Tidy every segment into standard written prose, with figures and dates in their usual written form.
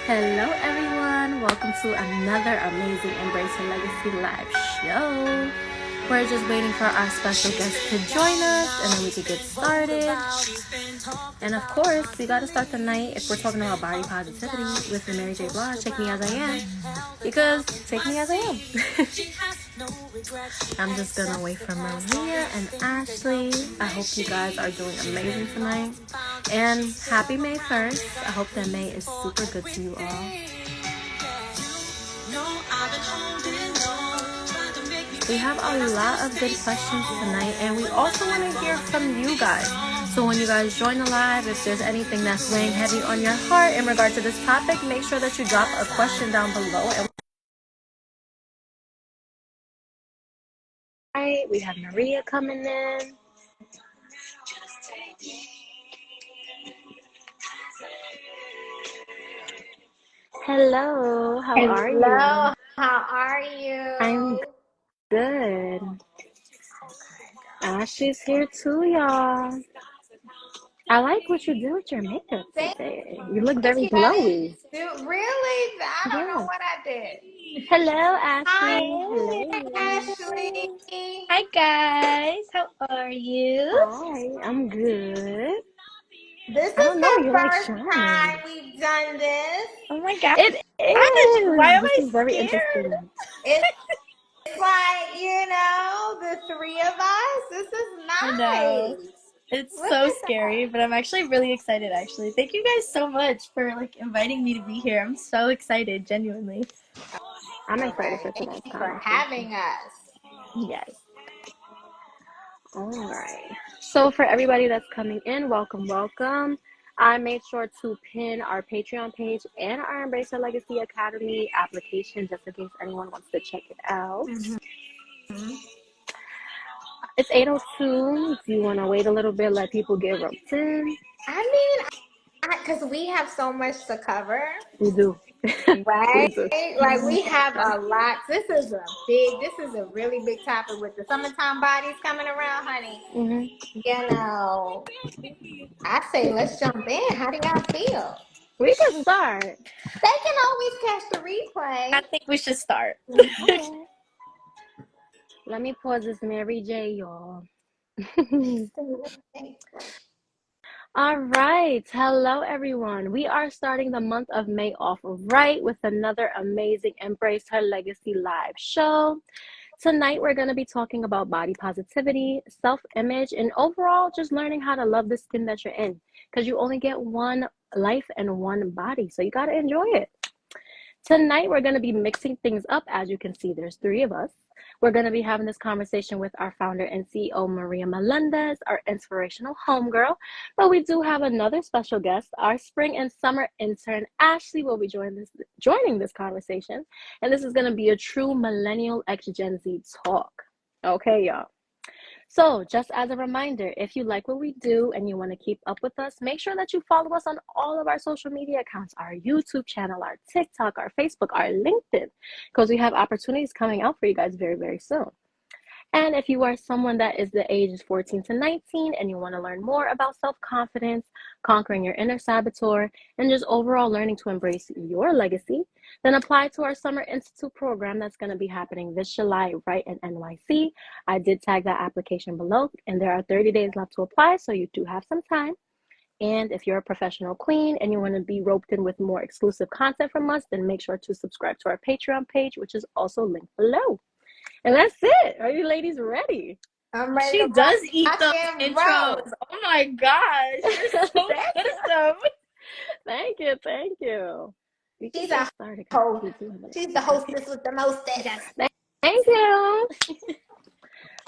Hello everyone, welcome to another amazing Embrace Your Legacy live show. We're just waiting for our special guest to join us and then we can get started. And of course, we gotta start the night if we're talking about body positivity with the Mary J. Blige, Take Me As I Am, because take me as I am. I'm just gonna wait for Maria and Ashley. I hope you guys are doing amazing tonight. And happy May 1st. I hope that May is super good to you all. We have a lot of good questions tonight, and we also want to hear from you guys. So when you guys join the live, if there's anything that's weighing heavy on your heart in regard to this topic, make sure that you drop a question down below. And we have Maria coming in. Hello, how are you? Hello, how are you? I'm good. Ashley's here too, y'all. I like what you do with your makeup today. You look very glowy. Really? I don't know what I did. Hello, Ashley. Hi, Hello. Ashley. Hi guys, how are you? Hi, I'm good. This is the first time we've done this. Oh my god. It is. Why am This I is very scared? interesting. It's like, the three of us. This is nice. I know. It's so scary, but I'm actually really excited actually. Thank you guys so much for inviting me to be here. I'm so excited, genuinely. I'm excited for Thank tonight's you for conversation. having us. Yes. All right. So for everybody that's coming in, welcome. I made sure to pin our Patreon page and our Embrace Your Legacy Academy application just in case anyone wants to check it out. Mm-hmm. It's 8:02. Do you want to wait a little bit, let people get roped in? Because we have so much to cover. We do. Right? We do. Like we have a lot. This is a really big topic with the summertime bodies coming around, honey. I say let's jump in. How do y'all feel? We can start. They can always catch the replay. I think we should start. Let me pause this Mary J, y'all. All right. Hello, everyone. We are starting the month of May off right with another amazing Embrace Her Legacy live show. Tonight, we're going to be talking about body positivity, self-image, and overall just learning how to love the skin that you're in because you only get one life and one body, so you got to enjoy it. Tonight, we're going to be mixing things up. As you can see, there's three of us. We're going to be having this conversation with our founder and CEO, Maria Melendez, our inspirational homegirl. But we do have another special guest. Our spring and summer intern, Ashley, will be joining this conversation. And this is going to be a true millennial X Gen Z talk. Okay, y'all. So just as a reminder, if you like what we do and you want to keep up with us, make sure that you follow us on all of our social media accounts, our YouTube channel, our TikTok, our Facebook, our LinkedIn, because we have opportunities coming out for you guys very, very soon. And if you are someone that is the ages 14 to 19 and you want to learn more about self-confidence, conquering your inner saboteur, and just overall learning to embrace your legacy, then apply to our Summer Institute program that's going to be happening this July right in NYC. I did tag that application below, and there are 30 days left to apply, so you do have some time. And if you're a professional queen and you want to be roped in with more exclusive content from us, then make sure to subscribe to our Patreon page, which is also linked below. And that's it. Are you ladies ready? I'm ready. She does eat those intros. Oh my gosh. You're so good at them. Thank you. She's a host. She's the hostess with the mostest. Thank you.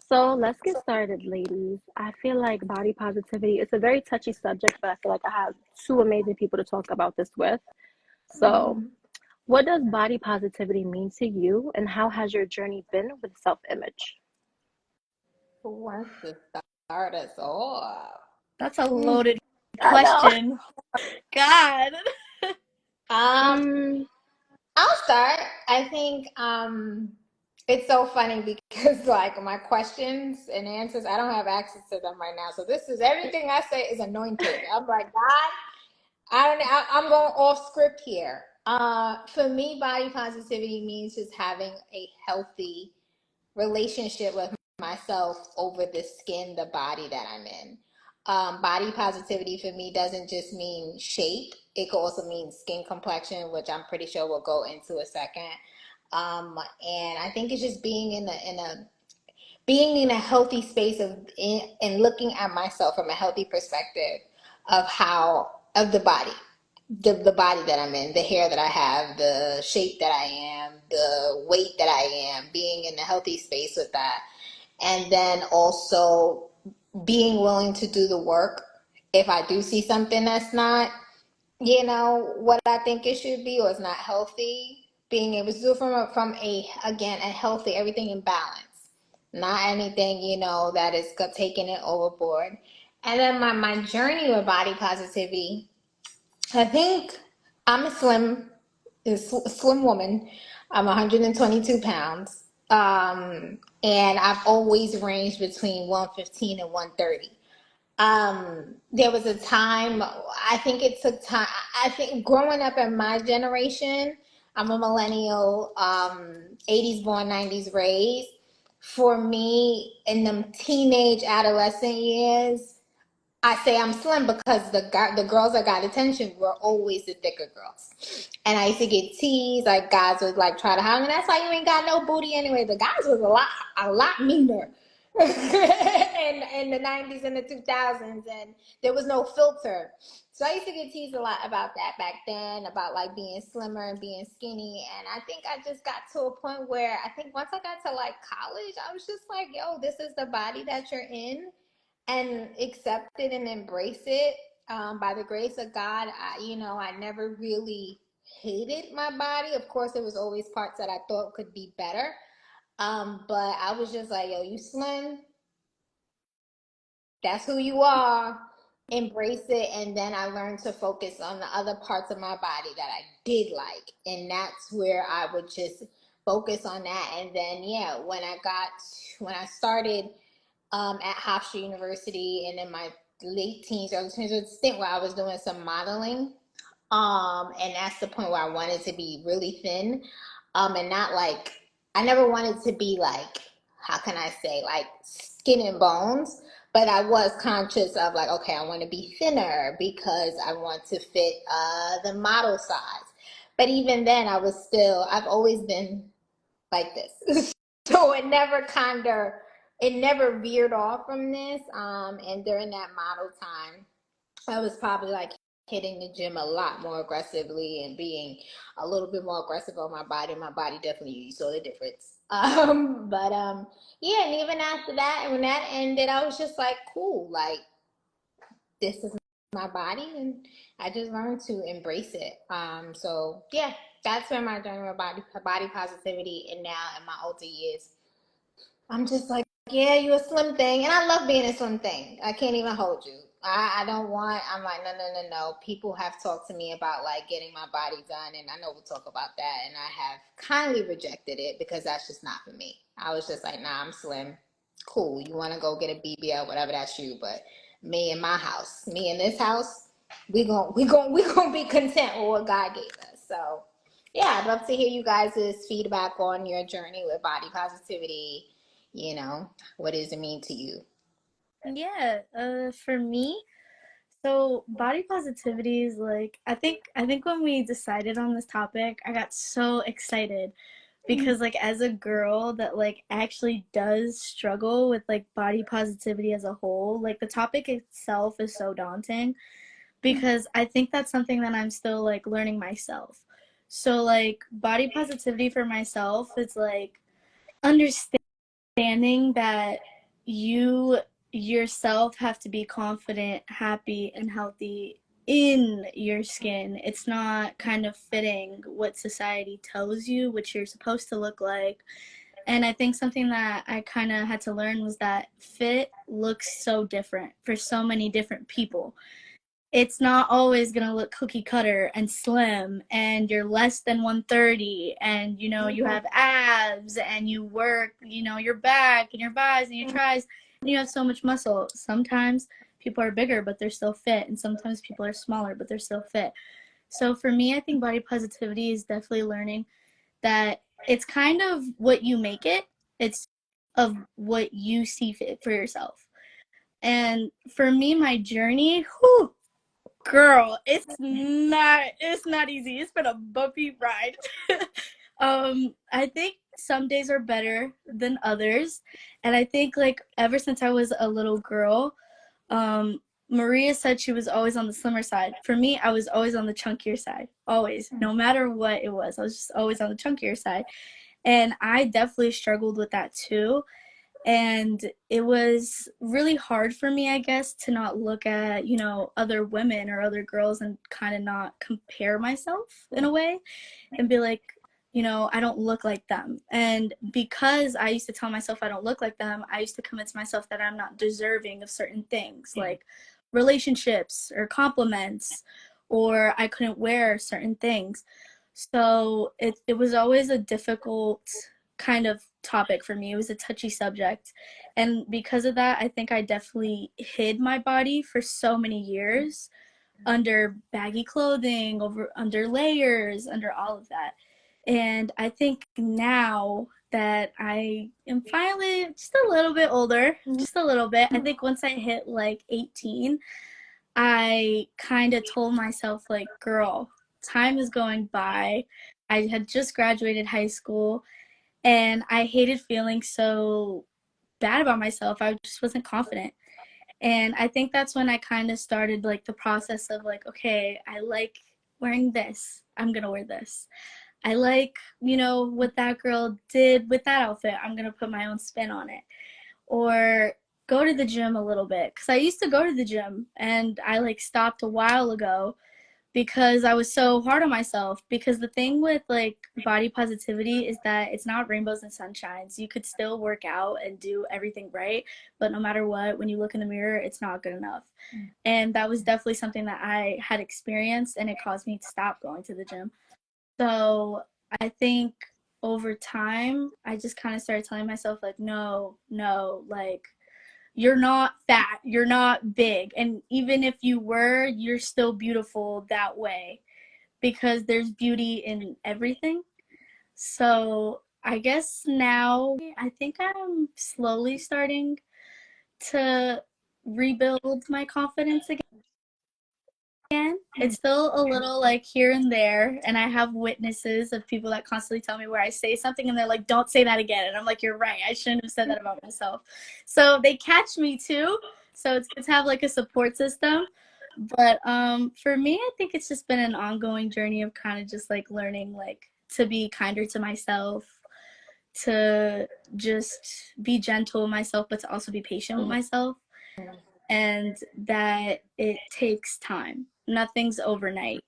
So let's get started, ladies. I feel like body positivity is a very touchy subject, but I feel like I have two amazing people to talk about this with. So what does body positivity mean to you, and how has your journey been with self-image? Who wants to start us off? That's a loaded question. God. I'll start. I think it's so funny because my questions and answers, I don't have access to them right now. So this is everything I say is anointed. I'm like, God, I'm going off script here. For me, body positivity means just having a healthy relationship with myself over the skin, the body that I'm in. Body positivity for me doesn't just mean shape. It could also mean skin complexion, which I'm pretty sure we'll go into a second. And I think it's just being in a healthy space and looking at myself from a healthy perspective of the body, the body that I'm in, the hair that I have, the shape that I am, the weight that I am, being in a healthy space with that. And then also being willing to do the work if I do see something that's not, what I think it should be, or it's not healthy, being able to do it again, a healthy, everything in balance, not anything, that is taking it overboard. And then my journey with body positivity, I think I'm a slim woman. I'm 122 pounds. And I've always ranged between 115 and 130. There was a time, I think it took time. I think growing up in my generation, I'm a millennial, 80s born, 90s raised. For me, in them teenage adolescent years, I say I'm slim because the girls that got attention were always the thicker girls, and I used to get teased. Like guys would like try to hug, and that's why you ain't got no booty anyway. The guys was a lot meaner in the 90s and the 2000s, and there was no filter. So I used to get teased a lot about that back then, about like being slimmer and being skinny. And I think I just got to a point where I think once I got to like college, I was just like, yo, this is the body that you're in, and accept it and embrace it. By the grace of God, I never really hated my body. Of course, there was always parts that I thought could be better. But I was just like, yo, you slim, that's who you are. Embrace it. And then I learned to focus on the other parts of my body that I did like. And that's where I would just focus on that. And then, yeah, when I started at Hofstra University, and in my late teens, early teens, a stint where I was doing some modeling. And that's the point where I wanted to be really thin. And not like, I never wanted to be like, how can I say, like skin and bones. But I was conscious of like, okay, I want to be thinner because I want to fit the model size. But even then, I've always been like this. So it never veered off from this. And during that model time, I was probably like hitting the gym a lot more aggressively and being a little bit more aggressive on my body. My body definitely, you saw the difference. But yeah, and even after that, and when that ended, I was just like, cool, like this is my body, and I just learned to embrace it. So yeah, that's where my journey with body positivity, and now in my older years, I'm just like, yeah, you a slim thing. And I love being a slim thing. I can't even hold you. I'm like, no, no, no, no. People have talked to me about like getting my body done. And I know we'll talk about that. And I have kindly rejected it because that's just not for me. I was just like, nah, I'm slim. Cool. You want to go get a BBL, whatever, that's you. But me in my house, me in this house, we gonna be content with what God gave us. So yeah, I'd love to hear you guys' feedback on your journey with body positivity. What does it mean to you? Yeah, for me, so body positivity is like I think when we decided on this topic, I got so excited because like as a girl that like actually does struggle with like body positivity as a whole, like the topic itself is so daunting because I think that's something that I'm still like learning myself. So like body positivity for myself is like understanding that you yourself have to be confident, happy, and healthy in your skin. It's not kind of fitting what society tells you, what you're supposed to look like. And I think something that I kind of had to learn was that fit looks so different for so many different people. It's not always going to look cookie cutter and slim and you're less than 130 and you have abs and you work your back and your buys and your tries and you have so much muscle. Sometimes people are bigger but they're still fit, and sometimes people are smaller but they're still fit. So for me, I think body positivity is definitely learning that it's kind of what you make it. It's of what you see fit for yourself. And for me, my journey, whew, girl, it's not easy. It's been a bumpy ride. I think some days are better than others. And I think like ever since I was a little girl, um, Maria said she was always on the slimmer side. For me, I was always on the chunkier side. Always. No matter what it was. I was just always on the chunkier side. And I definitely struggled with that too. And it was really hard for me, I guess, to not look at, other women or other girls and kind of not compare myself in a way and be like, I don't look like them. And because I used to tell myself I don't look like them, I used to convince myself that I'm not deserving of certain things like relationships or compliments, or I couldn't wear certain things. So it was always a difficult kind of topic for me. It was a touchy subject. And because of that, I think I definitely hid my body for so many years under baggy clothing, under layers, under all of that. And I think now that I am finally just a little bit older, just a little bit, I think once I hit like 18, I kind of told myself, like, girl, time is going by. I had just graduated high school and I hated feeling so bad about myself. I just wasn't confident. And I think that's when I kind of started like the process of like, okay, I like wearing this. I'm going to wear this. I like, what that girl did with that outfit. I'm going to put my own spin on it. Or go to the gym a little bit, cuz I used to go to the gym and I like stopped a while ago because I was so hard on myself. Because the thing with like body positivity is that it's not rainbows and sunshines. You could still work out and do everything right, but no matter what, when you look in the mirror, it's not good enough. And that was definitely something that I had experienced, and it caused me to stop going to the gym. So I think over time, I just kind of started telling myself, like, no, no, like, you're not fat, you're not big. And even if you were, you're still beautiful that way because there's beauty in everything. So I guess now I think I'm slowly starting to rebuild my confidence again. It's still a little like here and there, and I have witnesses of people that constantly tell me where I say something and they're like, don't say that again. And I'm like, you're right, I shouldn't have said that about myself. So they catch me too. So it's good to have like a support system. But for me, I think it's just been an ongoing journey of kind of just like learning like to be kinder to myself, to just be gentle with myself, but to also be patient with myself, and that it takes time. Nothing's overnight.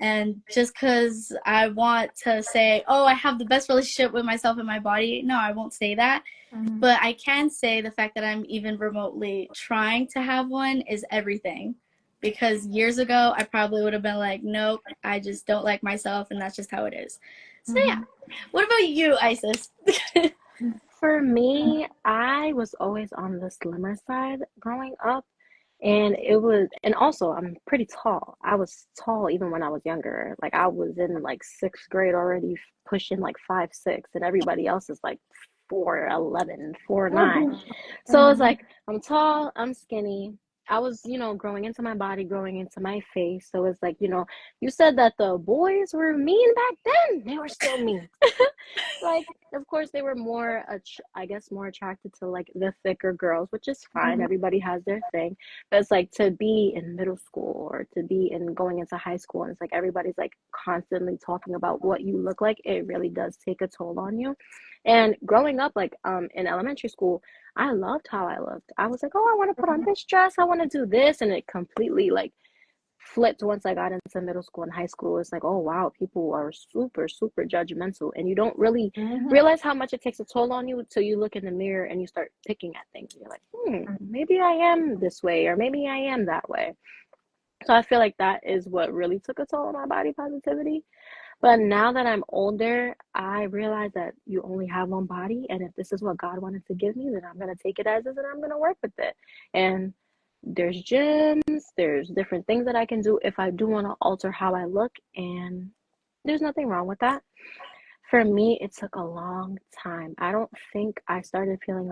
And just because I want to say, oh, I have the best relationship with myself and my body, no, I won't say that. But I can say the fact that I'm even remotely trying to have one is everything. Because years ago, I probably would have been like, nope, I just don't like myself, and that's just how it is. So, yeah. What about you, Isis? For me, I was always on the slimmer side growing up. And also I'm pretty tall. I was tall even when I was younger. Like I was in like sixth grade already pushing like 5'6", and everybody else is like 4'11", 4'9". So it's like I'm tall, I'm skinny. I was, growing into my body, growing into my face. So it's like, you said that the boys were mean back then. They were still mean. Like, of course, they were more, I guess, more attracted to like the thicker girls, which is fine. Everybody has their thing. But it's like to be in middle school or to be in going into high school, and it's like everybody's like constantly talking about what you look like. It really does take a toll on you. And growing up, like in elementary school, I loved how I looked. I was like, oh, I want to put on this dress, I want to do this, and it completely like flipped once I got into middle school and high school. It's like, oh wow, people are super, super judgmental, and you don't really realize how much it takes a toll on you until you look in the mirror and you start picking at things. You're like, maybe I am this way, or maybe I am that way. So I feel like that is what really took a toll on my body positivity. But now that I'm older, I realize that you only have one body, and if this is what God wanted to give me, then I'm gonna take it as is, and I'm gonna work with it. And there's gyms, there's different things that I can do if I do want to alter how I look, and there's nothing wrong with that. For me, it took a long time. I don't think I started feeling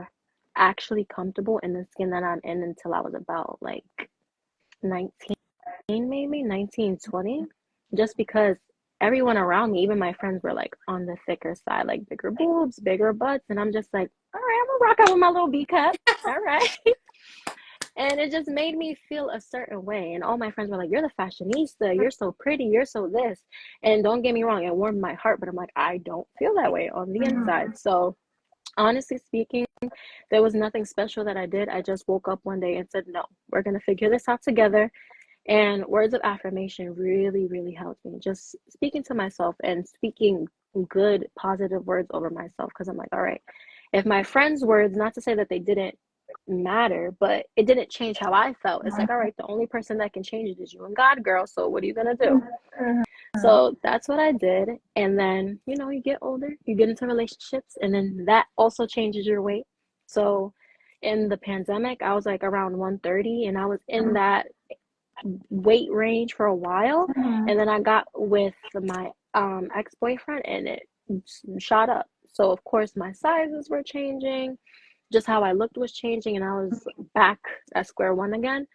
actually comfortable in the skin that I'm in until I was about like 19, maybe 19, 20. Just because everyone around me, even my friends, were like on the thicker side, like bigger boobs, bigger butts, and I'm just like, all right, I'm gonna rock out with my little B cup. All right. And it just made me feel a certain way. And all my friends were like, you're the fashionista. You're so pretty. You're so this. And don't get me wrong, it warmed my heart, but I'm like, I don't feel that way on the inside. So, honestly speaking, there was nothing special that I did. I just woke up one day and said, no, we're going to figure this out together. And words of affirmation really, really helped me. Just speaking to myself and speaking good, positive words over myself. Because I'm like, all right, if my friends' words, not to say that they didn't matter, but it didn't change how I felt. It's like, all right, the only person that can change it is you and God, girl. So what are you gonna do? So that's what I did. And then, you get older, you get into relationships, and then that also changes your weight. So in the pandemic, I was like around 130, and I was in that weight range for a while. And then I got with my ex-boyfriend, and it shot up. So of course my sizes were changing, just how I looked was changing, and I was back at square one again.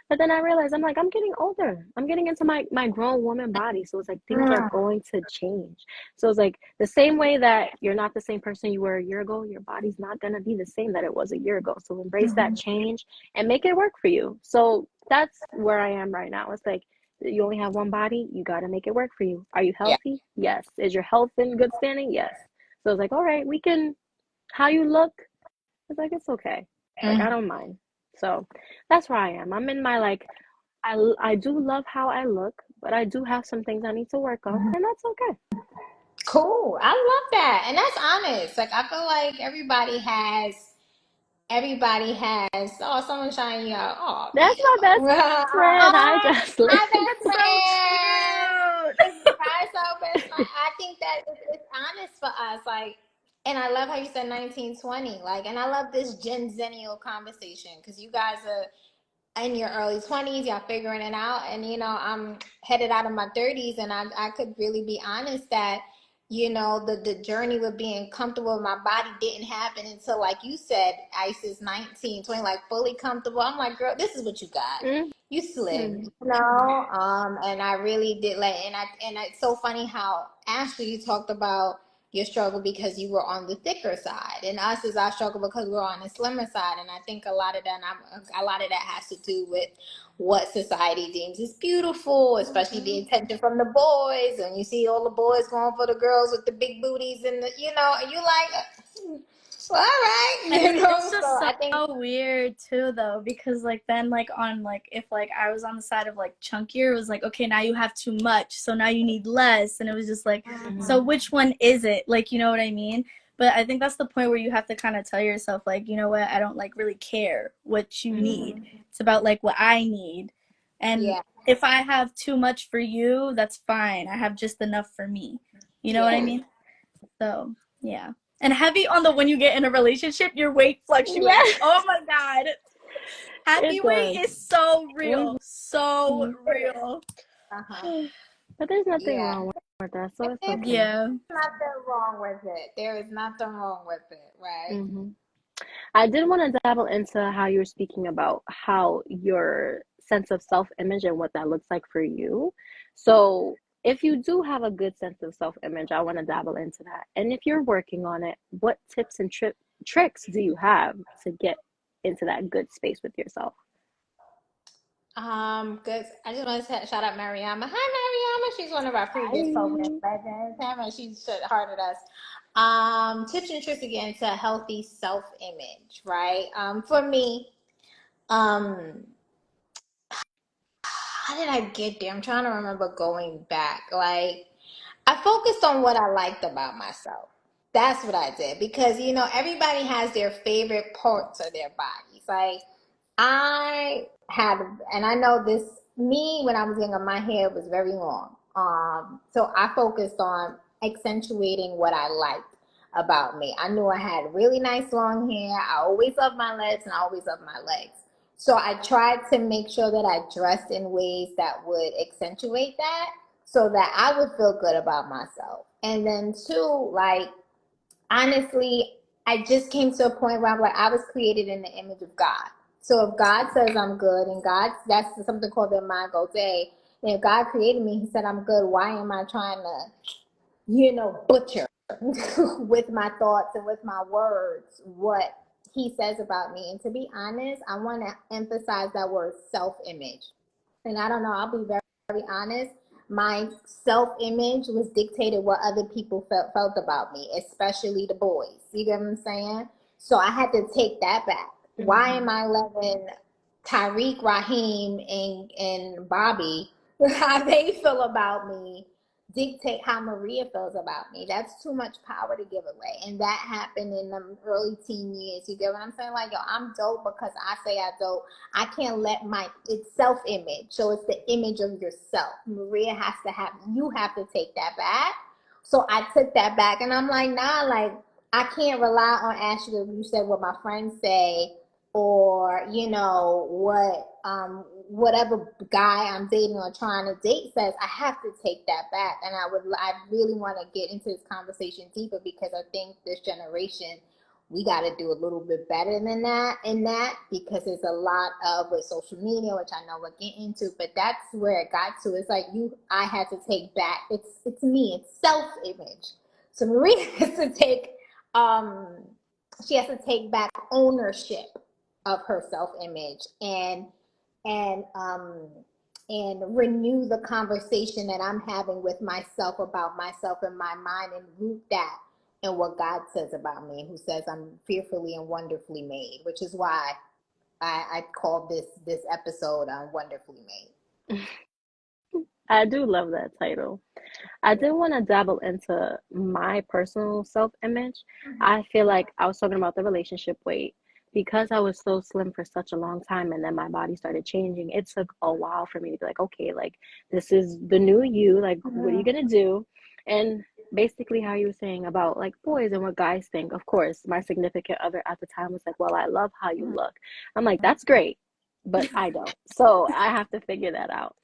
But then I realized, I'm like, I'm getting older. I'm getting into my grown woman body. So it's like things are going to change. So it's like the same way that you're not the same person you were a year ago, your body's not going to be the same that it was a year ago. So embrace that change and make it work for you. So that's where I am right now. It's like you only have one body. You got to make it work for you. Are you Yeah. healthy? Yes. Is your health in good standing? Yes. So it's like, all right, we can, how you look, it's like, it's okay. Like, I don't mind. So that's where I am. I'm in my, like, I do love how I look, but I do have some things I need to work on, and that's okay. Cool. I love that. And that's honest. Like I feel like everybody has, oh, someone shining you out. Oh That's my man. best friend. Hi, Jocelyn. My best So friend. cute. Guys, so best friend. I think that it's honest for us. Like, and I love how you said 1920. Like, and I love this Gen Zennial conversation because you guys are in your early 20s, y'all figuring it out. And, I'm headed out of my 30s, and I could really be honest that, the journey with being comfortable with my body didn't happen until, like you said, Isis 19, 20, like fully comfortable. I'm like, girl, this is what you got. You slim, Mm-hmm. and I really did and it's so funny how Ashley, you talked about your struggle because you were on the thicker side, and us is our struggle because we're on the slimmer side. And I think a lot of that has to do with what society deems is beautiful, especially the attention from the boys. And you see all the boys going for the girls with the big booties, and and you like, well, all right, And it's So just so I think, weird too though, because like then like on like if like I was on the side of like chunkier, it was like, okay, now you have too much, so now you need less. And it was just like, so which one is it? Like, you know what I mean? But I think that's the point where you have to kind of tell yourself, like, you know what, I don't like really care what you need. It's about like what I need. And yeah, if I have too much for you, that's fine. I have just enough for me. You know what I yeah, mean? So yeah. And heavy on the when you get in a relationship, your weight fluctuates. Yes, Oh my god. Happy it weight does. is so real. So Mm-hmm. real. uh-huh, But there's nothing yeah. wrong with that, so it's There's okay. Yeah. nothing wrong with it. There is nothing wrong with it, right? hmm I did want to dabble into how you were speaking about how your sense of self-image and what that looks like for you. So, if you do have a good sense of self-image, I want to dabble into that. And if you're working on it, what tips and tricks do you have to get into that good space with yourself? Good. I just want to shout out Mariama. Hi, Mariama. She's one of our previous program Hi. legends. Haven't she should hearted us? Tips and tricks again to healthy self-image, right? For me, um, how did I get there? I'm trying to remember going back. Like, I focused on what I liked about myself. That's what I did because everybody has their favorite parts of their bodies. Like I had, and I know this. Me when I was younger, my hair was very long. So I focused on accentuating what I liked about me. I knew I had really nice long hair. I always loved my lips and I always loved my legs. So I tried to make sure that I dressed in ways that would accentuate that so that I would feel good about myself. And then two, like honestly, I just came to a point where I'm like, I was created in the image of God. So if God says I'm good, and God, that's something called the Imago Dei, and if God created me, He said I'm good, why am I trying to, butcher with my thoughts and with my words what He says about me? And to be honest, I want to emphasize that word self image. And I don't know, I'll be very honest. My self image was dictated what other people felt about me, especially the boys. You get what I'm saying? So I had to take that back. Why am I letting Tyreek, Raheem, and Bobby, how they feel about me, dictate how Maria feels about me? That's too much power to give away. And that happened in the early teen years. You get what I'm saying? Like, yo, I'm dope because I say I dope. I can't let it's self-image. So it's the image of yourself. Maria you have to take that back. So I took that back and I'm like, nah, like I can't rely on Ashley. You said what my friends say, or whatever guy I'm dating or trying to date says. I have to take that back. And I really want to get into this conversation deeper because I think this generation, we got to do a little bit better than that in that, because there's a lot of with social media, which I know we're getting into, but that's where it got to. It's like I had to take back. It's me. It's self-image. So Maria has to um take back ownership of her self-image and um and renew the conversation that I'm having with myself about myself in my mind, and root that in what God says about me, who says I'm fearfully and wonderfully made, which is why I called this episode Wonderfully Made. I do love that title. I do want to dabble into my personal self image. I feel like I was talking about the relationship weight because I was so slim for such a long time and then my body started changing. It took a while for me to be like, okay, like this is the new you. Like, what are you going to do? And basically, how you were saying about like boys and what guys think. Of course, my significant other at the time was like, well, I love how you look. I'm like, that's great, but I don't. So I have to figure that out.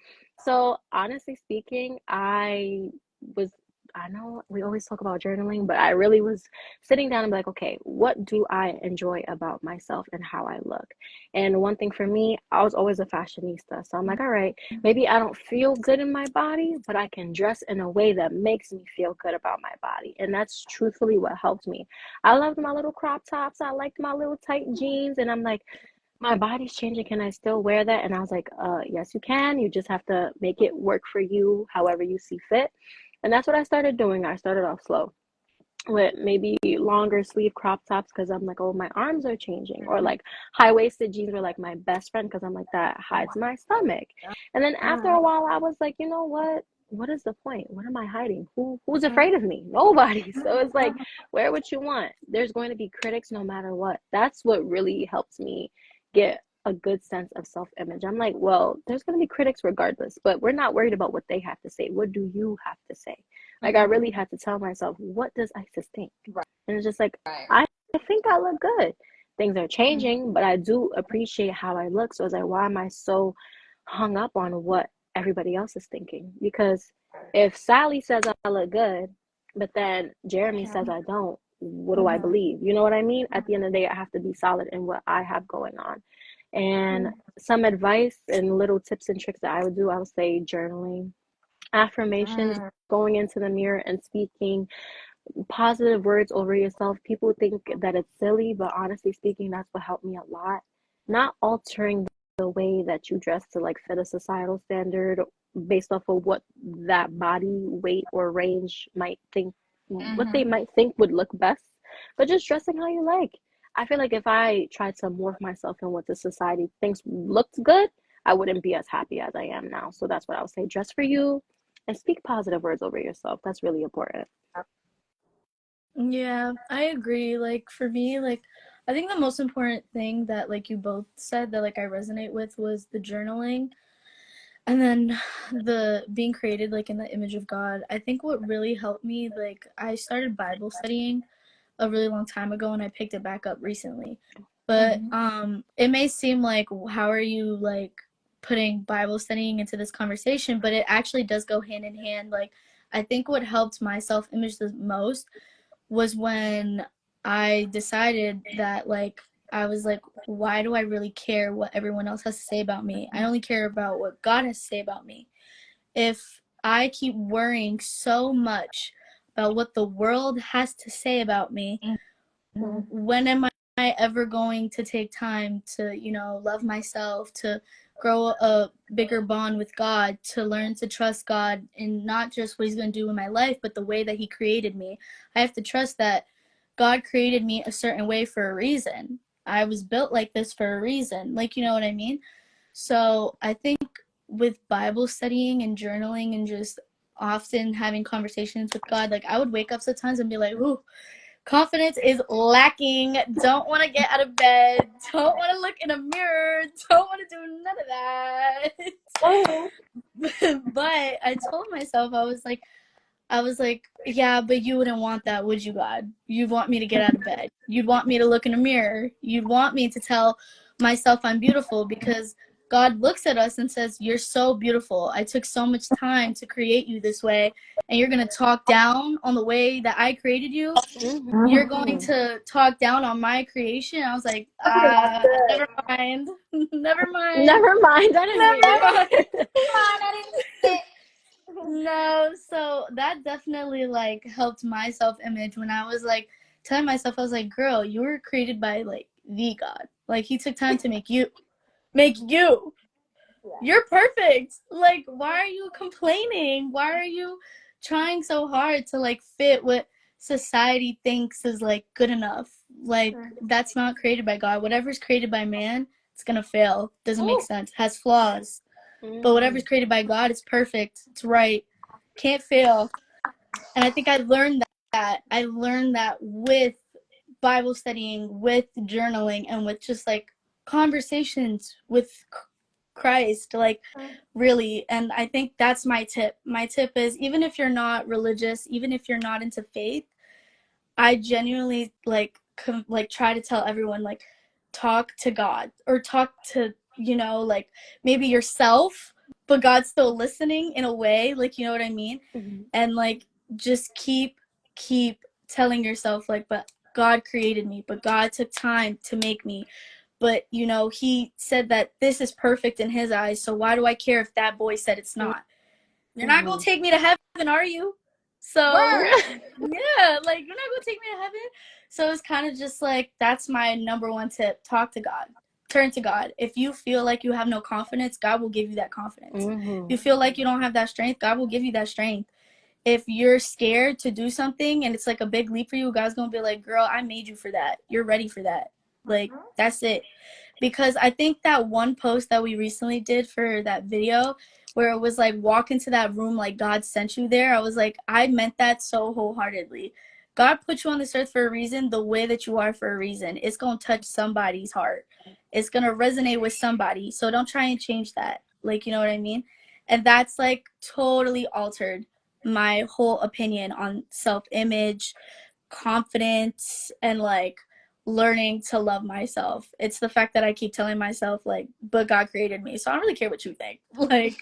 So honestly speaking, was I know we always talk about journaling, but I really was sitting down and be like, okay, what do I enjoy about myself and how I look? And one thing for me, I was always a fashionista. So I'm like, all right, maybe I don't feel good in my body, but I can dress in a way that makes me feel good about my body. And that's truthfully what helped me. I loved my little crop tops. I liked my little tight jeans. And I'm like, my body's changing. Can I still wear that? And I was like, yes, you can. You just have to make it work for you however you see fit. And that's what I started doing. I started off slow with maybe longer sleeve crop tops because I'm like, oh, my arms are changing. Or like high waisted jeans were like my best friend because I'm like, that hides my stomach. And then after a while, I was like, you know what? What is the point? What am I hiding? Who's afraid of me? Nobody. So it's like, wear what you want. There's going to be critics no matter what. That's what really helps me get a good sense of self-image. I'm like, well, there's going to be critics regardless, but we're not worried about what they have to say. What do you have to say? Like, I really had to tell myself, what does Isis think? Right. And it's just like, Right. I think I look good. Things are changing, but I do appreciate how I look. So it's like, why am I so hung up on what everybody else is thinking? Because if Sally says I look good, but then Jeremy says I don't, what do I believe? You know what I mean? At the end of the day, I have to be solid in what I have going on. And some advice and little tips and tricks that I would do, I would say journaling, affirmations, going into the mirror and speaking positive words over yourself. People think that it's silly, but honestly speaking, that's what helped me a lot. Not altering the way that you dress to like fit a societal standard based off of what that body weight or range might think, what they might think would look best, but just dressing how you like. I feel like if I tried to morph myself in what the society thinks looked good, I wouldn't be as happy as I am now. So that's what I would say. Dress for you and speak positive words over yourself. That's really important. Yeah, I agree. Like for me, like I think the most important thing that like you both said that like I resonate with was the journaling and then the being created like in the image of God. I think what really helped me, like I started Bible studying a really long time ago and I picked it back up recently. But it may seem like, how are you like putting Bible studying into this conversation? But it actually does go hand in hand. Like, I think what helped my self-image the most was when I decided that, like, I was like, why do I really care what everyone else has to say about me? I only care about what God has to say about me. If I keep worrying so much about what the world has to say about me, when am I ever going to take time to, love myself, to grow a bigger bond with God, to learn to trust God in not just what He's going to do in my life, but the way that He created me? I have to trust that God created me a certain way for a reason. I was built like this for a reason. Like, you know what I mean? So I think with Bible studying and journaling and just often having conversations with God, like, I would wake up sometimes and be like, ooh, confidence is lacking. Don't want to get out of bed. Don't want to look in a mirror. Don't want to do none of that. But I told myself, I was like, yeah, but you wouldn't want that, would you, God? You'd want me to get out of bed. You'd want me to look in a mirror. You'd want me to tell myself I'm beautiful, because God looks at us and says, you're so beautiful. I took so much time to create you this way, and you're going to talk down on the way that I created you? You're going to talk down on my creation? I was like, never mind. Never mind. Never mind. I didn't hear Never you. mind. I didn't No, so that definitely like helped my self-image when I was like telling myself, I was like, girl, you were created by like the God. Like, He took time to make you. Make you. You're perfect. Like, why are you complaining? Why are you trying so hard to like fit what society thinks is like good enough? Like, that's not created by God. Whatever's created by man, it's gonna fail. Doesn't make sense. Has flaws. But whatever's created by God, it's perfect. It's right. Can't fail. And I think I learned that. I learned that with Bible studying, with journaling, and with just like conversations with Christ, like, really. And I think that's my tip. My tip is, even if you're not religious, even if you're not into faith, I genuinely like try to tell everyone, like, talk to God, or talk to, like, maybe yourself, but God's still listening in a way, like, you know what I mean? And like, just keep telling yourself, like, but God created me, but God took time to make me, but He said that this is perfect in His eyes, so why do I care if that boy said it's not? You're not gonna take me to heaven, are you? So yeah, like, you're not gonna take me to heaven. So it's kind of just like, that's my number one tip. Talk to God. Turn to God. If you feel like you have no confidence, God will give you that confidence. If you feel like you don't have that strength, God will give you that strength. If you're scared to do something and it's like a big leap for you, God's gonna be like, girl, I made you for that. You're ready for that. Like, that's it. Because I think that one post that we recently did for that video, where it was like, walk into that room like God sent you there, I was like, I meant that so wholeheartedly. God put you on this earth for a reason, the way that you are for a reason. It's going to touch somebody's heart. It's going to resonate with somebody. So don't try and change that. Like, you know what I mean? And that's like totally altered my whole opinion on self-image, confidence, and like learning to love myself. It's the fact that I keep telling myself, like, but God created me, so I don't really care what you think. Like,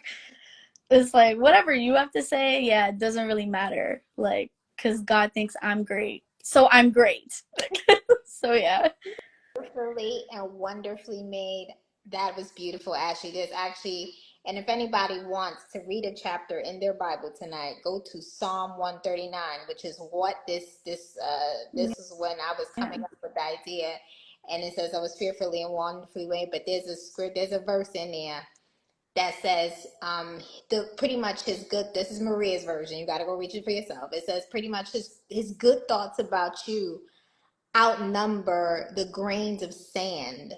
it's like, whatever you have to say, yeah, it doesn't really matter. Like, because God thinks I'm great, so I'm great. So yeah. Beautifully and wonderfully made. That was beautiful, Ashley. There's actually, and if anybody wants to read a chapter in their Bible tonight, go to Psalm 139, which is what this is when I was coming up with the idea. And it says, I was fearfully and wonderfully made, but there's a verse in there that says, the pretty much his good, this is Maria's version, you got to go read it for yourself. It says pretty much his good thoughts about you outnumber the grains of sand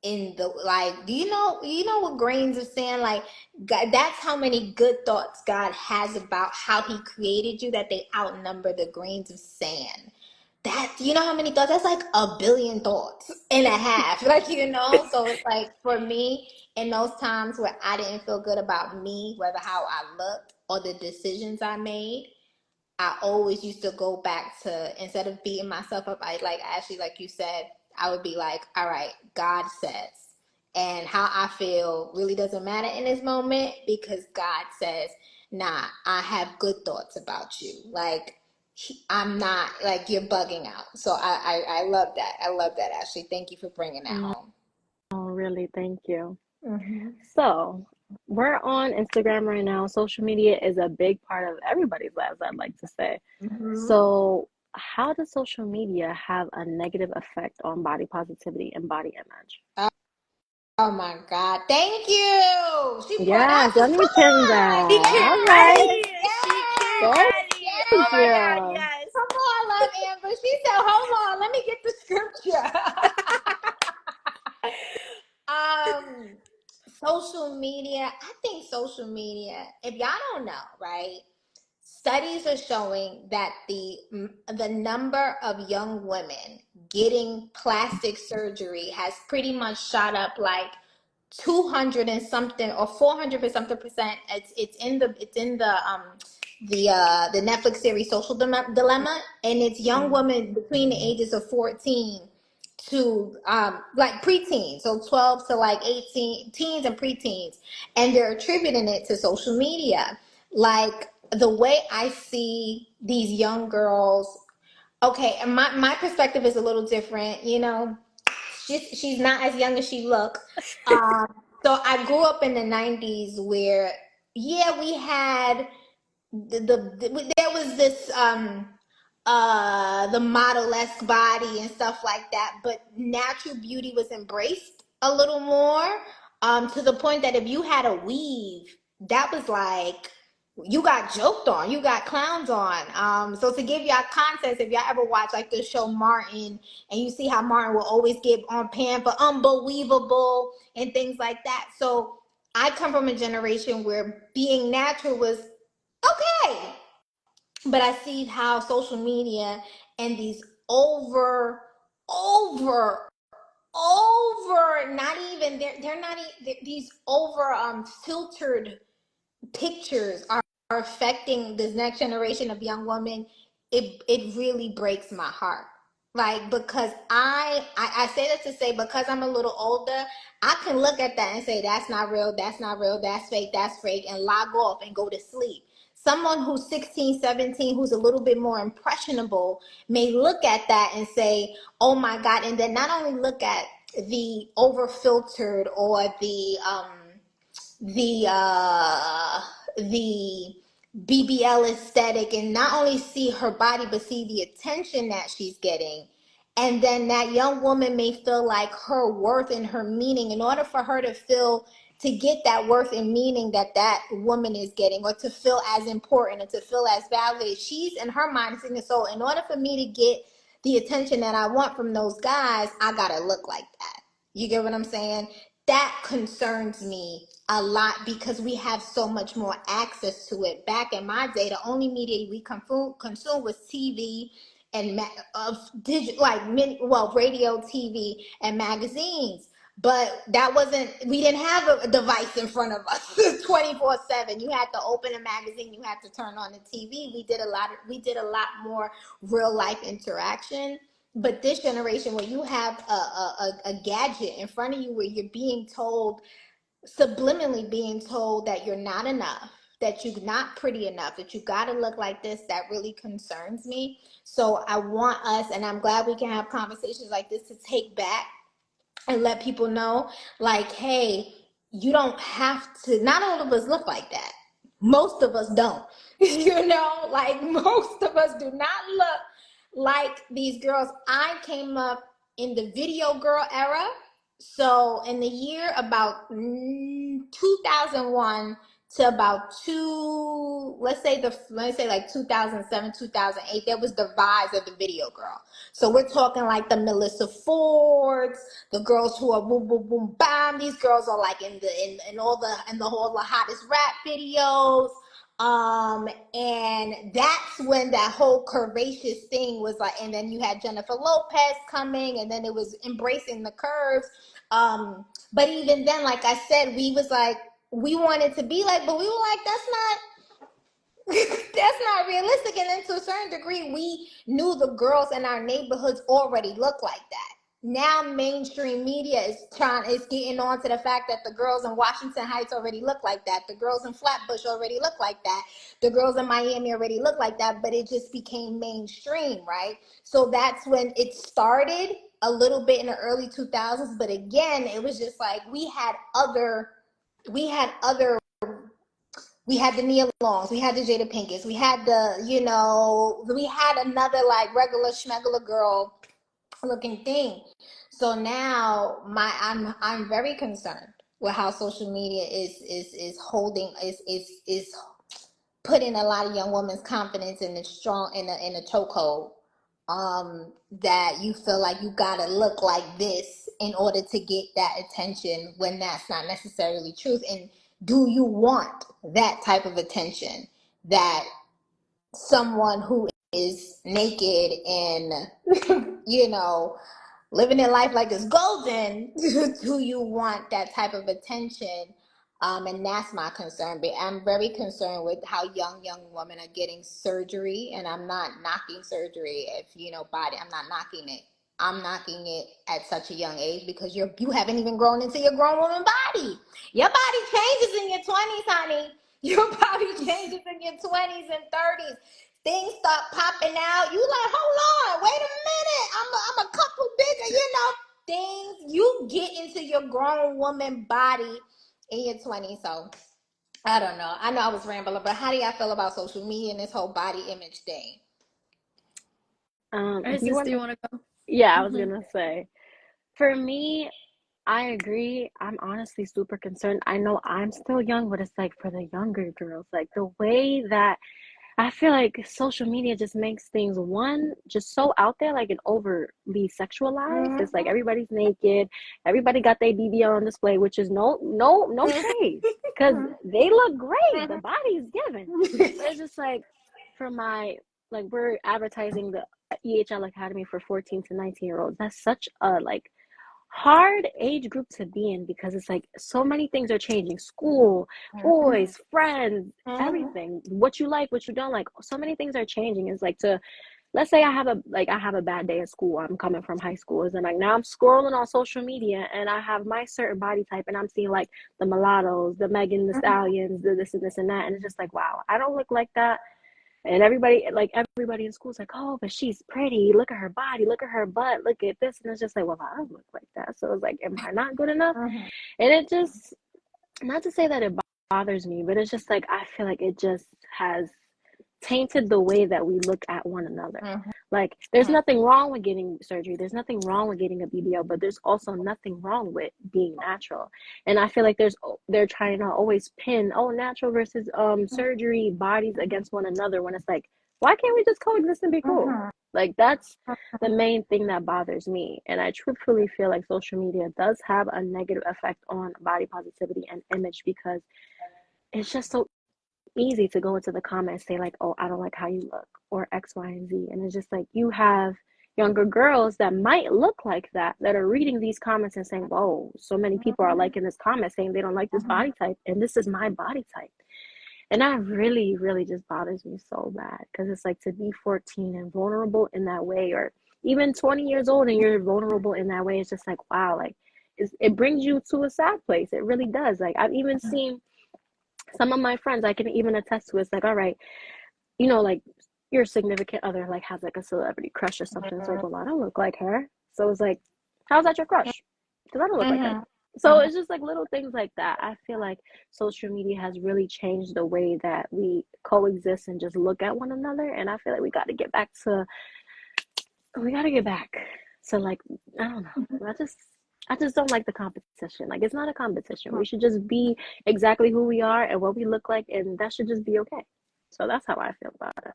in the, like, do you know what grains of sand, like, God, that's how many good thoughts God has about how He created you, that they outnumber the grains of sand. That, you know how many thoughts, that's like a billion thoughts and a half, like, so it's like, for me, in those times where I didn't feel good about me, whether how I looked or the decisions I made, I always used to go back to, instead of beating myself up, I, like Ashley, like you said, I would be like, all right, God says. And how I feel really doesn't matter in this moment because God says, nah, I have good thoughts about you. Like, I'm not, like, you're bugging out. So I love that. I love that, Ashley. Thank you for bringing that Oh, home. really, thank you. Hmm. So, we're on Instagram right now. Social media is a big part of everybody's lives, I'd like to say. Hmm. So, how does social media have a negative effect on body positivity and body image? Oh my God. Thank you. She brought that Yes, was let me pin fun. She that. came All Yes. right. ready. She came Thank ready. Oh my God, you. yes. Come on, love Amber. She said, hold on, let me get the scripture. um, Social media, I think social media, if y'all don't know, right? Studies are showing that the number of young women getting plastic surgery has pretty much shot up like 200 and something or 400 and something percent. It's in the Netflix series Social Dilemma, and it's young Mm, women between the ages of 14 to like preteens, so 12 to like 18, teens and preteens, and they're attributing it to social media. Like the way I see these young girls, okay, and my perspective is a little different, you know. She's not as young as she look. Um, so I grew up in the 90s where, yeah, we had there was this the model-esque body and stuff like that, but natural beauty was embraced a little more, to the point that if you had a weave, that was like you got joked on, you got clowns on. So to give y'all context, if y'all ever watch like the show Martin, and you see how Martin will always get on Pam for unbelievable and things like that. So I come from a generation where being natural was okay. But I see how social media and these over, not even, they're not these over filtered pictures are affecting this next generation of young women. It really breaks my heart. Like, because I say that to say, because I'm a little older, I can look at that and say that's not real, that's not real, that's fake, and log off and go to sleep. Someone who's 16, 17, who's a little bit more impressionable may look at that and say, oh my God, and then not only look at the over filtered or the the BBL aesthetic, and not only see her body but see the attention that she's getting. And then that young woman may feel like her worth and her meaning, in order for her to feel, to get that worth and meaning that that woman is getting, or to feel as important and to feel as validated, she's in her mind thinking, so in order for me to get the attention that I want from those guys, I gotta look like that. You get what I'm saying? That concerns me a lot because we have so much more access to it. Back in my day, the only media we consumed was TV and of digital, like radio, TV, and magazines. But that wasn't, we didn't have a device in front of us 24/7. You had to open a magazine, you had to turn on the TV. We did a lot more real life interaction. But this generation, where you have a gadget in front of you, where you're being told, subliminally being told, that you're not enough, that you're not pretty enough, that you got to look like this, that really concerns me. So I want us, and I'm glad we can have conversations like this, to take back and let people know, like, hey, you don't have to, not all of us look like that. Most of us don't. You know, like most of us do not look like these girls. I came up in the video girl era. So in the year about 2001 to about let's say like 2007, 2008, there was the rise of the video girl. So we're talking like the Melissa Fords, the girls who are boom boom boom bam. These girls are like in all the hottest rap videos. And that's when that whole curvaceous thing was like, and then you had Jennifer Lopez coming, and then it was embracing the curves. But even then, like I said, we was like, we wanted to be like, but we were like, that's not that's not realistic. And then to a certain degree, we knew the girls in our neighborhoods already looked like that. now mainstream media is getting on to the fact that the girls in Washington Heights already look like that. The girls in Flatbush already look like that. The girls in Miami already look like that, but it just became mainstream, right? So that's when it started a little bit in the early 2000s, but again, it was just like we had other we had the Nia Longs, we had the Jada Pinkett's, we had we had another like regular schmegular girl looking thing. So now I'm very concerned with how social media is holding is putting a lot of young women's confidence in a strong in a chokehold. That you feel like you gotta look like this in order to get that attention when that's not necessarily truth. And do you want that type of attention that someone who is naked and living their life like it's golden, do you want that type of attention? And that's my concern. But I'm very concerned with how young women are getting surgery. And I'm not knocking surgery. If body, I'm not knocking it. I'm knocking it at such a young age because you haven't even grown into your grown woman body. Your body changes in your 20s, honey. Your body changes in your 20s and 30s. Things start popping out. You like, hold on, wait a minute. I'm a couple bigger, things. You get into your grown woman body in your 20s. So I don't know. I know I was rambling, but how do y'all feel about social media and this whole body image thing? All right, Do you sis, want do to? you want to go? Yeah, I was Mm-hmm. gonna say. For me, I agree. I'm honestly super concerned. I know I'm still young, but it's like for the younger girls, like the way that I feel like social media just makes things one just so out there, like an overly sexualized. It's like Mm-hmm. everybody's naked, everybody got their BBL on display, which is no shade, because they look great, the body's given, but it's just like for my like we're advertising the EHL Academy for 14 to 19-year-olds. That's such a like hard age group to be in because it's like so many things are changing. School, boys, friends, Mm-hmm. everything. What you like, what you don't like. So many things are changing. It's like to let's say I have a bad day at school. I'm coming from high school. And like now I'm scrolling on social media and I have my certain body type and I'm seeing like the mulattoes, the Megan the Stallions, the this and that. And it's just like, wow, I don't look like that. And everybody in school is like, oh, but she's pretty. Look at her body. Look at her butt. Look at this. And it's just like, well, I don't look like that. So it's like, am I not good enough? Mm-hmm. And it just, not to say that it bothers me, but it's just like, I feel like it just has tainted the way that we look at one another. Like, there's nothing wrong with getting surgery. There's nothing wrong with getting a BBL, but there's also nothing wrong with being natural. And I feel like they're trying to always pin, oh, natural versus surgery bodies against one another when it's like, why can't we just coexist and be cool? Mm-hmm. Like that's the main thing that bothers me. And I truthfully feel like social media does have a negative effect on body positivity and image because it's just so easy to go into the comments say like, oh, I don't like how you look or X, Y, and Z. And it's just like you have younger girls that might look like that are reading these comments and saying, whoa, so many people are liking this comment saying they don't like this body type and this is my body type. And that really, really just bothers me so bad because it's like to be 14 and vulnerable in that way, or even 20 years old and you're vulnerable in that way. It's just like, wow, like it brings you to a sad place. It really does. Like I've even seen some of my friends, I can even attest to, it's like, all right, like your significant other like has like a celebrity crush or something. It's like, well, I don't look like her. So it's like, how's that your crush? Because I don't look like her. Mm-hmm. So it's just like little things like that. I feel like social media has really changed the way that we coexist and just look at one another. And I feel like we got to get back to like, I don't know. I just don't like the competition. Like it's not a competition. We should just be exactly who we are and what we look like, and that should just be okay. So that's how I feel about it.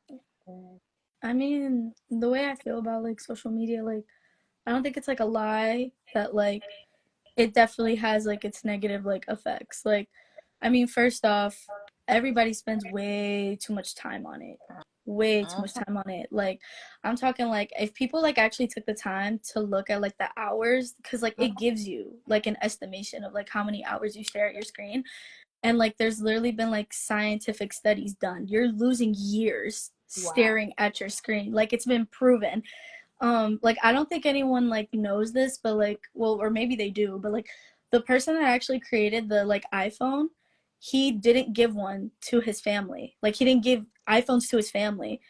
I mean, the way I feel about like social media, like I don't think it's like a lie that like it definitely has like its negative like effects. Like, I mean, first off, everybody spends way too much time on it. Way too much time on it. Like, I'm talking like if people like actually took the time to look at like the hours, because like it gives you like an estimation of like how many hours you stare at your screen. And like there's literally been like scientific studies done. You're losing years Wow. staring at your screen. Like it's been proven. like I don't think anyone like knows this, but like, well, or maybe they do, but like the person that actually created the like iPhone, he didn't give one to his family. Like he didn't give iPhones to his family.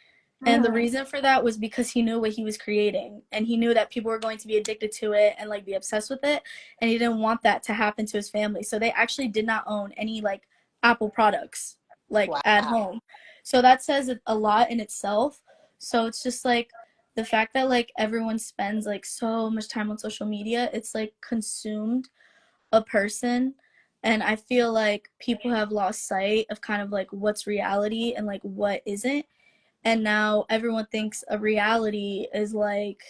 And the reason for that was because he knew what he was creating and he knew that people were going to be addicted to it and like be obsessed with it. And he didn't want that to happen to his family. So they actually did not own any like Apple products like Wow. at home. So that says a lot in itself. So it's just like the fact that like everyone spends like so much time on social media, it's like consumed a person. And I feel like people have lost sight of kind of like what's reality and like what isn't, and now everyone thinks a reality is like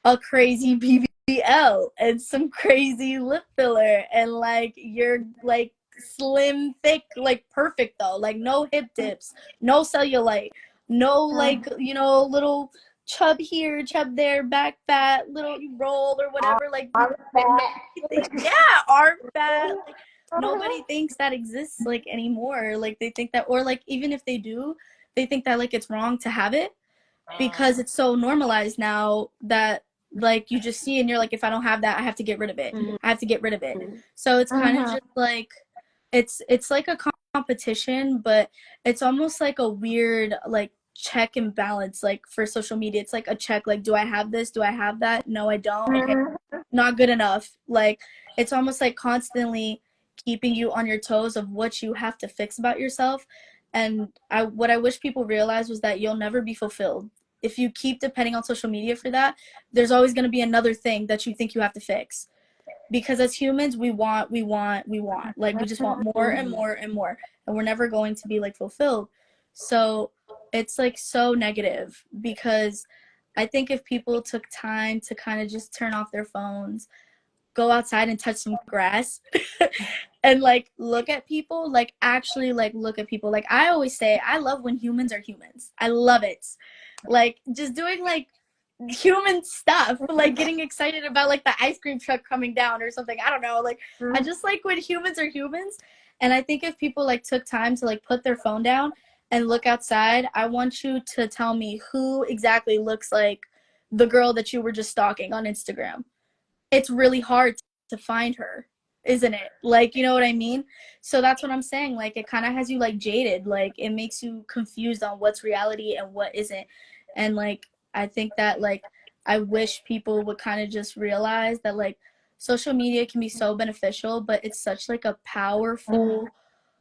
a crazy BBL and some crazy lip filler and like you're like slim, thick, like perfect though, like no hip dips, no cellulite, no like little chub here, chub there, back fat, little roll or whatever, like yeah, arm fat, like nobody thinks that exists like anymore. Like they think that, or like even if they do, they think that like it's wrong to have it because it's so normalized now that like you just see and you're like, if I don't have that, I have to get rid of it. I have to get rid of it. So it's kind of just like it's like a competition, but it's almost like a weird like check and balance. Like for social media, it's like a check, like do I have this, do I have that, no I don't, okay, not good enough. Like it's almost like constantly keeping you on your toes of what you have to fix about yourself. And what I wish people realized was that you'll never be fulfilled if you keep depending on social media for that. There's always going to be another thing that you think you have to fix, because as humans we want, like we just want more and more and more, and we're never going to be like fulfilled. So it's like so negative, because I think if people took time to kind of just turn off their phones, go outside and touch some grass and like look at people, like actually like look at people. Like I always say, I love when humans are humans. I love it. Like just doing like human stuff, like getting excited about like the ice cream truck coming down or something. I don't know. Like I just like when humans are humans. And I think if people like took time to like put their phone down and look outside, I want you to tell me who exactly looks like the girl that you were just stalking on Instagram. It's really hard to find her, isn't it? Like, you know what I mean? So that's what I'm saying. Like, it kind of has you like jaded. Like, it makes you confused on what's reality and what isn't. And like, I think that like, I wish people would kind of just realize that like social media can be so beneficial, but it's such like a powerful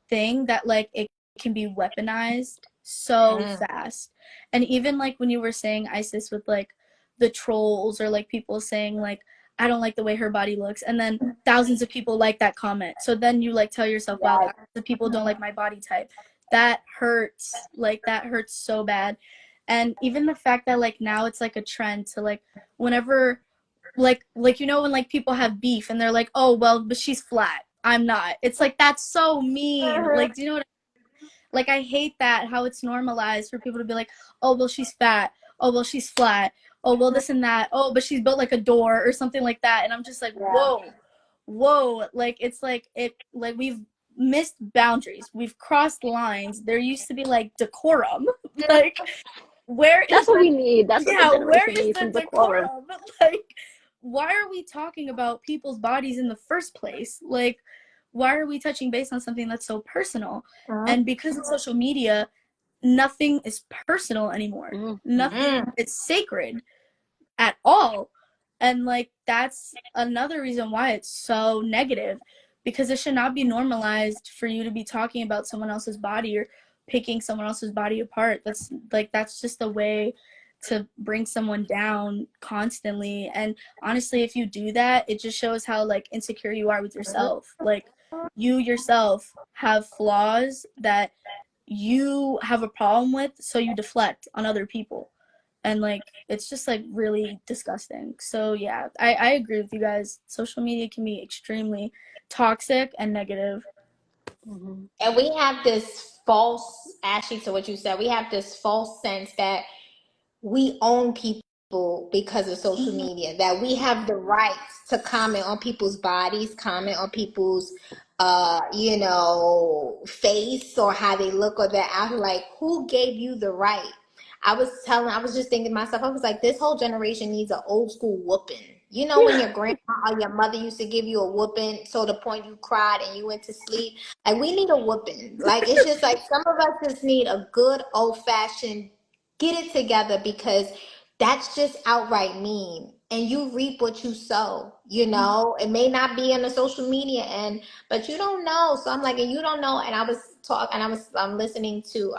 thing that like it can be weaponized so fast. And even like when you were saying, Isis, with like the trolls or like people saying like, I don't like the way her body looks, and then thousands of people like that comment, so then you like tell yourself, wow, the people don't like my body type. That hurts. Like that hurts so bad. And even the fact that like now it's like a trend to like whenever like you know when like people have beef and they're like, oh well, but she's flat, I'm not. It's like that's so mean. Like do you know what, like I hate that, how it's normalized for people to be like, oh well she's fat, oh well she's flat, oh well this and that, oh but she's built like a door or something like that. And I'm just like, whoa, like it's like it, like we've missed boundaries, we've crossed lines. There used to be like decorum. Like where is That's what the, we need. That's what the yeah, where generation is needs, the some decorum. decorum? Like why are we talking about people's bodies in the first place? Like why are we touching base on something that's so personal? And because of social media, nothing is personal anymore. Nothing is sacred at all. And like that's another reason why it's so negative, because it should not be normalized for you to be talking about someone else's body or picking someone else's body apart. That's like that's just a way to bring someone down constantly. And honestly, if you do that, it just shows how like insecure you are with yourself. Like you yourself have flaws that you have a problem with, so you deflect on other people. And like it's just like really disgusting. So yeah, I agree with you guys. Social media can be extremely toxic and negative. And we have this false, actually, to what you said, we have this false sense that we own people because of social media, that we have the right to comment on people's bodies, comment on people's face or how they look or their outfit. Like, who gave you the right? I was just thinking to myself, I was like, this whole generation needs an old school whooping. You know, when your grandma or your mother used to give you a whooping, so the point you cried and you went to sleep. Like, we need a whooping. Like, it's just like some of us just need a good old fashioned get it together, because that's just outright mean. And you reap what you sow, you know. It may not be on the social media end, but you don't know. So I'm like, and you don't know. And I was listening to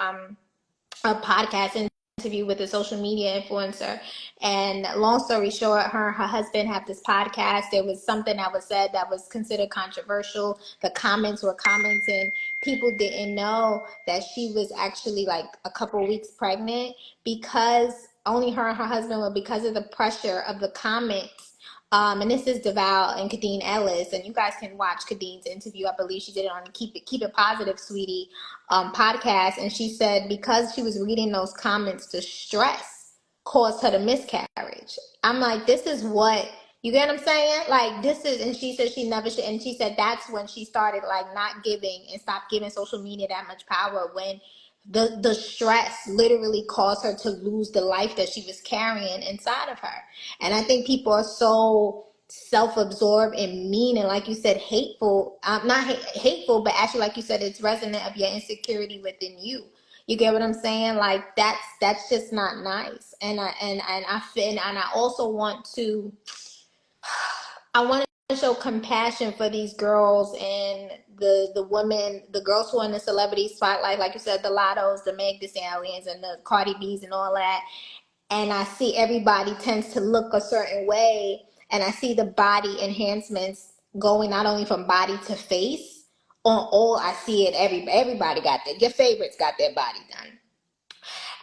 a podcast interview with a social media influencer, and long story short, her and her husband have this podcast. There was something that was said that was considered controversial. The comments were comments, and people didn't know that she was actually like a couple weeks pregnant, because only her and her husband were, because of the pressure of the comments. And this is Deval and Kadeen Ellis, and you guys can watch Kadeen's interview. I believe she did it on Keep It Positive, Sweetie podcast. And she said because she was reading those comments, the stress caused her to miscarriage. I'm like, this is what, you get what I'm saying? Like, this is, and she said she never should. And she said that's when she started like not giving and stopped giving social media that much power, when the stress literally caused her to lose the life that she was carrying inside of her. And I think people are so self-absorbed and mean, and like you said, hateful. Not hateful, but actually, like you said, it's resonant of your insecurity within you. You get what I'm saying? Like, that's just not nice. And I also want to, I want to show compassion for these girls and the women, the girls who are in the celebrity spotlight, like you said, the Lottos, the Meg Thee Stallions, and the Cardi B's and all that. And I see everybody tends to look a certain way, and I see the body enhancements going not only from body to face. On all, I see it. Everybody got that. Your favorites got their body done.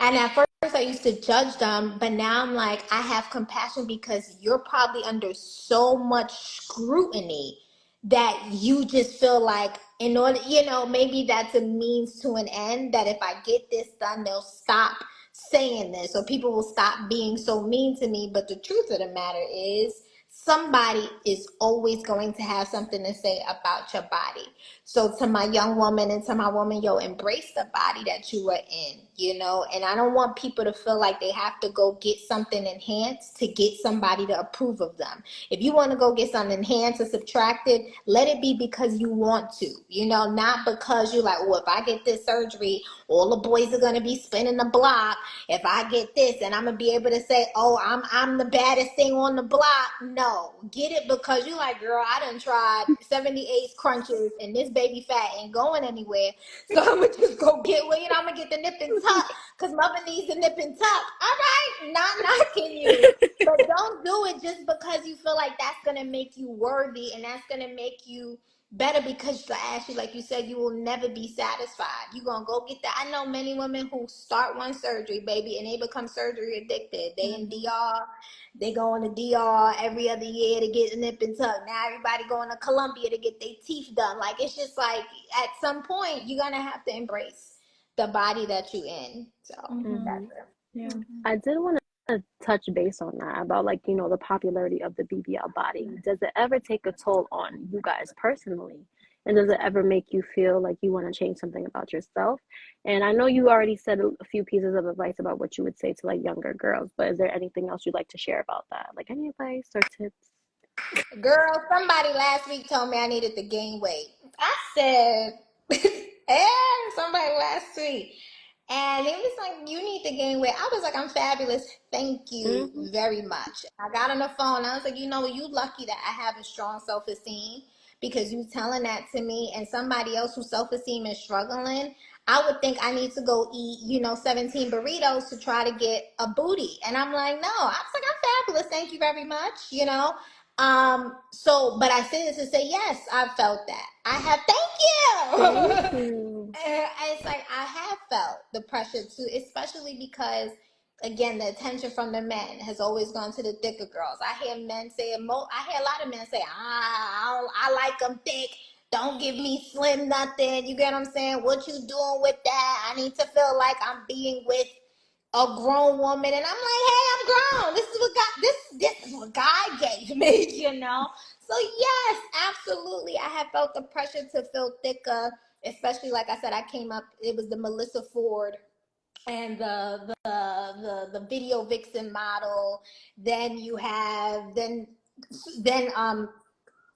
And at first, I used to judge them, but now I'm like, I have compassion, because you're probably under so much scrutiny that you just feel like, in order, you know, maybe that's a means to an end, that if I get this done, they'll stop saying this, or people will stop being so mean to me. But the truth of the matter is, somebody is always going to have something to say about your body. So to my young woman and to my woman, yo, embrace the body that you are in, you know. And I don't want people to feel like they have to go get something enhanced to get somebody to approve of them. If you want to go get something enhanced or subtracted, let it be because you want to, you know, not because you're like, oh, if I get this surgery, all the boys are going to be spinning the block. If I get this, and I'm going to be able to say, oh, I'm the baddest thing on the block. No, get it because you like, girl, I done tried 78 crunches and this baby fat ain't going anywhere. So I'm going to just go get, well, you know, I'm going to get the nip and tuck, because mother needs the nip and tuck. All right, not knocking you. But don't do it just because you feel like that's going to make you worthy and that's going to make you better, because actually, like you said, you will never be satisfied. You're going to go get that. I know many women who start one surgery, baby, and they become surgery addicted. They in DR. They go on the DR every other year to get a nip and tuck. Now everybody going to Columbia to get their teeth done. Like, it's just like, at some point, you're going to have to embrace the body that you in. So that's it. Yeah. I did want to touch base on that about, like, you know, the popularity of the BBL body. Does it ever take a toll on you guys personally? And does it ever make you feel like you want to change something about yourself? And I know you already said a few pieces of advice about what you would say to like younger girls, but is there anything else you'd like to share about that? Like any advice or tips? Girl, somebody last week told me I needed to gain weight. I said, yeah, somebody last week. And it was like, you need to gain weight. I was like, I'm fabulous. Thank you Mm-hmm. very much. I got on the phone. I was like, you know what? You lucky that I have a strong self-esteem, because you telling that to me, and somebody else whose self-esteem is struggling, I would think I need to go eat, you know, 17 burritos to try to get a booty. And I'm like, no. I was like, I'm fabulous. Thank you very much. You know? So, but I say this to say, yes, I felt that. I have, Thank thank you. you. And it's like, I have felt the pressure too, especially because, again, the attention from the men has always gone to the thicker girls. I hear men say, I hear a lot of men say, I like them thick. Don't give me slim nothing. You get what I'm saying? What you doing with that? I need to feel like I'm being with a grown woman. And I'm like, hey, I'm grown. This is what God gave me, you know? So yes, absolutely. I have felt the pressure to feel thicker, especially, like I said, I came up, it was the Melissa Ford and the video vixen model. Then you have then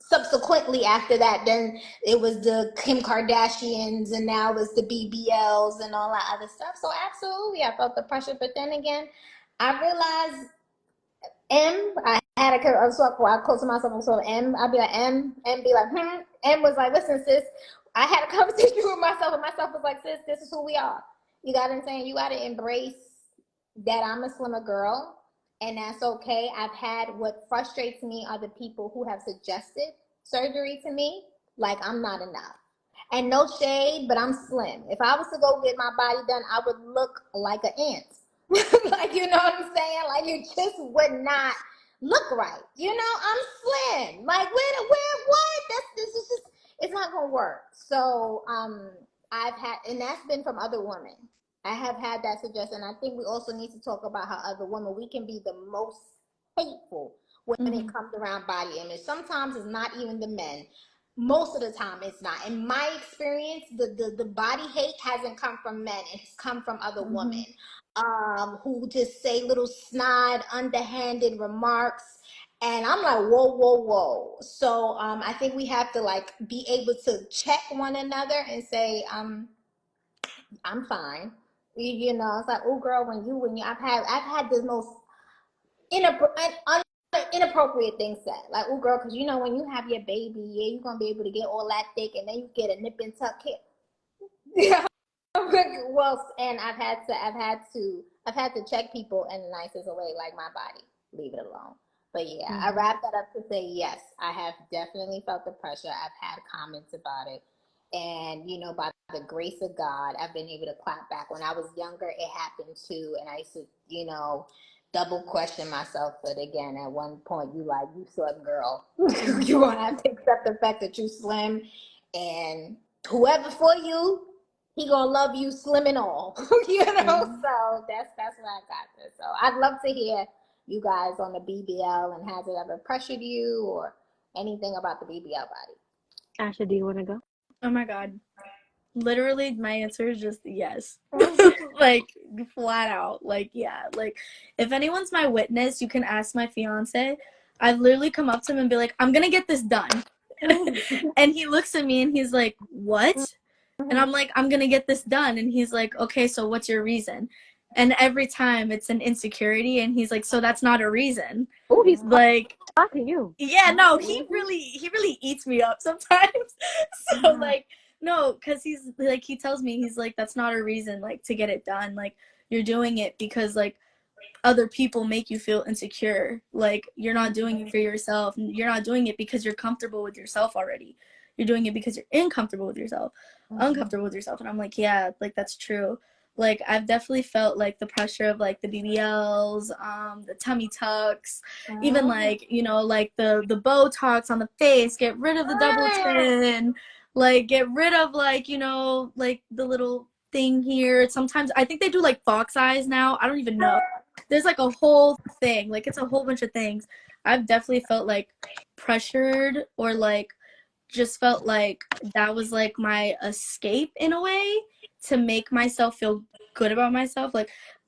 subsequently after that, then it was the Kim Kardashians, and now it's the BBLs and all that other stuff. So absolutely, I felt the pressure. But then again, I realized I had a sort I close to myself, so I'd be like, M be like, M was like, listen, sis, I had a conversation with myself, and myself was like, sis, this is who we are. You got what I'm saying? You got to embrace that I'm a slimmer girl, and that's okay. I've had what frustrates me are the people who have suggested surgery to me, like I'm not enough. And no shade, but I'm slim. If I was to go get my body done, I would look like an ant. Like, you know what I'm saying? Like, you just would not look right. You know, I'm slim. Like, what? This is just, it's not gonna work. So, I've had, and that's been from other women. I have had that suggestion. I think we also need to talk about how other women, we can be the most hateful when it comes around body image. Sometimes it's not even the men. Most of the time it's not. In my experience, the body hate hasn't come from men, it's come from other women, who just say little snide, underhanded remarks. And I'm like, whoa, whoa, whoa. So I think we have to like be able to check one another and say, I'm fine. You know, it's like, oh girl, when you I've had the most inappropriate things said. Like, oh girl, because you know when you have your baby, yeah, you're gonna be able to get all that thick, and then you get a nip and tuck hip. Yeah. Well, and I've had to check people in the nicest way, like my body. Leave it alone. But yeah, I wrap that up to say yes, I have definitely felt the pressure. I've had comments about it. And by the grace of God, I've been able to clap back. When I was younger, it happened too, and I used to, double question myself. But again, at one point, you slim girl. You gonna have to accept the fact that you slim, and whoever for you, he gonna love you slim and all. So that's what I got this. So I'd love to hear you guys on the BBL, and has it ever pressured you or anything about the BBL body? Asha, do you want to go? Oh my god. Literally, my answer is just yes. Like, flat out. Like, yeah. Like, if anyone's my witness, you can ask my fiance. I've literally come up to him and be like, I'm gonna get this done. And he looks at me and he's like, what? And I'm like, I'm gonna get this done. And he's like, okay, so what's your reason? And every time it's an insecurity, and he's like, so that's not a reason. Oh, he's Like, talking to you. yeah, no, he really eats me up sometimes. So like, no, because he's like, he tells me, he's like, that's not a reason like to get it done. Like, you're doing it because like other people make you feel insecure. Like, you're not doing it for yourself. You're not doing it because you're comfortable with yourself already. You're doing it because you're uncomfortable with yourself. And I'm like, yeah, like that's true. Like, I've definitely felt like the pressure of like the BBLs, the tummy tucks, even like, like the Botox on the face, get rid of the double chin, like get rid of like, like the little thing here. Sometimes I think they do like fox eyes now. I don't even know. There's like a whole thing. Like, it's a whole bunch of things. I've definitely felt like pressured, or like just felt like that was like my escape in a way, to make myself feel good about myself,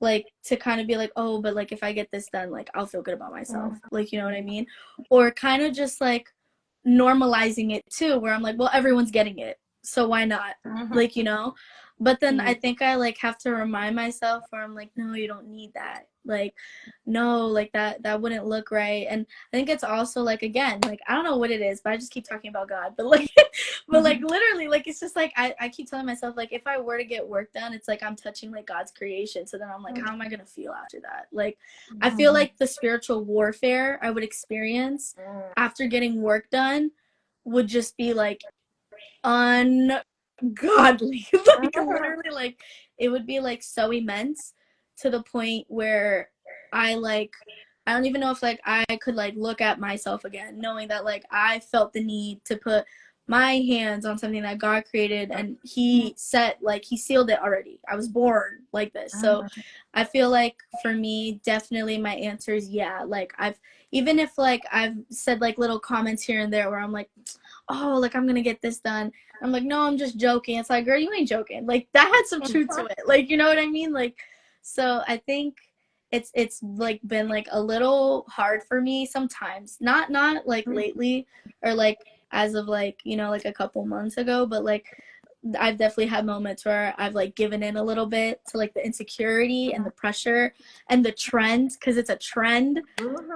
like to kind of be like, oh, but like if I get this done, like I'll feel good about myself, like, you know what I mean? Or kind of just like normalizing it too, where I'm like, well, everyone's getting it, so why not? Like, but then I think I like have to remind myself, where I'm like, no, you don't need that. Like, no, like that wouldn't look right. And I think it's also like, again, like I don't know what it is, but I just keep talking about God. But like but like literally, like it's just like I keep telling myself, like if I were to get work done, it's like I'm touching like God's creation. So then I'm like, how am I gonna feel after that? Like, I feel like the spiritual warfare I would experience after getting work done would just be like ungodly. Like, literally, like it would be like so immense, to the point where I don't even know if like I could like look at myself again, knowing that like I felt the need to put my hands on something that God created, and he sealed it already. I was born like this. So I feel like for me, definitely my answer is yeah. Like even if like I've said like little comments here and there where I'm like, oh, like I'm gonna get this done. I'm like, no, I'm just joking. It's like, girl, you ain't joking. Like that had some truth to it. Like, you know what I mean? Like, so I think it's like been like a little hard for me sometimes. Not like lately or like as of like, you know, like a couple months ago, but like I've definitely had moments where I've like given in a little bit to like the insecurity and the pressure and the trend, because it's a trend,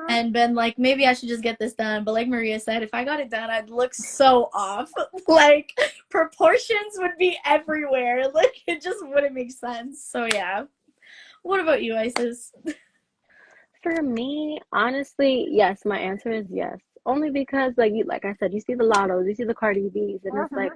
and been like, maybe I should just get this done. But like Maria said, if I got it done, I'd look so off. Like proportions would be everywhere. Like it just wouldn't make sense. So yeah. What about you, Isis? For me, honestly, yes, my answer is yes. Only because like I said, you see the Lottos, you see the Cardi B's, and it's like,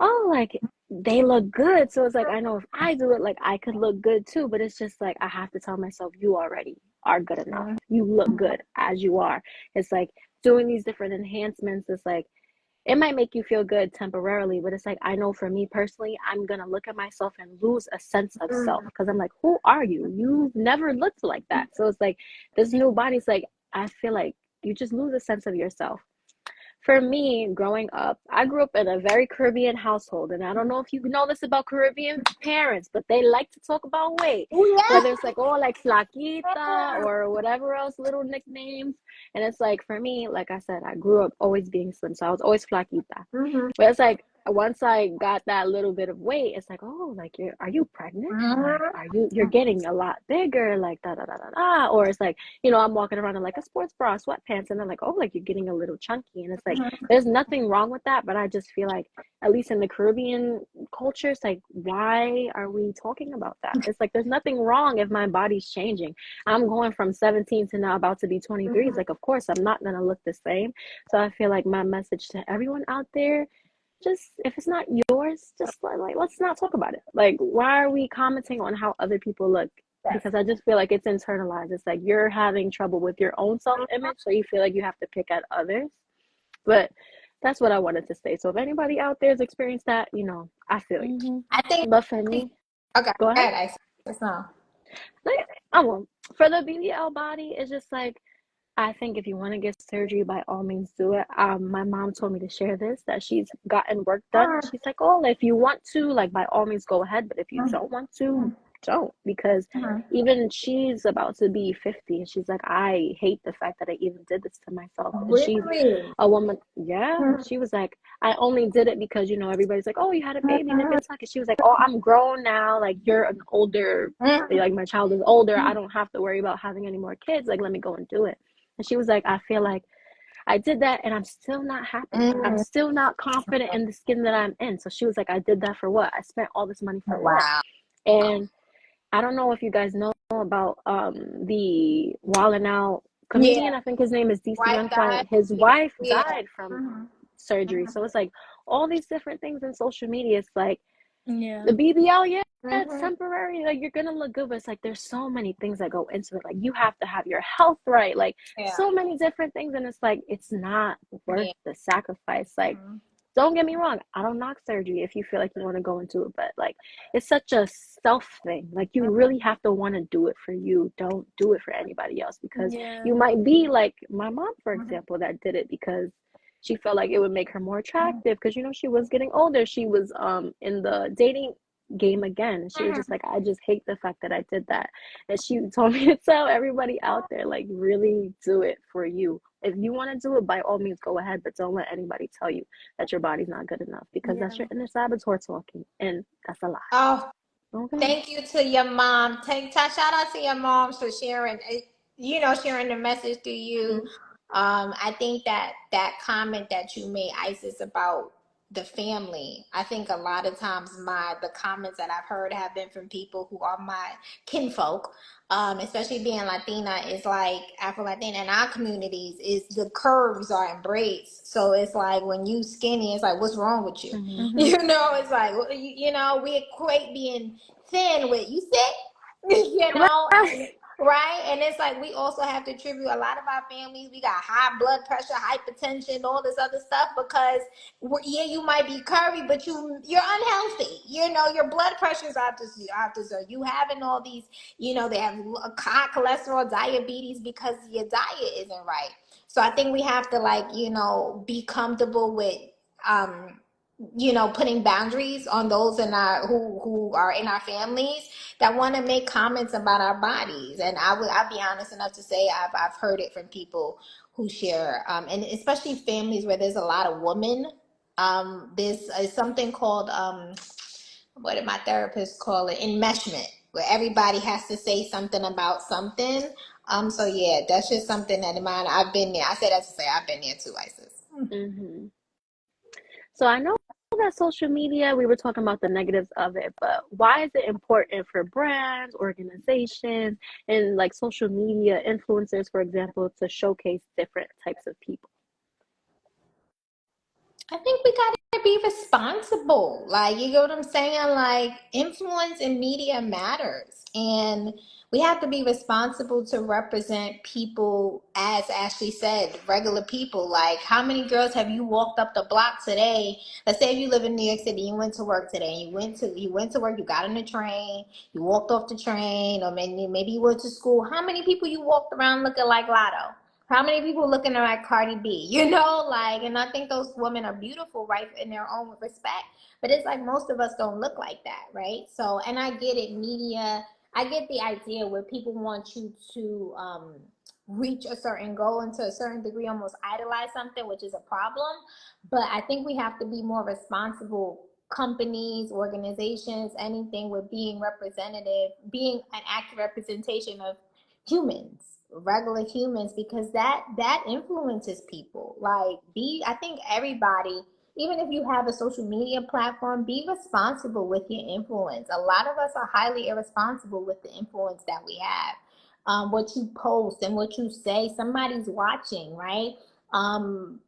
oh, like they look good. So it's like I know if I do it, like I could look good too. But it's just like I have to tell myself, you already are good enough. You look good as you are. It's like doing these different enhancements. It's like it might make you feel good temporarily, but it's like I know for me personally, I'm gonna look at myself and lose a sense of self because I'm like, who are you? You've never looked like that. So it's like this new body's like I feel like you just lose a sense of yourself. For me, growing up, I grew up in a very Caribbean household, and I don't know if you know this about Caribbean parents, but they like to talk about weight, whether it's like, oh, like flaquita or whatever else, little nicknames. And it's like, for me, like I said, I grew up always being slim, so I was always flaquita. But it's like, once I got that little bit of weight, it's like, oh, like are you pregnant? Like, you're getting a lot bigger, like da da da da da. Or it's like, I'm walking around in like a sports bra, sweatpants, and I'm like, oh, like you're getting a little chunky. And it's like, there's nothing wrong with that, but I just feel like, at least in the Caribbean culture, it's like, why are we talking about that? It's like, there's nothing wrong if my body's changing. I'm going from 17 to now about to be 23. It's like, of course, I'm not going to look the same. So I feel like my message to everyone out there, just if it's not yours, just like let's not talk about it. Like, why are we commenting on how other people look? Because I just feel like it's internalized. It's like you're having trouble with your own self-image, so you feel like you have to pick at others. But that's what I wanted to say. So if anybody out there has experienced that, I feel you. I think. But for me, Okay. go ahead. I no. Like, I won't. For the BBL body, it's just like I think if you want to get surgery, by all means do it. My mom told me to share this, that she's gotten work done. And she's like, oh, if you want to, like, by all means go ahead. But if you don't want to, don't. Because even she's about to be 50. And she's like, I hate the fact that I even did this to myself. And she's Really? a woman. Yeah. She was like, I only did it because, everybody's like, oh, you had a baby, nip and tuck. And she was like, oh, I'm grown now. Like, you're an older, like, my child is older. I don't have to worry about having any more kids. Like, let me go and do it. And she was like, I feel like I did that and I'm still not happy. I'm still not confident in the skin that I'm in. So she was like, I did that for what? I spent all this money for what? And I don't know if you guys know about the Wildin' Out comedian. I think his name is DC Young. His wife died from surgery. So it's like all these different things in social media. It's like the BBL, it's temporary. Like you're gonna look good, but it's like there's so many things that go into it. Like you have to have your health right. Like so many different things, and it's like it's not worth the sacrifice. Like don't get me wrong, I don't knock surgery if you feel like you want to go into it, but like it's such a self thing. Like you really have to want to do it for you. Don't do it for anybody else because you might be like my mom, for example, that did it because she felt like it would make her more attractive because she was getting older. She was in the dating game again. She was just like, I just hate the fact that I did that. And she told me to tell everybody out there, like, really do it for you. If you want to do it, by all means go ahead, but don't let anybody tell you that your body's not good enough because that's your inner saboteur talking, and that's a lie. Oh, Okay. thank you to your mom. Shout out to your mom for sharing, sharing the message to you. I think that comment that you made, Isis, about the family, I think a lot of times the comments that I've heard have been from people who are my kinfolk, especially being Latina, is like Afro-Latina in our communities is the curves are embraced. So it's like when you skinny, it's like, what's wrong with you? It's like, we equate being thin with you sick, Right? And it's like we also have to attribute a lot of our families. We got high blood pressure, hypertension, all this other stuff because yeah, you might be curvy, but you're unhealthy. You know, your blood pressure's out to zero. You having all these, you know, they have high cholesterol, diabetes because your diet isn't right. So I think we have to like, you know, be comfortable with um you know, putting boundaries on those in our who are in our families that want to make comments about our bodies. And I'll be honest enough to say I've heard it from people who share, and especially families where there's a lot of women. There's something called what did my therapist call it? Enmeshment, where everybody has to say something about something. So yeah, that's just something that in mind. I've been there. I said that to say I've been there too, Isis. Hmm. So I know that social media, we were talking about the negatives of it, but why is it important for brands, organizations, and like social media influencers, for example, to showcase different types of people? I think we gotta be responsible. Like, you know what I'm saying? Like, influence in media matters. And we have to be responsible to represent people, as Ashley said, regular people. Like, how many girls have you walked up the block today? Let's say if you live in New York City, you went to work today, you went to work, you got on the train, you walked off the train, or maybe you went to school. How many people you walked around looking like Lotto? How many people looking at Cardi B? You know, like, and I think those women are beautiful, right, in their own respect. But it's like most of us don't look like that, right? So, and I get it, media. I get the idea where people want you to reach a certain goal and to a certain degree almost idolize something, which is a problem. But I think we have to be more responsible companies, organizations, anything with being representative, being an accurate representation of humans, regular humans, because that influences people. Like, be I think everybody, even if you have a social media platform, be responsible with your influence. A lot of us are highly irresponsible with the influence that we have. What you post and what you say, somebody's watching, right? um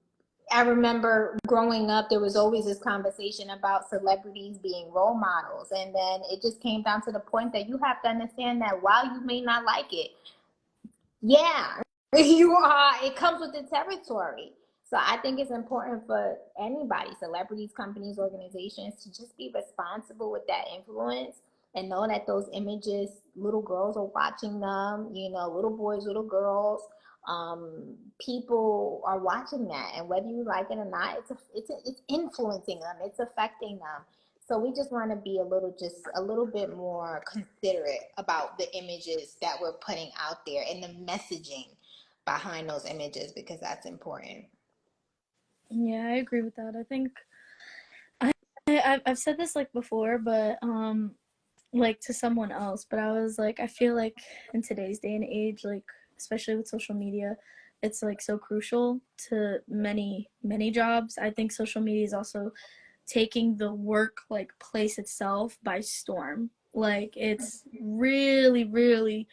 I remember growing up, there was always this conversation about celebrities being role models. And then it just came down to the point that you have to understand that while you may not like it, yeah, you are. It comes with the territory. So I think it's important for anybody, celebrities, companies, organizations, to just be responsible with that influence and know that those images, little girls are watching them, you know, little boys, little girls, people are watching that. And whether you like it or not, it's influencing them, it's affecting them. So we just want to be just a little bit more considerate about the images that we're putting out there and the messaging behind those images, because that's important. Yeah, I agree with that. I think I've said this like before, but like to someone else, but I was like, I feel like in today's day and age, like especially with social media, it's like so crucial to many jobs. I think social media is also taking the work like place itself by storm. Like it's really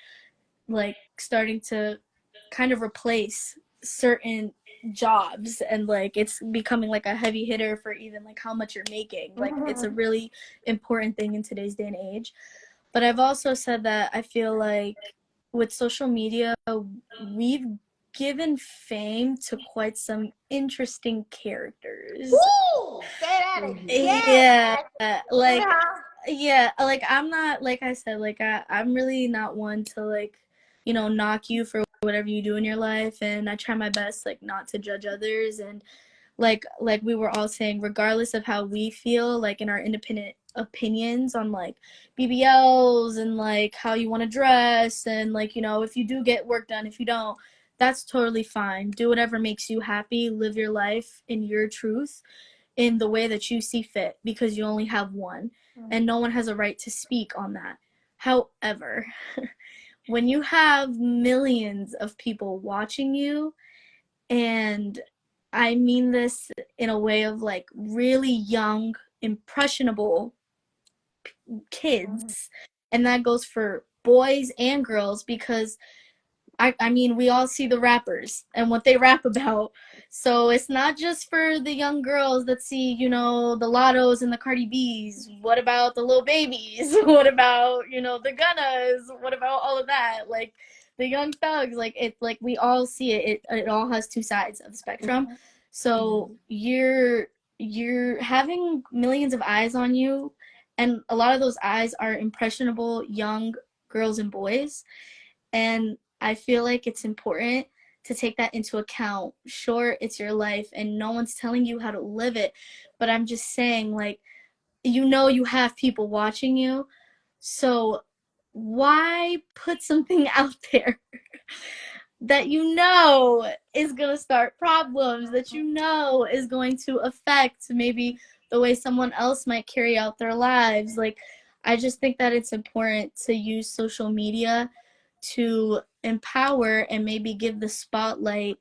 like starting to kind of replace certain jobs, and like it's becoming like a heavy hitter for even like how much you're making. Like it's a Mm-hmm. really important thing in today's day and age. But I've also said that I feel like with social media, we've given fame to quite some interesting characters. Woo! Say that Hmm. again, Yeah, man. like yeah, like I'm not, like I said, like I'm really not one to like, knock you for whatever you do in your life, and I try my best like not to judge others. And like we were all saying, regardless of how we feel, like in our independent opinions on like BBLs and like how you want to dress, and like if you do get work done, if you don't, that's totally fine. Do whatever makes you happy, live your life in your truth, in the way that you see fit, because you only have one, and no one has a right to speak on that. However, when you have millions of people watching you, and I mean this in a way of like really young, impressionable Mm-hmm. kids, and that goes for boys and girls, because I mean, we all see the rappers and what they rap about. So it's not just for the young girls that see, you know, the Lottos and the Cardi B's. What about the little babies? What about, you know, the Gunnas? What about all of that? Like the young thugs, like it, like we all see it. It all has two sides of the spectrum. So Mhm. you're having millions of eyes on you, and a lot of those eyes are impressionable young girls and boys, and I feel like it's important to take that into account. Sure, it's your life and no one's telling you how to live it, but I'm just saying, like, you know, you have people watching you. So why put something out there that you know is going to start problems, that you know is going to affect maybe the way someone else might carry out their lives? Like, I just think that it's important to use social media to empower and maybe give the spotlight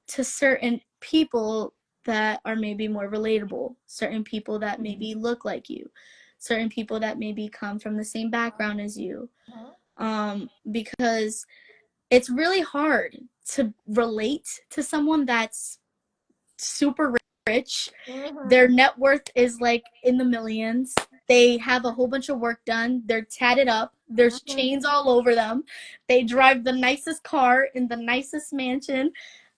to certain people that are maybe more relatable, certain people that Mhm. maybe look like you, certain people that maybe come from the same background as you. Because it's really hard to relate to someone that's super rich. Their net worth is like in the millions. They have a whole bunch of work done. They're tatted up. There's chains all over them. They drive the nicest car in the nicest mansion,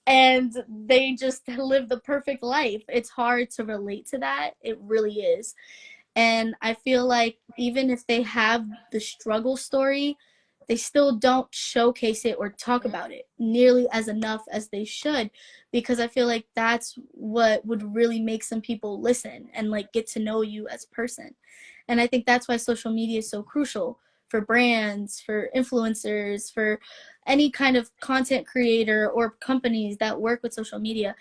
and they just live the perfect life. It's hard to relate to that. It really is. And I feel like even if they have the struggle story, they still don't showcase it or talk about it nearly as enough as they should, because I feel like that's what would really make some people listen and like get to know you as a person. And I think that's why social media is so crucial for brands, for influencers, for any kind of content creator or companies that work with social media.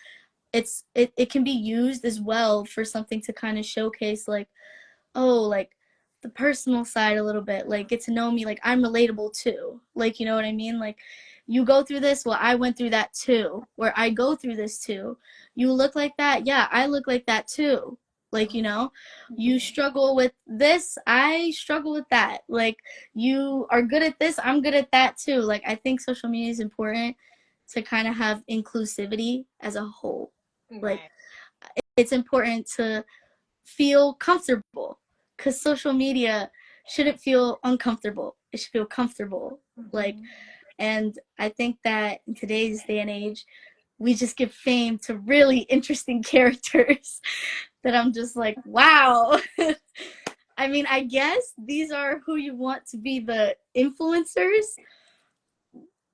It can be used as well for something to kind of showcase, like, oh, like the personal side a little bit, like get to know me, like I'm relatable too, like, you know what I mean, like you go through this, well, I went through that too, where I go through this too. You look like that, yeah, I look like that too, like, you know, you struggle with this, I struggle with that, like you are good at this, I'm good at that too. Like I think social media is important to kind of have inclusivity as a whole. Like Right. it's important to feel comfortable, because social media shouldn't feel uncomfortable, it should feel comfortable. Like, and I think that in today's day and age we just give fame to really interesting characters that I'm just like, wow. I mean, I guess these are who you want to be the influencers,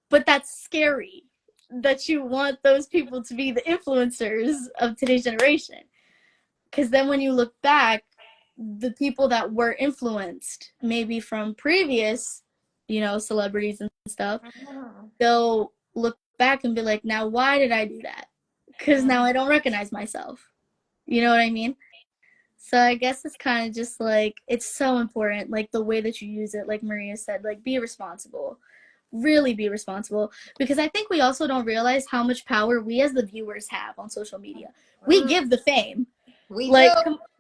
but that's scary that you want those people to be the influencers of today's generation. Because then when you look back, the people that were influenced maybe from previous, you know, celebrities and stuff, they'll look back and be like, now why did I do that? Because now I don't recognize myself. You know what I mean? So I guess it's kind of just like, it's so important, like the way that you use it, like Maria said, like be responsible. Really be responsible, because I think we also don't realize how much power we as the viewers have on social media. We give the fame, We do. like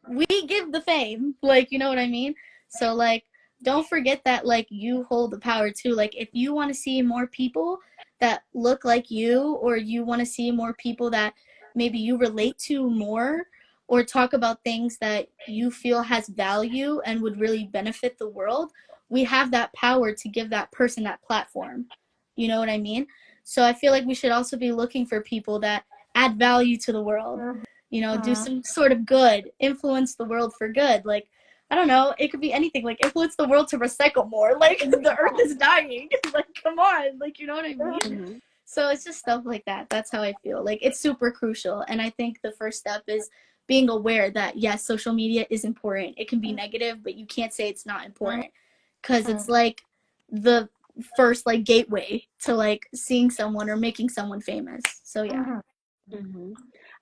we give the fame, like, you know what I mean. So like don't forget that, like you hold the power too. Like if you want to see more people that look like you, or you want to see more people that maybe you relate to more, or talk about things that you feel has value and would really benefit the world, we have that power to give that person that platform. You know what I mean? So I feel like we should also be looking for people that add value to the world, you know, do some sort of good, influence the world for good. Like, I don't know, it could be anything, like influence the world to recycle more. Like, the earth is dying. Like, come on. Like, you know what I mean? Mhm. So it's just stuff like that. That's how I feel. Like, it's super crucial. And I think the first step is being aware that, yes, social media is important. It can be negative, but you can't say it's not important, because it's like the first, like, gateway to, like, seeing someone or making someone famous. So, yeah. Mhm.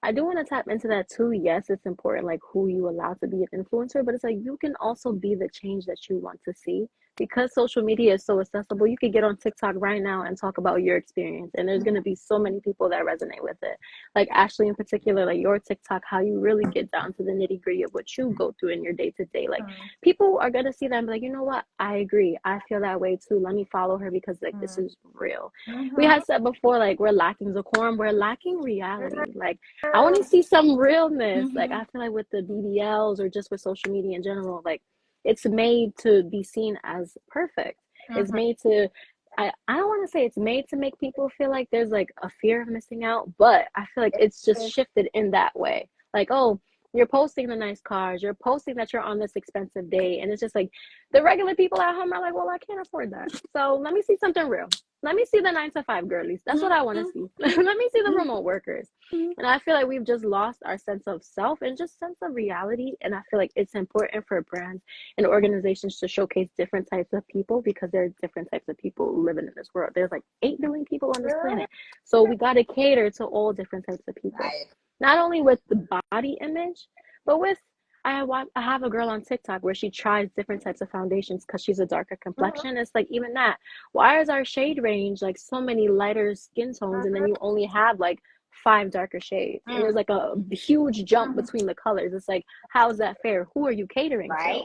I do want to tap into that too. Yes, it's important, like who you allow to be an influencer, but it's like you can also be the change that you want to see. because social media is so accessible, you could get on TikTok right now and talk about your experience. And there's going to be so many people that resonate with it. Like Ashley in particular, like your TikTok, how you really get down to the nitty gritty of what you go through in your day to day. Like people are going to see that and be like, you know what? I agree. I feel that way too. Let me follow her because like this is real. We had said before, like we're lacking decorum, we're lacking reality. Like I want to see some realness. Like I feel like with the BBLs or just with social media in general, like it's made to be seen as perfect. It's made to I don't want to say it's made to make people feel like there's like a fear of missing out, but I feel like it's just shifted in that way. Like, oh, you're posting the nice cars, you're posting that you're on this expensive day, and it's just like the regular people at home are like, well, I can't afford that. So let me see something real. Let me see the 9 to 5 girlies. That's what I want to see. Let me see the remote workers. And I feel like we've just lost our sense of self and just sense of reality. And I feel like it's important for brands and organizations to showcase different types of people because there are different types of people living in this world. There's like 8 billion people on this planet. So we got to cater to all different types of people. Right. Not only with the body image, but with I have a girl on TikTok where she tries different types of foundations because she's a darker complexion. It's like even that. Why is our shade range like so many lighter skin tones and then you only have like 5 darker shades? And there's like a huge jump between the colors. It's like, how is that fair? Who are you catering to? Right.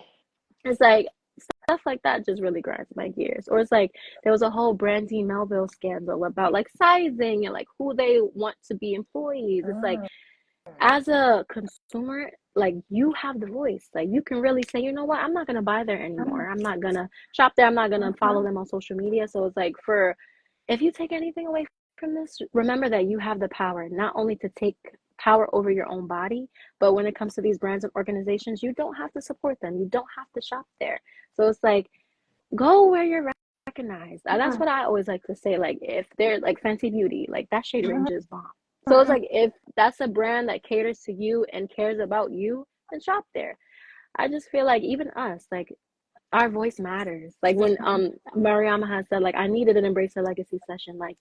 It's like stuff like that just really grinds my gears. Or it's like there was a whole Brandy Melville scandal about like sizing and like who they want to be employees. It's like as a consumer, like you have the voice. Like you can really say, you know what, I'm not gonna buy there anymore. I'm not gonna shop there. I'm not gonna follow them on social media. So it's like for if you take anything away from this, remember that you have the power not only to take power over your own body, but when it comes to these brands and organizations, you don't have to support them. You don't have to shop there. So it's like go where you're recognized. That's what I always like to say. Like if they're like Fenty Beauty, like that shade range is bomb. So it's like if that's a brand that caters to you and cares about you, then shop there. I just feel like even us, like our voice matters. Like when Mariama has said, like I needed an Embrace Her Legacy session. Like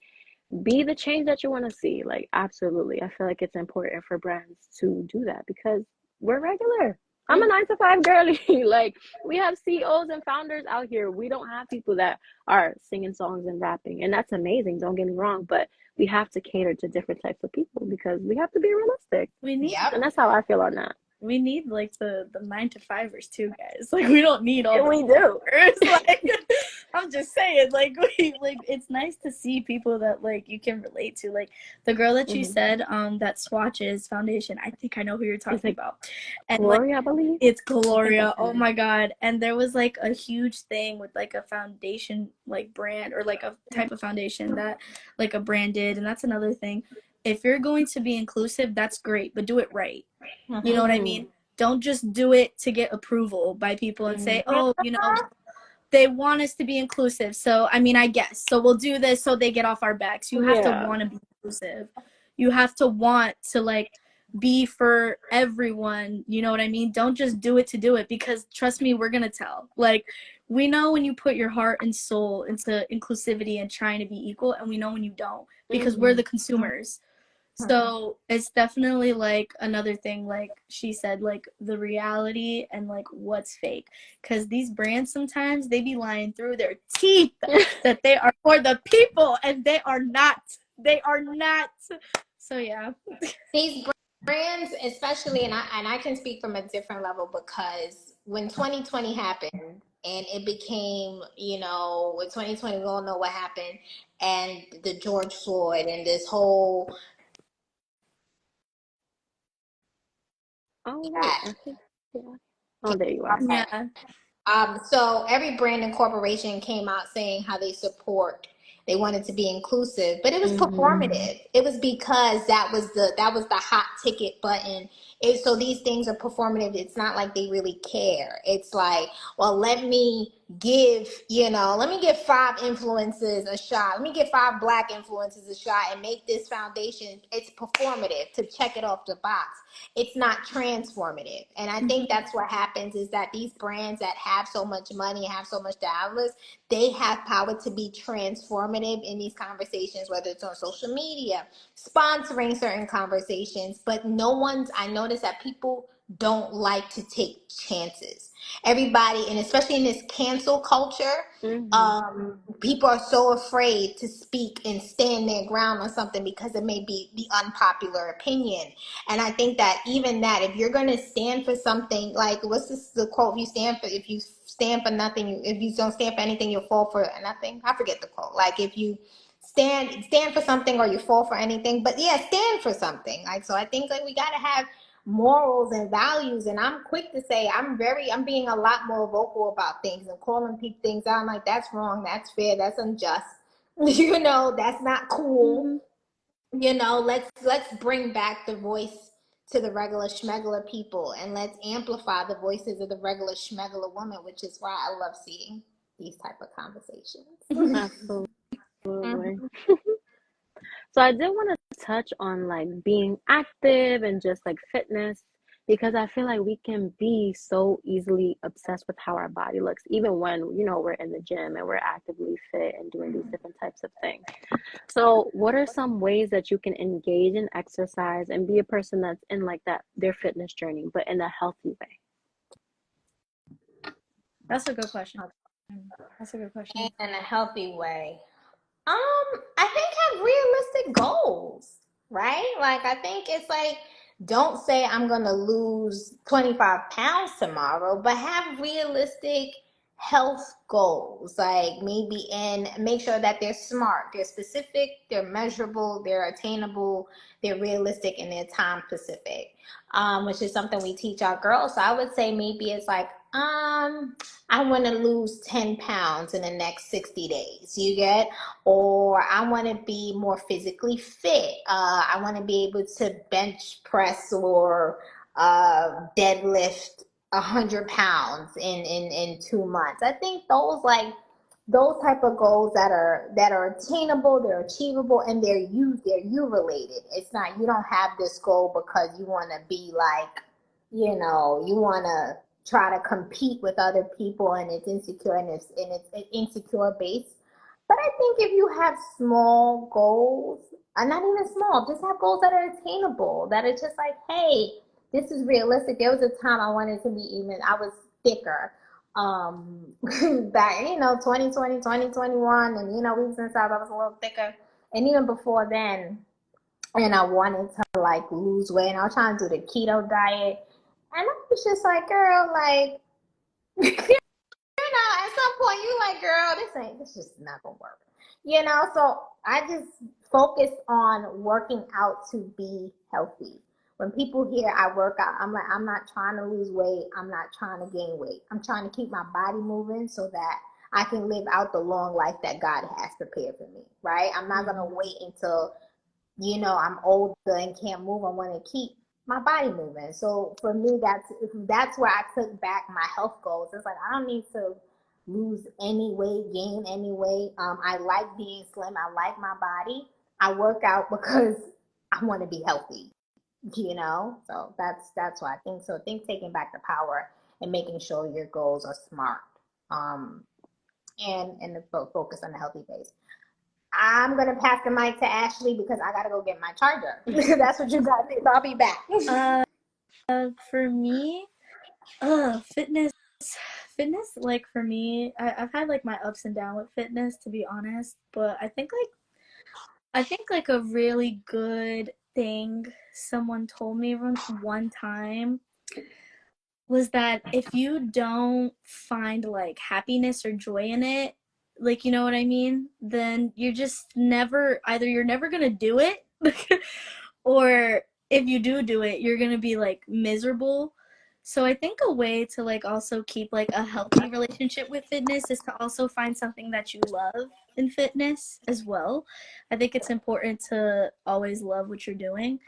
be the change that you want to see. Like absolutely. I feel like it's important for brands to do that because we're regular. I'm a 9 to 5 girly. Like we have CEOs and founders out here. We don't have people that are singing songs and rapping. And that's amazing. Don't get me wrong. But we have to cater to different types of people because we have to be realistic. We need Yep. And that's how I feel on that. we need like the 9 to 5ers too, guys. Like we don't need all And the we do. like I'm just saying, like it's nice to see people that like you can relate to. Like the girl that you said, that swatches foundation. I think I know who you're talking about. And Gloria, I believe. it's Gloria. Oh my god. And there was like a huge thing with like a foundation like brand or like a type of foundation that like a brand did. And that's another thing. If you're going to be inclusive, that's great, but do it right. You know what I mean? Don't just do it to get approval by people and say, oh, they want us to be inclusive. So, I mean, I guess. So we'll do this so they get off our backs. You have to want to be inclusive. You have to want to, like, be for everyone. You know what I mean? Don't just do it to do it because, trust me, we're going to tell. Like, we know when you put your heart and soul into inclusivity and trying to be equal, and we know when you don't because we're the consumers. So it's definitely like another thing, like she said, like the reality and like what's fake. Because these brands sometimes they be lying through their teeth that they are for the people and they are not. They are not. So yeah. These brands, especially, and I can speak from a different level because when 2020 happened and it became, with 2020, we all know what happened, and the George Floyd and this whole Oh, wait. I think, yeah. Oh, there you are. Yeah. So every brand and corporation came out saying how they support. They wanted to be inclusive, but it was performative. It was because that was the hot ticket button. So these things are performative. It's not like they really care. It's like, well, let me give 5 influencers a shot. Let me give 5 black influencers a shot and make this foundation. It's performative to check it off the box. It's not transformative. And I think that's what happens is that these brands that have so much money, have so much dollars, they have power to be transformative in these conversations, whether it's on social media, sponsoring certain conversations. But I notice that people don't like to take chances. Everybody, and especially in this cancel culture, Mm-hmm. people are so afraid to speak and stand their ground on something because it may be the unpopular opinion. And I think that even that, if you're going to stand for something, like what's this, the quote? If you stand for nothing, if you don't stand for anything, you'll fall for nothing. I forget the quote. Like if you stand for something or you fall for anything, but yeah, stand for something. Like, so I think like we got to have morals and values, and I'm quick to say I'm being a lot more vocal about things and calling people things out. I'm like, that's wrong, that's fair, that's unjust. That's not cool. Mm-hmm. Let's bring back the voice to the regular schmegular people, and let's amplify the voices of the regular schmegular woman, which is why I love seeing these type of conversations. Absolutely. So I did want to touch on like being active and just like fitness because I feel like we can be so easily obsessed with how our body looks, even when, we're in the gym and we're actively fit and doing these different types of things. So what are some ways that you can engage in exercise and be a person that's in like that, their fitness journey, but in a healthy way? That's a good question. That's a good question. In a healthy way. I think have realistic goals, right? Like I think it's like don't say I'm gonna lose 25 pounds tomorrow, but have realistic health goals. Like maybe and make sure that they're smart, they're specific, they're measurable, they're attainable, they're realistic, and they're time specific. Which is something we teach our girls. So I would say maybe it's like, I want to lose 10 pounds in the next 60 days. You get? Or I want to be more physically fit. I want to be able to bench press or deadlift 100 pounds in 2 months. I think those type of goals that are attainable, they're achievable, and they're you related. It's not you don't have this goal because you want to be like, you want to try to compete with other people, and it's insecure, and it's an insecure base. But I think if you have small goals, not even small, just have goals that are attainable, that are just like, hey, this is realistic. There was a time I wanted to be I was thicker. Back, 2020, 2021, and, we since I was a little thicker. And even before then, and I wanted to like lose weight, and I was trying to do the keto diet. And I was just like, girl, like, at some point you like, girl, this just not gonna work. So I just focused on working out to be healthy. When people hear I work out, I'm like, I'm not trying to lose weight. I'm not trying to gain weight. I'm trying to keep my body moving so that I can live out the long life that God has prepared for me, right? I'm not gonna wait until I'm older and can't move. I want to keep my body moving. So for me, that's where I took back my health goals. It's like I don't need to lose any weight, gain any weight. I like being slim. I like my body. I work out because I want to be healthy. So that's why I think so. I think taking back the power and making sure your goals are smart. Um, and the focus on the healthy base. I'm gonna pass the mic to Ashley because I gotta go get my charger. That's what you got to do. I'll be back. For me, fitness, like for me, I've had like my ups and downs with fitness, to be honest. But I think like a really good thing someone told me one time was that if you don't find like happiness or joy in it, like, you know what I mean, then you're just never, either you're never gonna do it, or if you do it, you're gonna be like miserable. So I think a way to like also keep like a healthy relationship with fitness is to also find something that you love in fitness as well. I think it's important to always love what you're doing.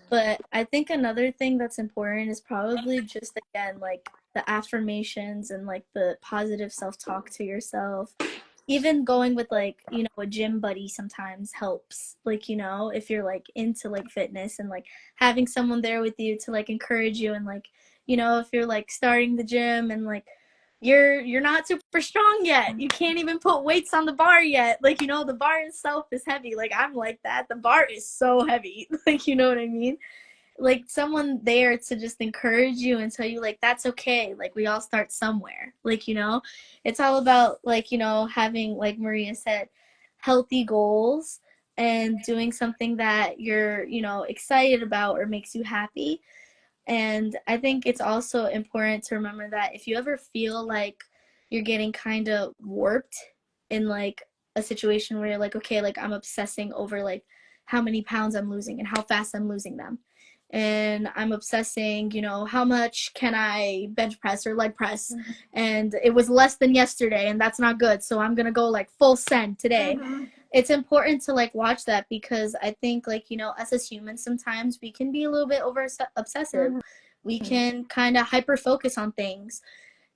But I think another thing that's important is probably just, again, like the affirmations and like the positive self talk to yourself. Even going with like, a gym buddy sometimes helps. Like, if you're like into like fitness, and like having someone there with you to like encourage you, and like, if you're like starting the gym and like you're not super strong yet. You can't even put weights on the bar yet. Like, the bar itself is heavy. Like, I'm like that. The bar is so heavy. Like, you know what I mean? like someone there to just encourage you and tell you like that's okay, like we all start somewhere, like, you know, it's all about like, you know, having, like Maria said, healthy goals and doing something that you're, you know, excited about or makes you happy. And I think it's also important to remember that if you ever feel like you're getting kind of warped in like a situation where you're like, okay, like I'm obsessing over like how many pounds I'm losing and how fast I'm losing them. And I'm obsessing, you know, how much can I bench press or leg press? Mm-hmm. And it was less than yesterday, and that's not good. So I'm going to go like full send today. Mm-hmm. It's important to like watch that, because I think like, you know, us as humans, sometimes we can be a little bit over obsessive. Mm-hmm. We can kind of hyper focus on things,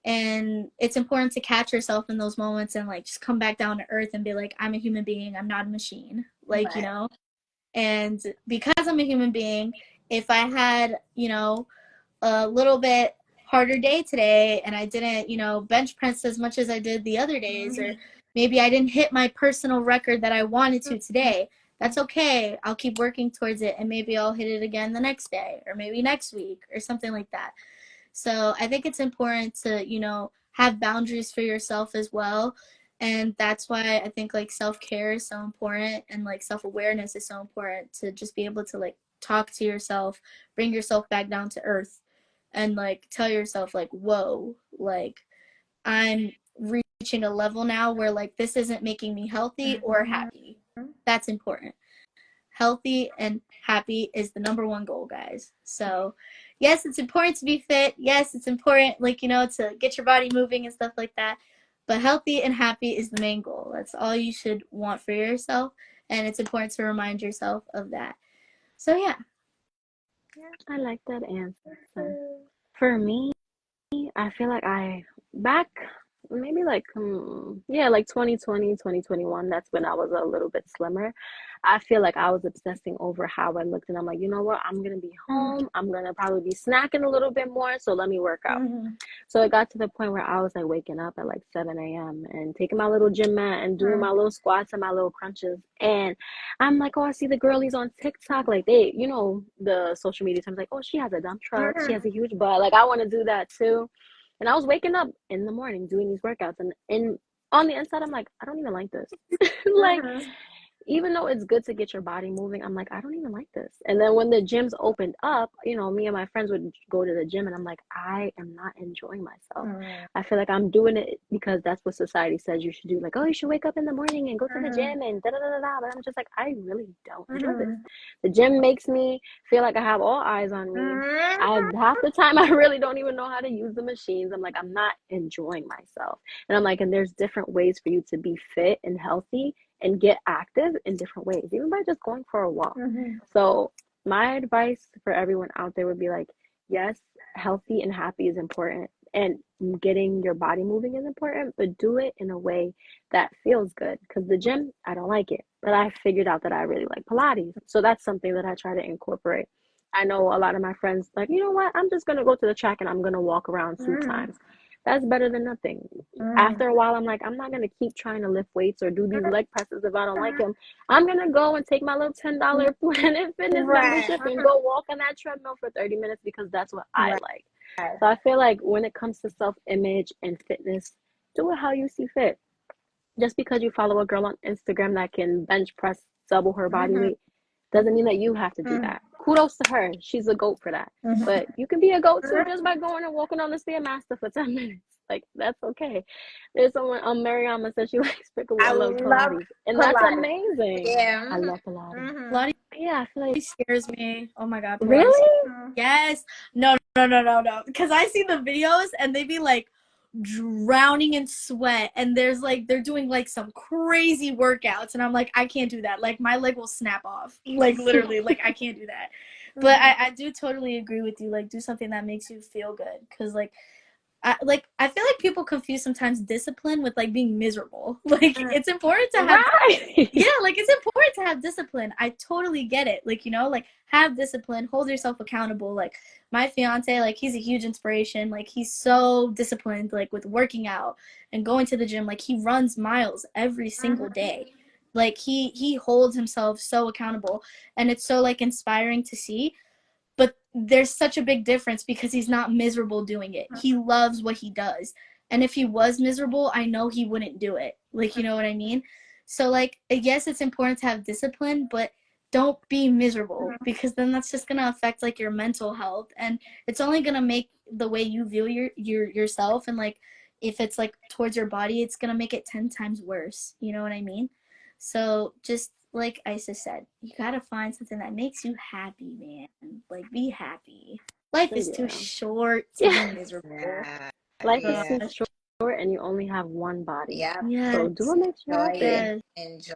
and it's important to catch yourself in those moments and like just come back down to earth and be like, I'm a human being, I'm not a machine, like, right. You know. And because I'm a human being, if I had, you know, a little bit harder day today and I didn't, you know, bench press as much as I did the other days, or maybe I didn't hit my personal record that I wanted to today, that's okay. I'll keep working towards it, and maybe I'll hit it again the next day, or maybe next week, or something like that. So I think it's important to, you know, have boundaries for yourself as well. And that's why I think like self-care is so important, and like self-awareness is so important, to just be able to like talk to yourself, bring yourself back down to earth, and like tell yourself like, whoa, like I'm reaching a level now where like this isn't making me healthy or happy. That's important. Healthy and happy is the number one goal, guys. So yes, it's important to be fit. Yes, it's important, like, you know, to get your body moving and stuff like that. But healthy and happy is the main goal. That's all you should want for yourself. And it's important to remind yourself of that. So yeah. I like that answer. For me, I feel like I back maybe like yeah, like 2020, 2021, that's when I was a little bit slimmer. I feel like I was obsessing over how I looked, and I'm like, you know what? I'm gonna be home. I'm gonna probably be snacking a little bit more, so let me work out. So it got to the point where I was like waking up at like 7 a.m. and taking my little gym mat and doing my little squats and my little crunches. And I'm like, oh, I see the girlies on TikTok. Like they, you know, the social media terms like, oh, she has a dump truck. She has a huge butt. Like I want to do that too. And I was waking up in the morning doing these workouts. And on the inside, I'm like, I don't even like this. Like, even though it's good to get your body moving, I'm like, I don't even like this. And then when the gyms opened up, you know, me and my friends would go to the gym, and I'm like, I am not enjoying myself. I feel like I'm doing it because that's what society says you should do. Like, oh, you should wake up in the morning and go to the gym and da da da da. But I'm just like, I really don't enjoy this. The gym makes me feel like I have all eyes on me. Half the time I really don't even know how to use the machines. I'm like, I'm not enjoying myself. And I'm like, and there's different ways for you to be fit and healthy and get active in different ways, even by just going for a walk. So my advice for everyone out there would be like, yes, healthy and happy is important, and getting your body moving is important, but do it in a way that feels good. Because the gym, I don't like it, but I figured out that I really like Pilates. So that's something that I try to incorporate. I know a lot of my friends like, you know what, I'm just going to go to the track and I'm going to walk around 2 times. That's better than nothing. After a while, I'm like, I'm not going to keep trying to lift weights or do these leg presses if I don't like them. I'm going to go and take my little $10 Planet Fitness membership and go walk on that treadmill for 30 minutes because that's what I like. So I feel like when it comes to self-image and fitness, do it how you see fit. Just because you follow a girl on Instagram that can bench press double her body weight doesn't mean that you have to do that. Kudos to her. She's a goat for that. But you can be a goat too just by going and walking on the Stairmaster for 10 minutes. Like, that's okay. There's someone, Mariama said she likes pickleball. I love Pilates. And that's amazing. Yeah. I love Pilates. Pilates, yeah, I feel like... scares me. Oh my God. Pilates. Really? Yes. No. Because I see the videos and they be like drowning in sweat, and there's like they're doing like some crazy workouts, and I'm like, I can't do that. Like my leg will snap off. Like literally, like I can't do that. But I do totally agree with you. Like do something that makes you feel good, because I feel like people confuse sometimes discipline with like being miserable. Like it's important to have yeah, like it's important to have discipline. I totally get it. Like, you know, like have discipline, hold yourself accountable. Like my fiance, like he's a huge inspiration. Like he's so disciplined, like with working out and going to the gym. Like he runs miles every single day. Like he holds himself so accountable, and it's so like inspiring to see. but there's such a big difference because he's not miserable doing it. He loves what he does. And if he was miserable, I know he wouldn't do it. Like, you know what I mean? So, like, yes, it's important to have discipline, but don't be miserable, because then that's just going to affect, like, your mental health. And it's only going to make the way you view yourself, and, like, if it's, like, towards your body, it's going to make it 10 times worse. You know what I mean? So just like Isis said, you gotta find something that makes you happy, man. Like, be happy. Life is too Yeah. short to be Yeah. miserable. Yeah, Life is too yeah, short and you only have one body. yeah. So do Yes. what makes you Enjoy it. happy. Yes. Enjoy.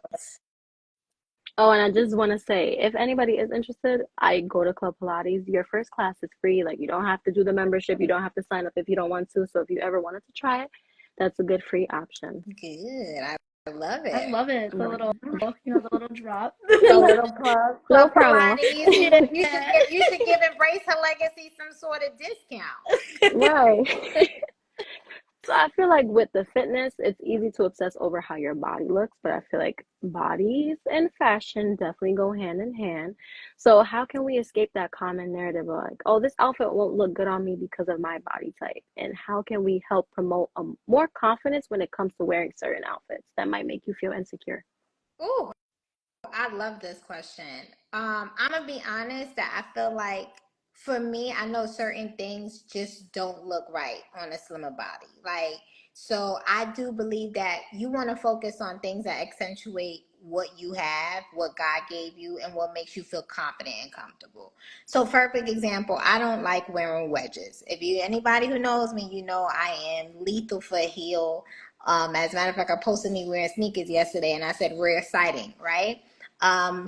Oh, and I just want to say, if anybody is interested, I go to Club Pilates. Your first class is free. Like, you don't have to do the membership. You don't have to sign up if you don't want to. So if you ever wanted to try it, that's a good free option. Good. I love I it. love it. The little, the little drop. The little Little club promo. Pilates. Yeah. You should give Embrace Her Legacy some sort of discount. Right. So I feel like with the fitness, it's easy to obsess over how your body looks, but I feel like bodies and fashion definitely go hand in hand. So how can we escape that common narrative of like, oh, this outfit won't look good on me because of my body type? And how can we help promote more confidence when it comes to wearing certain outfits that might make you feel insecure? Ooh, I love this question. I'm gonna be honest that I feel like for me, I know certain things just don't look right on a slimmer body. Like, so I do believe that you want to focus on things that accentuate what you have, what God gave you, and what makes you feel confident and comfortable. So, perfect example, I don't like wearing wedges. If you anybody who knows me, you know I am lethal for a heel. As a matter of fact, I posted me wearing sneakers yesterday, and I said rare sighting, right?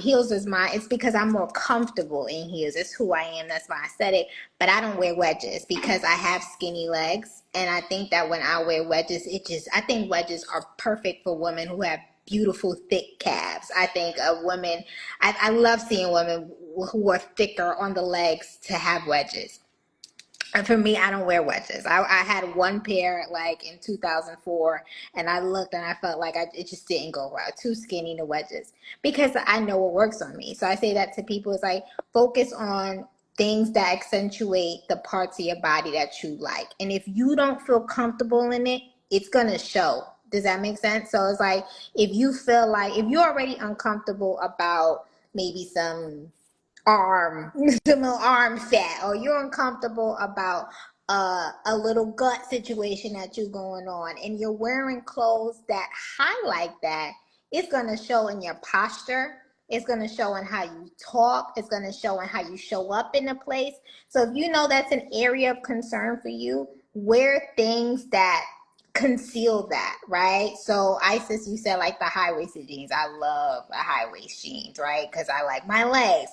Heels is my, it's because I'm more comfortable in heels. It's who I am. That's why I said it. But I don't wear wedges because I have skinny legs. And I think that when I wear wedges, I think wedges are perfect for women who have beautiful, thick calves. I think a woman, I love seeing women who are thicker on the legs to have wedges. And for me, I don't wear wedges. I had one pair like in 2004, and I looked and I felt like it just didn't go well. Too skinny to wedges because I know what works on me. So I say that to people. It's like focus on things that accentuate the parts of your body that you like. And if you don't feel comfortable in it, it's going to show. Does that make sense? So it's like if you feel like if you're already uncomfortable about maybe some some arm fat, or you're uncomfortable about a little gut situation that you're going on, and you're wearing clothes that highlight that, it's going to show in your posture. It's going to show in how you talk. It's going to show in how you show up in a place. So if you know that's an area of concern for you, wear things that conceal that, right? So Isis, you said like the high-waisted jeans. I love a high-waist jeans, right? Because I like my legs.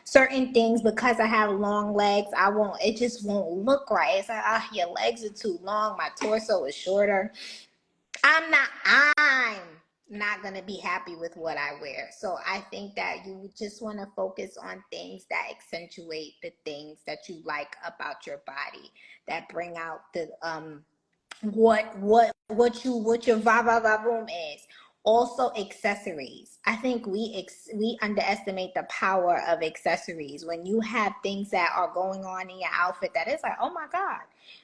Certain things, because I have long legs, it just won't look right. It's like, your legs are too long, my torso is shorter. I'm not gonna be happy with what I wear. So I think that you just want to focus on things that accentuate the things that you like about your body, that bring out the what your va va va boom is. Also accessories. I think we underestimate the power of accessories. When you have things that are going on in your outfit that is like, oh my God,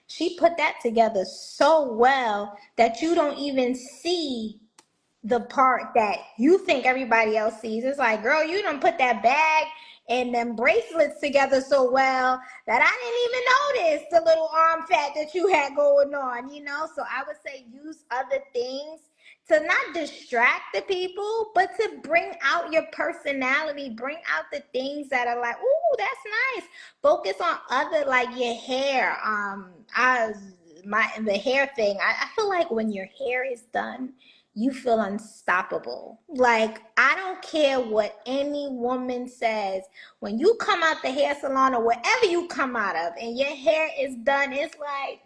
she put that together so well that you don't even see the part that you think everybody else sees. It's like, girl, you done put that bag and them bracelets together so well that I didn't even notice the little arm fat that you had going on, you know? So I would say use other things to not distract the people, but to bring out your personality, bring out the things that are like, ooh, that's nice. Focus on other, like your hair. The hair thing. I feel like when your hair is done, you feel unstoppable. Like, I don't care what any woman says. When you come out the hair salon or wherever you come out of and your hair is done, it's like,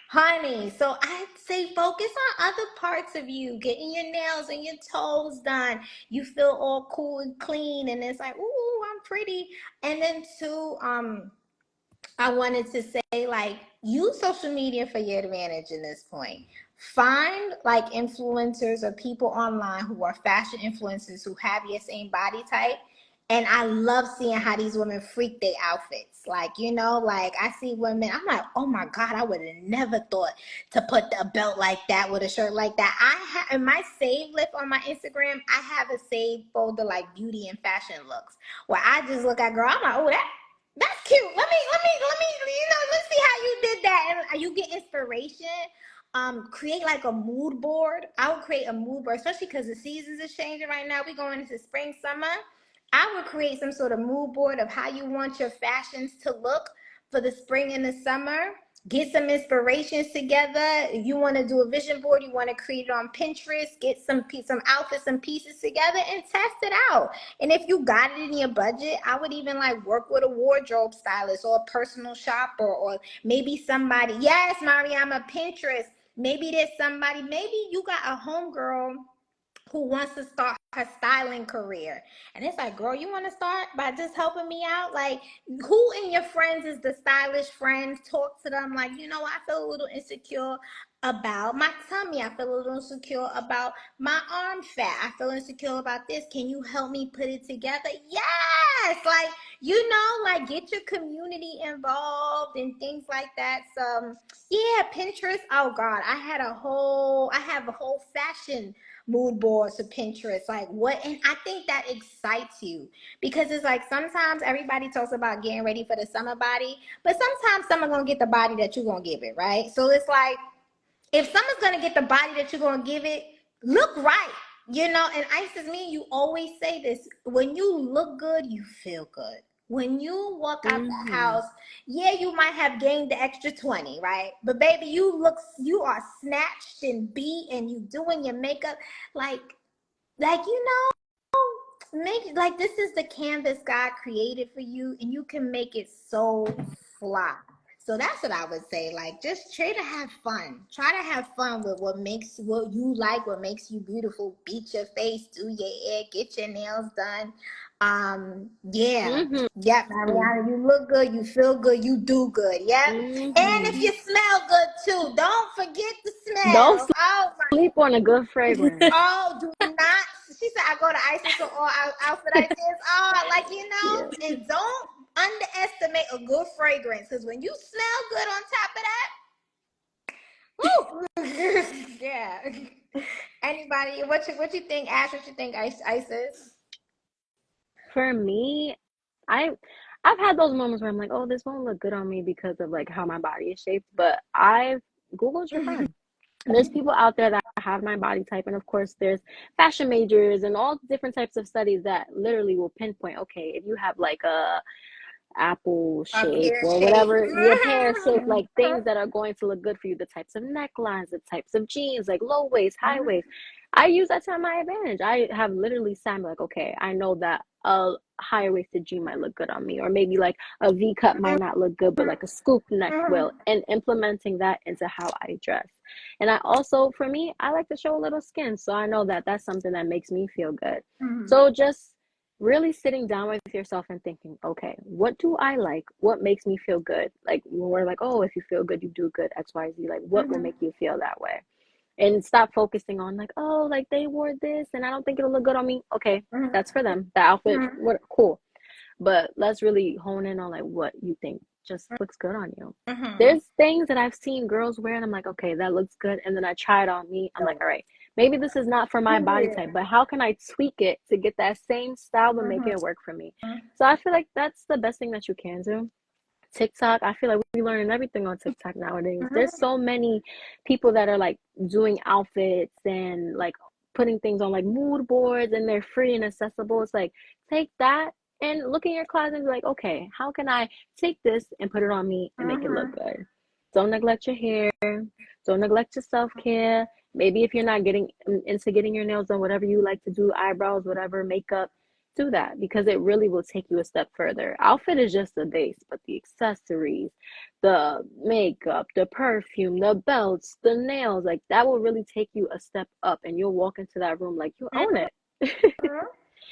honey. So I'd say focus on other parts of you, getting your nails and your toes done. You feel all cool and clean, and it's like, ooh, I'm pretty. And then too, I wanted to say, like, use social media for your advantage in this point. Find like influencers or people online who are fashion influencers who have your same body type, And I love seeing how these women freak their outfits. Like, you know, like I see women, I'm like, oh my God, I would have never thought to put a belt like that with a shirt like that. I have in my save list on my Instagram, I have a save folder like beauty and fashion looks where I just look at girl, I'm like, oh, that's cute. Let me, you know, let's see how you did that. And you get inspiration. Create like a mood board. I would create a mood board, especially because the seasons is changing right now. We going into spring, summer. I would create some sort of mood board of how you want your fashions to look for the spring and the summer. Get some inspirations together. If you want to do a vision board, you want to create it on Pinterest. Get some outfits and pieces together and test it out. And if you got it in your budget, I would even like work with a wardrobe stylist or a personal shopper or maybe somebody. Yes, Mariama, Pinterest. Maybe there's somebody. Maybe you got a homegirl who wants to start her styling career. And it's like, girl, you want to start by just helping me out? Like, who in your friends is the stylish friends? Talk to them like, you know, I feel a little insecure about my tummy. I feel a little insecure about my arm fat. I feel insecure about this. Can you help me put it together? Yes. Like, you know, like get your community involved and things like that. So yeah, Pinterest. Oh God, I have a whole fashion mood boards to Pinterest. Like what? And I think that excites you because it's like sometimes everybody talks about getting ready for the summer body, but sometimes someone's gonna get the body that you're gonna give it, right? So it's like if someone's gonna get the body that you're gonna give it, look right. You know, and Isis, me, you always say this: when you look good, you feel good. When you walk out the Mm-hmm. house, yeah, you might have gained the extra 20, right? But baby, you are snatched and beat, and you doing your makeup like, you know, make like this is the canvas God created for you, and you can make it so fly. So that's what I would say. Like, just try to have fun. Try to have fun with what you like, what makes you beautiful. Beat your face, do your hair, get your nails done. Yeah, Mm-hmm. yep, Mariana, you look good, you feel good, you do good. Yep, and if Mm-hmm. you smell good too, don't forget the Don't smell. Oh my. sleep on a good fragrance. Oh, do not. She said, I go to ISIS for all outfit ideas. Oh, like, you know, Yeah. and don't underestimate a good fragrance because when you smell good on top of that, woo, yeah. Anybody, what you think, Ash? What you think, ISIS? For me, I I've had those moments where I'm like, oh, this won't look good on me because of like how my body is shaped. But I've Google's your friend. There's people out there that have my body type, and of course, there's fashion majors and all different types of studies that literally will pinpoint. Okay, if you have like a apple A shape pear or shape. whatever, your pear shape, like things that are going to look good for you, the types of necklines, the types of jeans, like low waist, high waist. I use that to my advantage. I have literally said like, okay, I know that a higher waisted jean might look good on me, or maybe like a V cut might not look good, but like a scoop neck will, and implementing that into how I dress. And I also, for me, I like to show a little skin, so I know that that's something that makes me feel good. So just really sitting down with yourself and thinking, okay, what do I like? What makes me feel good? Like when we're like, oh, if you feel good, you do good, XYZ. Like what will make you feel that way? And stop focusing on like, oh, like they wore this and I don't think it'll look good on me. Okay, that's for them. The outfit, what cool. But let's really hone in on like what you think just looks good on you. There's things that I've seen girls wear and I'm like, okay, that looks good. And then I try it on me. I'm like, all right, maybe this is not for my body type, but how can I tweak it to get that same style but make it work for me? So I feel like that's the best thing that you can do. TikTok, I feel like we're learning everything on TikTok nowadays. There's so many people that are like doing outfits and like putting things on like mood boards, and they're free and accessible. It's like take that and look in your closet and be like, okay, how can I take this and put it on me and make it look good? Don't neglect your hair. Don't neglect your self-care. Maybe if you're not getting into getting your nails done, whatever you like to do, eyebrows, whatever, makeup, do that because it really will take you a step further. Outfit is just the base, but the accessories, the makeup, the perfume, the belts, the nails, like that will really take you a step up, and you'll walk into that room like you own it.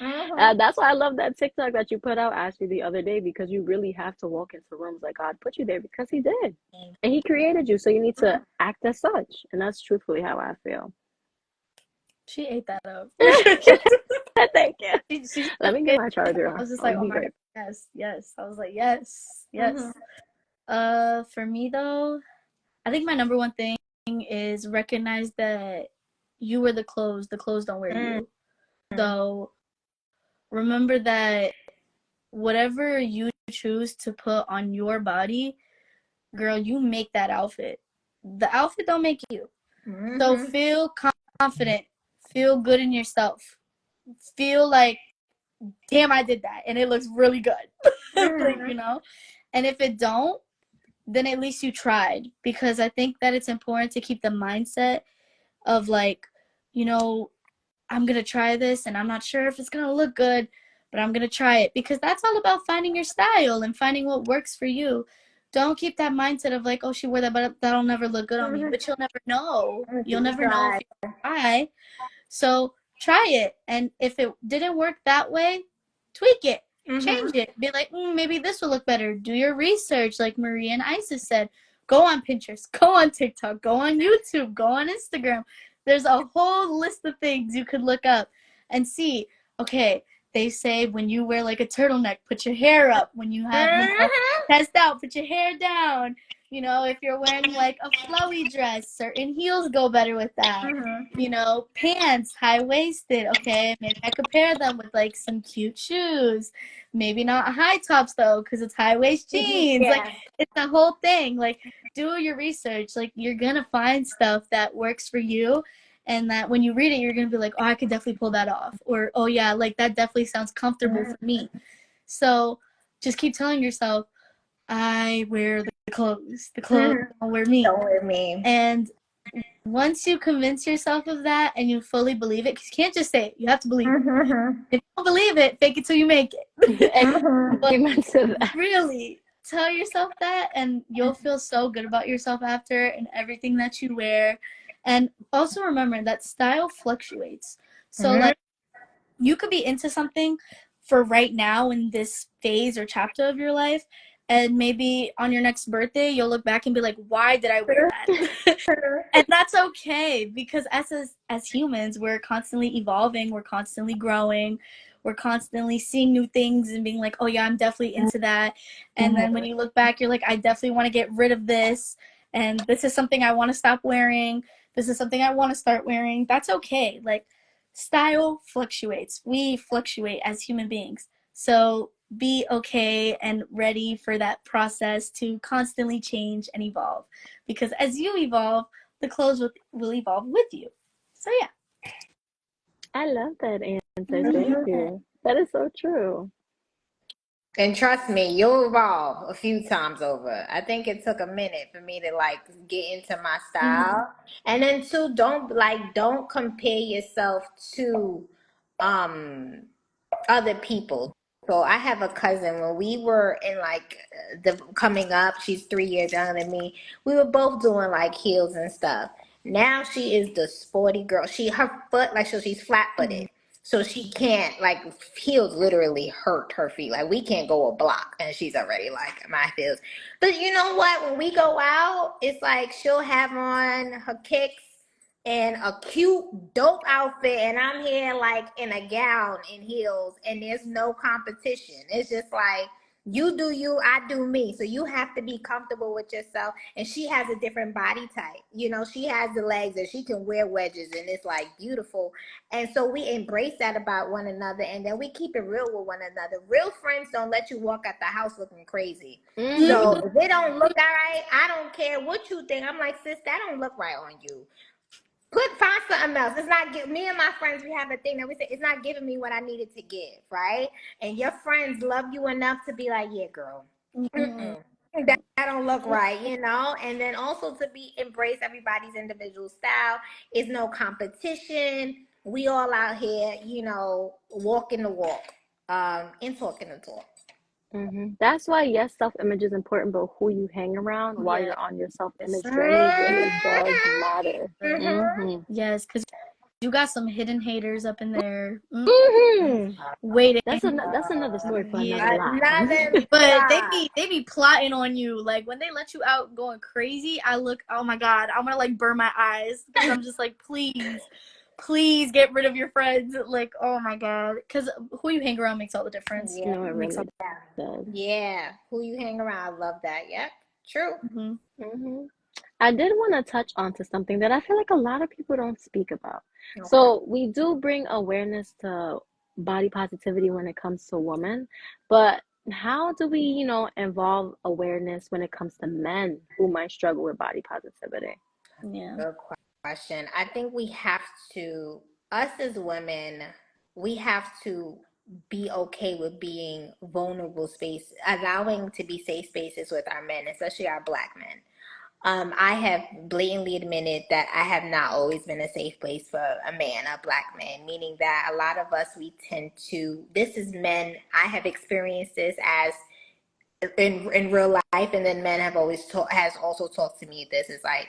That's why I love that TikTok that you put out, Ashley, the other day, because you really have to walk into rooms like God put you there because He did, and He created you, so you need to act as such, and that's truthfully how I feel. She ate that up. Thank you. She Let me get my charger I on. was just I'll like, oh be my right. God, yes. I was like, yes. For me though, I think my number one thing is recognize that you wear the clothes don't wear you. So remember that whatever you choose to put on your body, girl, you make that outfit. The outfit don't make you. So feel confident, feel good in yourself, feel like, damn, I did that and it looks really good. Like, you know? And if it don't, then at least you tried, because I think that it's important to keep the mindset of like, you know, I'm going to try this and I'm not sure if it's going to look good, but I'm going to try it, because that's all about finding your style and finding what works for you. Don't keep that mindset of like, oh, she wore that, but that'll never look good on me. But you'll never know. You'll never know if you try. So try it. And if it didn't work that way, tweak it, change it. Be like, maybe this will look better. Do your research, like Maria and Isis said. Go on Pinterest, go on TikTok, go on YouTube, go on Instagram. There's a whole list of things you could look up and see. Okay, they say when you wear like a turtleneck, put your hair up. When you have, chest out, put your hair down. You know, if you're wearing like a flowy dress, certain heels go better with that. You know, pants, high-waisted. Okay, maybe I could pair them with like some cute shoes. Maybe not high tops though, because it's high-waist jeans. Like, it's the whole thing. Like, do your research. Like, you're gonna find stuff that works for you, and that when you read it, you're gonna be like, oh, I could definitely pull that off. Or, oh yeah, like that definitely sounds comfortable for me. So just keep telling yourself, I wear the clothes. The clothes don't wear me. Don't wear me. And once you convince yourself of that and you fully believe it, because you can't just say it, you have to believe it. If you don't believe it, fake it till you make it. But really, tell yourself that, and you'll feel so good about yourself after and everything that you wear. And also remember that style fluctuates. So, like, you could be into something for right now in this phase or chapter of your life, and maybe on your next birthday you'll look back and be like, why did I wear that? And that's okay, because as humans, we're constantly evolving, we're constantly growing, we're constantly seeing new things and being like, oh yeah, I'm definitely into that. And then when you look back, you're like, I definitely want to get rid of this, and this is something I want to stop wearing, this is something I want to start wearing. That's okay. Like, style fluctuates. We fluctuate as human beings. So be okay and ready for that process to constantly change and evolve. Because as you evolve, the clothes will evolve with you. So yeah. I love that answer. Thank you. That is so true. And trust me, you'll evolve a few times over. I think it took a minute for me to like get into my style. And then too, don't compare yourself to other people. So I have a cousin, when we were in like the coming up, she's 3 years younger than me. We were both doing like heels and stuff. Now she is the sporty girl. Her foot, like, so she's flat footed. So she can't, like, heels literally hurt her feet. Like, we can't go a block and she's already like, my heels. But you know what? When we go out, it's like she'll have on her kicks and a cute, dope outfit, and I'm here like in a gown and heels, and there's no competition. It's just like, you do you, I do me. So you have to be comfortable with yourself. And she has a different body type. You know, she has the legs that she can wear wedges, and it's like beautiful. And so we embrace that about one another, and then we keep it real with one another. Real friends don't let you walk out the house looking crazy. So if it don't look all right, I don't care what you think. I'm like, sis, that don't look right on you. Find something else. It's not me and my friends, we have a thing that we say, it's not giving me what I needed to give, right? And your friends love you enough to be like, yeah, girl, that don't look right, you know. And then also to be embrace everybody's individual style. Is no competition. We all out here, you know, walking the walk, and talking the talk. That's why, yes, self-image is important, but who you hang around while Yeah. you're on your self-image journey really does matter. Yes, because you got some hidden haters up in there. Waiting. Waiting. That's another story for another Yeah. live. But they be plotting on you. Like, when they let you out going crazy, I look, oh my God, I'm gonna like burn my eyes, because I'm just like, please please get rid of your friends. Like, oh my God. Because who you hang around makes all the difference. Yeah. No, it Makes all really does. Yeah. Who you hang around. I love that. Yep. True. mm-hmm. Hmm. I did want to touch on to something that I feel like a lot of people don't speak about. Okay. So we do bring awareness to body positivity when it comes to women, but how do we, involve awareness when it comes to men who might struggle with body positivity? Yeah. Good question. I think we have to, us as women, we have to be okay with being vulnerable space, allowing to be safe spaces with our men, especially our black men. I have blatantly admitted that I have not always been a safe place for a man, a black man, meaning that a lot of us, we tend to, this is men, I have experienced this as in real life, and then men have always taught, has also taught to me this is like,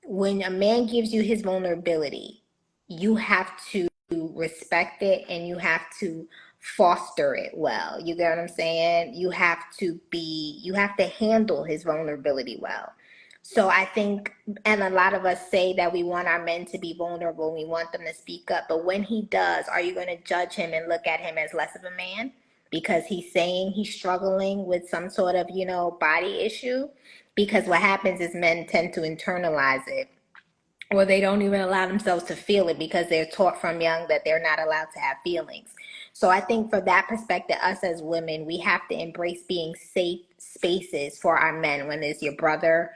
when a man gives you his vulnerability, you have to respect it and you have to foster it well. You get what I'm saying? You have to handle his vulnerability well. So I think, and a lot of us say that we want our men to be vulnerable, we want them to speak up, but when he does, are you going to judge him and look at him as less of a man because he's saying he's struggling with some sort of, body issue? Because what happens is men tend to internalize it, or they don't even allow themselves to feel it because they're taught from young that they're not allowed to have feelings. So I think for that perspective, us as women, we have to embrace being safe spaces for our men, when it's your brother,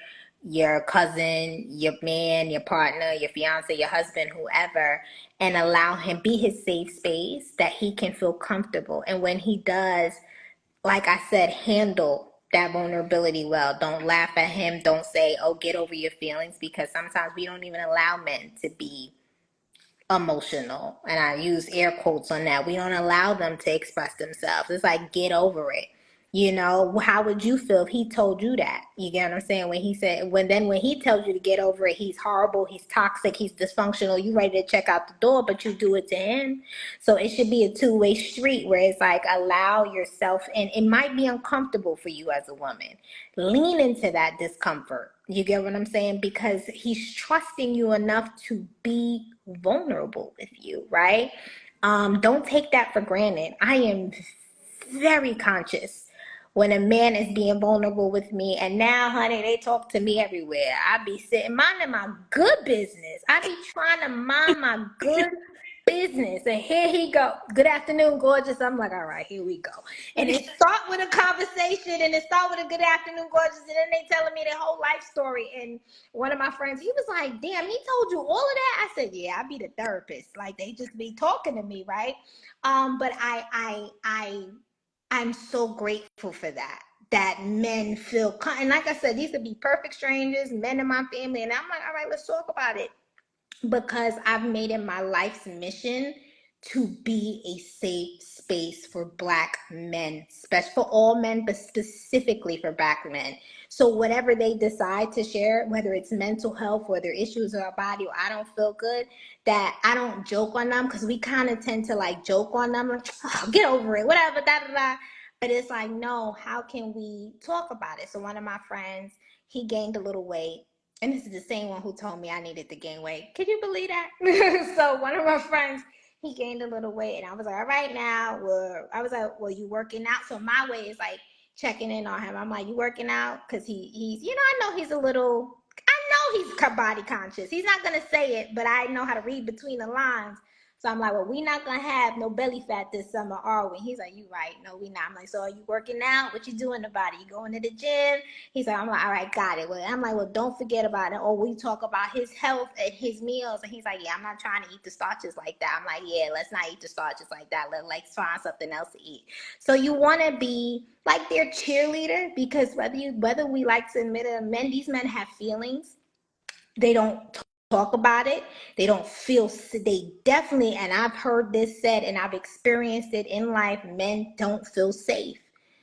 your cousin, your man, your partner, your fiance, your husband, whoever, and allow him be his safe space that he can feel comfortable. And when he does, like I said, handle that vulnerability well. Don't laugh at him. Don't say, oh, get over your feelings, because sometimes we don't even allow men to be emotional. And I use air quotes on that. We don't allow them to express themselves. It's like, get over it. How would you feel if he told you that? You get what I'm saying? When he said, when he tells you to get over it, he's horrible, he's toxic, he's dysfunctional, you ready to check out the door, but you do it to him. So it should be a two-way street where it's like, allow yourself, and it might be uncomfortable for you as a woman. Lean into that discomfort. You get what I'm saying? Because he's trusting you enough to be vulnerable with you, right? Don't take that for granted. I am very conscious when a man is being vulnerable with me. And now, honey, they talk to me everywhere. I be sitting minding my good business. I be trying to mind my good business. And here he go. Good afternoon, gorgeous. I'm like, all right, here we go. And it start with a conversation, and it start with a good afternoon, gorgeous. And then they telling me their whole life story. And one of my friends, he was like, damn, he told you all of that? I said, yeah, I be the therapist. Like, they just be talking to me, right? But I'm so grateful for that men feel, and like I said, these would be perfect strangers, men in my family, and I'm like, all right, let's talk about it, because I've made it my life's mission to be a safe space for black men, especially for all men, but specifically for black men. So whatever they decide to share, whether it's mental health or their issues with our body, or I don't feel good, that I don't joke on them, because we kind of tend to like joke on them, like, oh, get over it, whatever, da da da. But it's like, no, how can we talk about it? So one of my friends, he gained a little weight, and this is the same one who told me I needed to gain weight. Can you believe that? So one of my friends, he gained a little weight, and I was like, all right now, I was like, well, you working out? So my way is like checking in on him. I'm like, you working out? Because he's, I know he's a little, I know he's body conscious. He's not going to say it, but I know how to read between the lines. So I'm like, well, we not going to have no belly fat this summer, are we? He's like, you right. No, we not. I'm like, so are you working out? What you doing about it? You going to the gym? He's like, I'm like, all right, got it. Well, I'm like, well, don't forget about it. Or we talk about his health and his meals. And he's like, yeah, I'm not trying to eat the starches like that. I'm like, yeah, let's not eat the starches like that. Let's find something else to eat. So you want to be like their cheerleader, because whether we like to admit it, these men have feelings. They don't talk about it. They don't feel, they definitely, and I've heard this said and I've experienced it in life, men don't feel safe.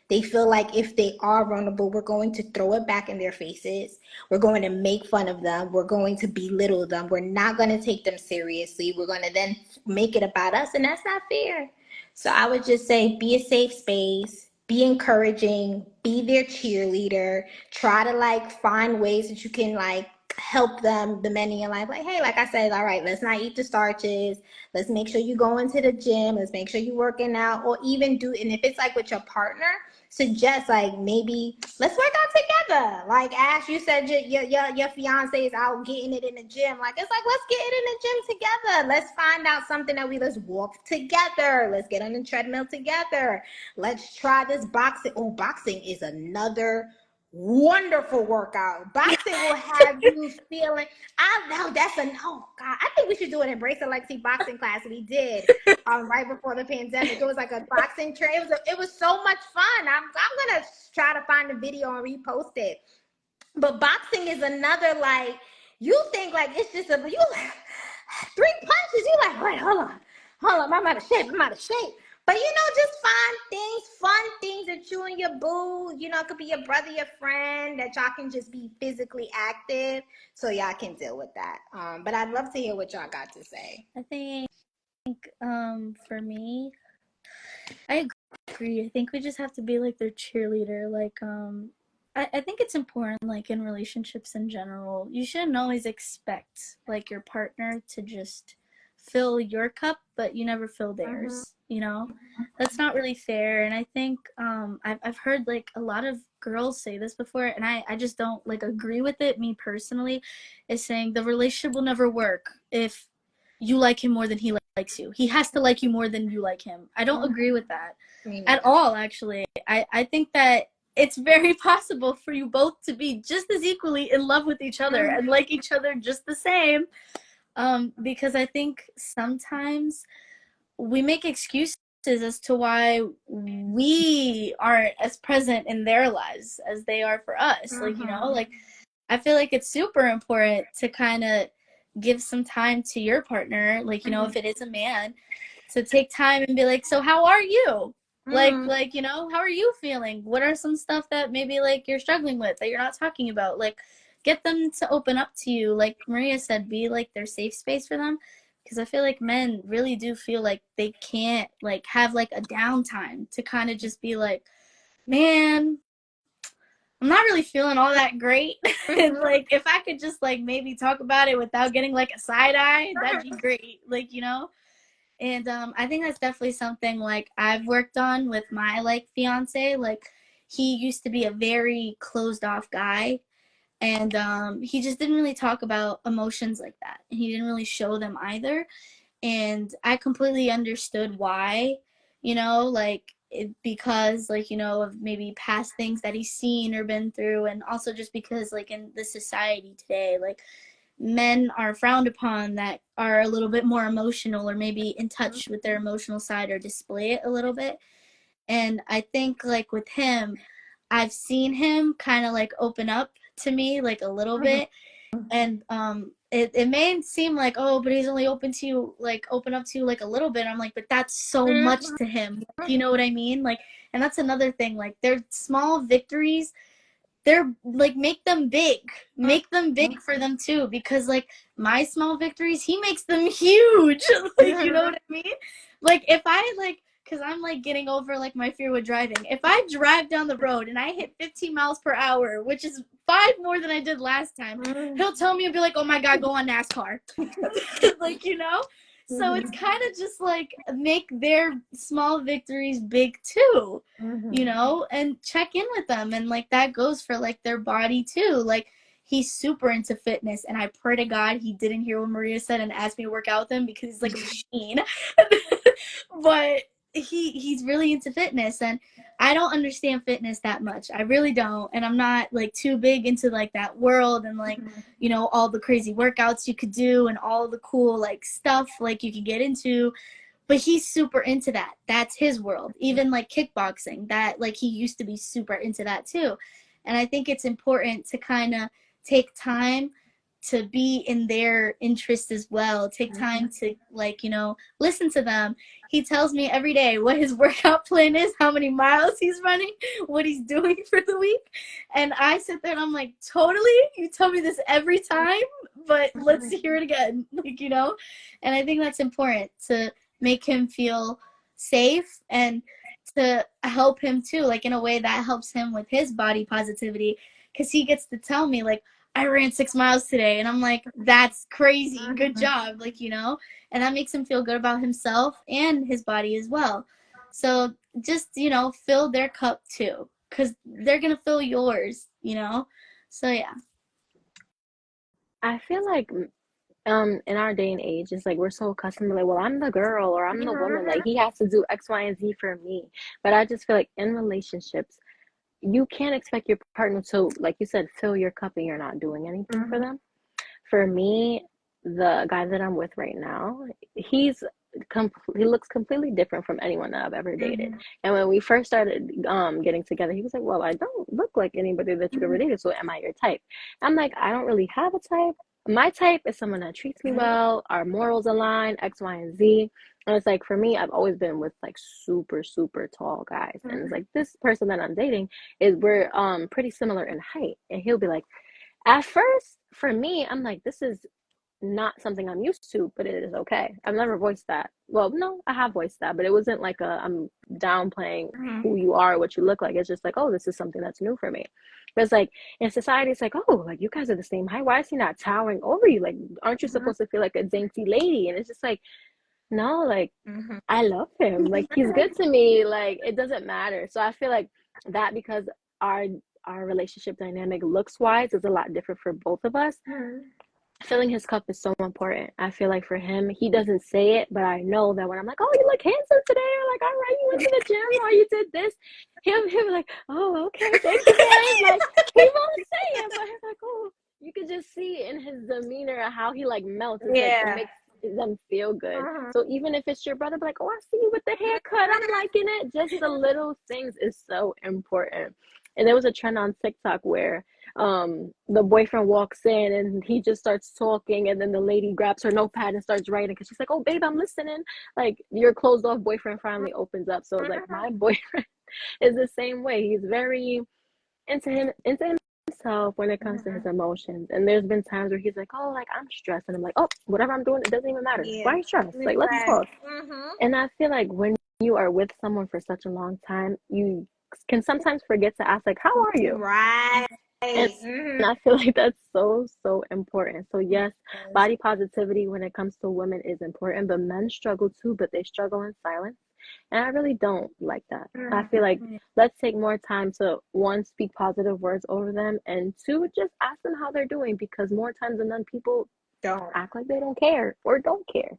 They feel like if they are vulnerable, we're going to throw it back in their faces. We're going to make fun of them. We're going to belittle them. We're not going to take them seriously. We're going to then make it about us, and that's not fair. So I would just say, be a safe space, be encouraging, be their cheerleader, try to like find ways that you can like help them, the men in your life, like, hey, like I said, all right, let's not eat the starches. Let's make sure you go into the gym. Let's make sure you're working out, or even do, and if it's like with your partner, suggest like maybe let's work out together. Like Ash, you said your fiance is out getting it in the gym. Like it's like let's get it in the gym together. Let's find out something that let's walk together. Let's get on the treadmill together. Let's try this boxing. Oh, boxing is another wonderful workout. Boxing will have you feeling. I know that's oh God. I think we should do an Embrace Alexi boxing class. We did right before the pandemic. It was like a boxing train. It was so much fun. I'm gonna try to find the video and repost it. But boxing is another like you think like it's just you like 3 punches. You like wait hold on. I'm out of shape. But just find things, fun things that you and your boo, it could be your brother, your friend, that y'all can just be physically active, so y'all can deal with that. But I'd love to hear what y'all got to say. I think for me, I agree. I think we just have to be like their cheerleader. Like I think it's important, like in relationships in general, you shouldn't always expect like your partner to just fill your cup, but you never fill theirs. That's not really fair. And I think I've heard like a lot of girls say this before, and I just don't like agree with it. Me personally, is saying the relationship will never work if you like him more than he likes you. He has to like you more than you like him. I don't agree with that at all, actually. I think that it's very possible for you both to be just as equally in love with each other and like each other just the same. Because I think sometimes we make excuses as to why we aren't as present in their lives as they are for us. Like, like I feel like it's super important to kind of give some time to your partner, like, if it is a man, to take time and be like, so how are you? Like, how are you feeling? What are some stuff that maybe like you're struggling with that you're not talking about? Like, get them to open up to you. Like Maria said, be like their safe space for them. Because I feel like men really do feel like they can't like have like a downtime to kind of just be like, man, I'm not really feeling all that great. And like if I could just like maybe talk about it without getting like a side eye, that'd be great. Like, And I think that's definitely something like I've worked on with my like fiance. Like he used to be a very closed off guy, and he just didn't really talk about emotions like that. He didn't really show them either. And I completely understood why, like because like, of maybe past things that he's seen or been through. And also just because like in the society today, like men are frowned upon that are a little bit more emotional or maybe in touch with their emotional side or display it a little bit. And I think like with him, I've seen him kind of like open up to me like a little bit. And it may seem like, oh, but he's only open up to you like a little bit. I'm like, but that's so much to him. You know what I mean? Like, and that's another thing. Like, they're small victories. They're like, make them big for them too, because like my small victories, he makes them huge. Like, you know what I mean? Like if I like, because I'm like getting over like my fear with driving. If I drive down the road and I hit 15 miles per hour, which is 5 more than I did last time, he'll tell me and be like, oh my God, go on NASCAR. Like, so it's kind of just like make their small victories big too, and check in with them. And like that goes for like their body too. Like he's super into fitness, and I pray to God he didn't hear what Maria said and asked me to work out with him, because he's like a machine. But he's really into fitness, and I don't understand fitness that much. I really don't. And I'm not like too big into like that world and like, all the crazy workouts you could do and all the cool like stuff like you could get into. But he's super into that. That's his world. Even like kickboxing, that like he used to be super into that too. And I think it's important to kind of take time to be in their interest as well. Take time to like, listen to them. He tells me every day what his workout plan is, how many miles he's running, what he's doing for the week. And I sit there and I'm like, totally? You tell me this every time, but let's hear it again. Like, and I think that's important to make him feel safe and to help him too, like in a way that helps him with his body positivity, because he gets to tell me like, I ran 6 miles today. And I'm like, that's crazy. Good job. Like, you know, and that makes him feel good about himself and his body as well. So just, you know, fill their cup too, because they're going to fill yours, you know? So yeah. I feel like in our day and age, it's like we're so accustomed to like, well, I'm the girl or I'm the woman. Like he has to do X, Y, and Z for me. But I just feel like in relationships, you can't expect your partner to, like you said, fill your cup and you're not doing anything for them. For me, the guy that I'm with right now, he's he looks completely different from anyone that I've ever dated. And when we first started getting together, he was like, "Well, I don't look like anybody that you've ever dated, so am I your type?" I'm like, "I don't really have a type. My type is someone that treats me well, our morals align, X, Y, and Z." And it's like for me, I've always been with like super, super tall guys. And it's like this person that I'm dating is we're pretty similar in height. And he'll be like, at first, for me, I'm like, this is not something I'm used to, but it is okay. I've never voiced that. Well, no, I have voiced that, but it wasn't like I'm downplaying who you are, what you look like. It's just like, oh, this is something that's new for me. But it's like in society, it's like, oh, like you guys are the same height. Why is he not towering over you? Like, aren't you supposed to feel like a dainty lady? And it's just like, no, like I love him. Like he's good to me. Like it doesn't matter. So I feel like that because our our relationship dynamic looks wise is a lot different for both of us. Filling his cup is so important. I feel like for him, he doesn't say it, but I know that when I'm like, "Oh, you look handsome today," or like, "All right, you went to the gym," or "You did this," he'll be like, "Oh, okay, thank you, babe." Like he won't say it, but he's like, "Oh," you could just see in his demeanor how he like melts. It's like it makes them feel good. So even if it's your brother, be like, "Oh, I see you with the haircut. I'm liking it." Just the little things is so important. And there was a trend on TikTok where the boyfriend walks in and he just starts talking and then the lady grabs her notepad and starts writing because she's like, "Oh babe, I'm listening." Like your closed off boyfriend finally opens up. So it's like my boyfriend is the same way. He's very into himself when it comes to his emotions. And there's been times where he's like, "Oh, like I'm stressed," and I'm like, "Oh, whatever I'm doing, it doesn't even matter. Why are you stressed? Like let's talk." And I feel like when you are with someone for such a long time, you can sometimes forget to ask like, "How are you?" Right. And I feel like that's so, so important. So yes, body positivity when it comes to women is important, but men struggle too, but they struggle in silence. And I really don't like that. I feel like let's take more time to one, speak positive words over them, and two, just ask them how they're doing because more times than none, people Don't. act like they don't care or don't care.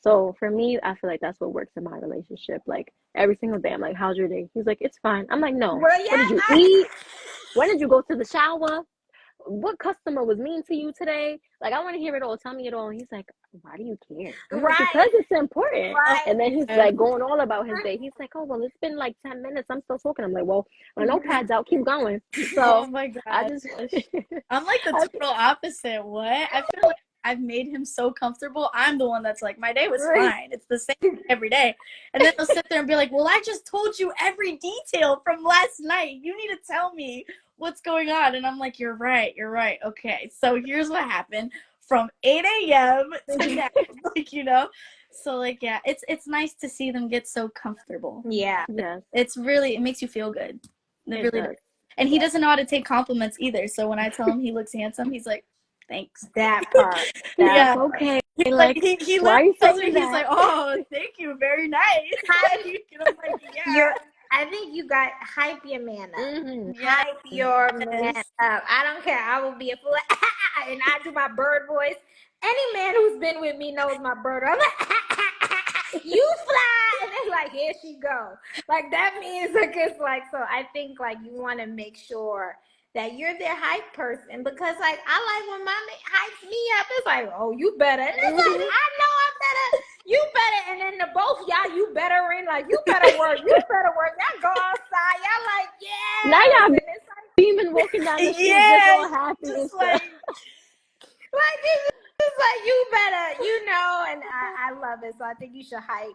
So for me, I feel like that's what works in my relationship. Like every single day, I'm like, "How's your day?" He's like, "It's fine." I'm like, "No. Well, What yeah. did you eat? When did you go to the shower? What customer was mean to you today?" Like, I want to hear it all. Tell me it all. And he's like, "Why do you care?" I'm like, Right. "Because it's important." Right. And then he's like going all about his day. He's like, "Oh, well, it's been like 10 minutes. I'm still talking." I'm like, "Well, my notepad's out. Keep going." Oh So my I gosh. just, I'm like the I, total opposite. What? I feel like I've made him so comfortable. I'm the one that's like, my day was fine. It's the same every day. And then he'll sit there and be like, "Well, I just told you every detail from last night. You need to tell me what's going on." And I'm like, "You're right. You're right. Okay. So here's what happened from 8 a.m. to now." Like, you know? So like, yeah, it's nice to see them get so comfortable. Yeah. yes, It's really, it makes you feel good. It it really does. does. And he doesn't know how to take compliments either. So when I tell him he looks handsome, he's like, "Thanks." That part. He's That like, Yeah. part. "Okay, He's like, like, he why are literally you tells me, saying he's that?" like, "Oh, thank you, very nice." Hype Like, and I'm like, your. yeah. I think you got hype your man up. Hmm. Yes. Hype your man up. I don't care. I will be a fool, and I do my bird voice. Any man who's been with me knows my bird. I'm like, "You fly," and it's like, "Here she go." Like that means like it's like so. I think like you want to make sure that you're their hype person because like I like when my man hypes me up. It's like, "Oh, you better," and it's like Hmm. I know I'm better. You better, and then the both y'all, you better in like you better work. You better work. Y'all go outside. Y'all like Now yes, y'all and it's beaming, walking down the street, just Yeah. all happy and Just stuff. like, like it's like you better, and I love it. So I think you should hype.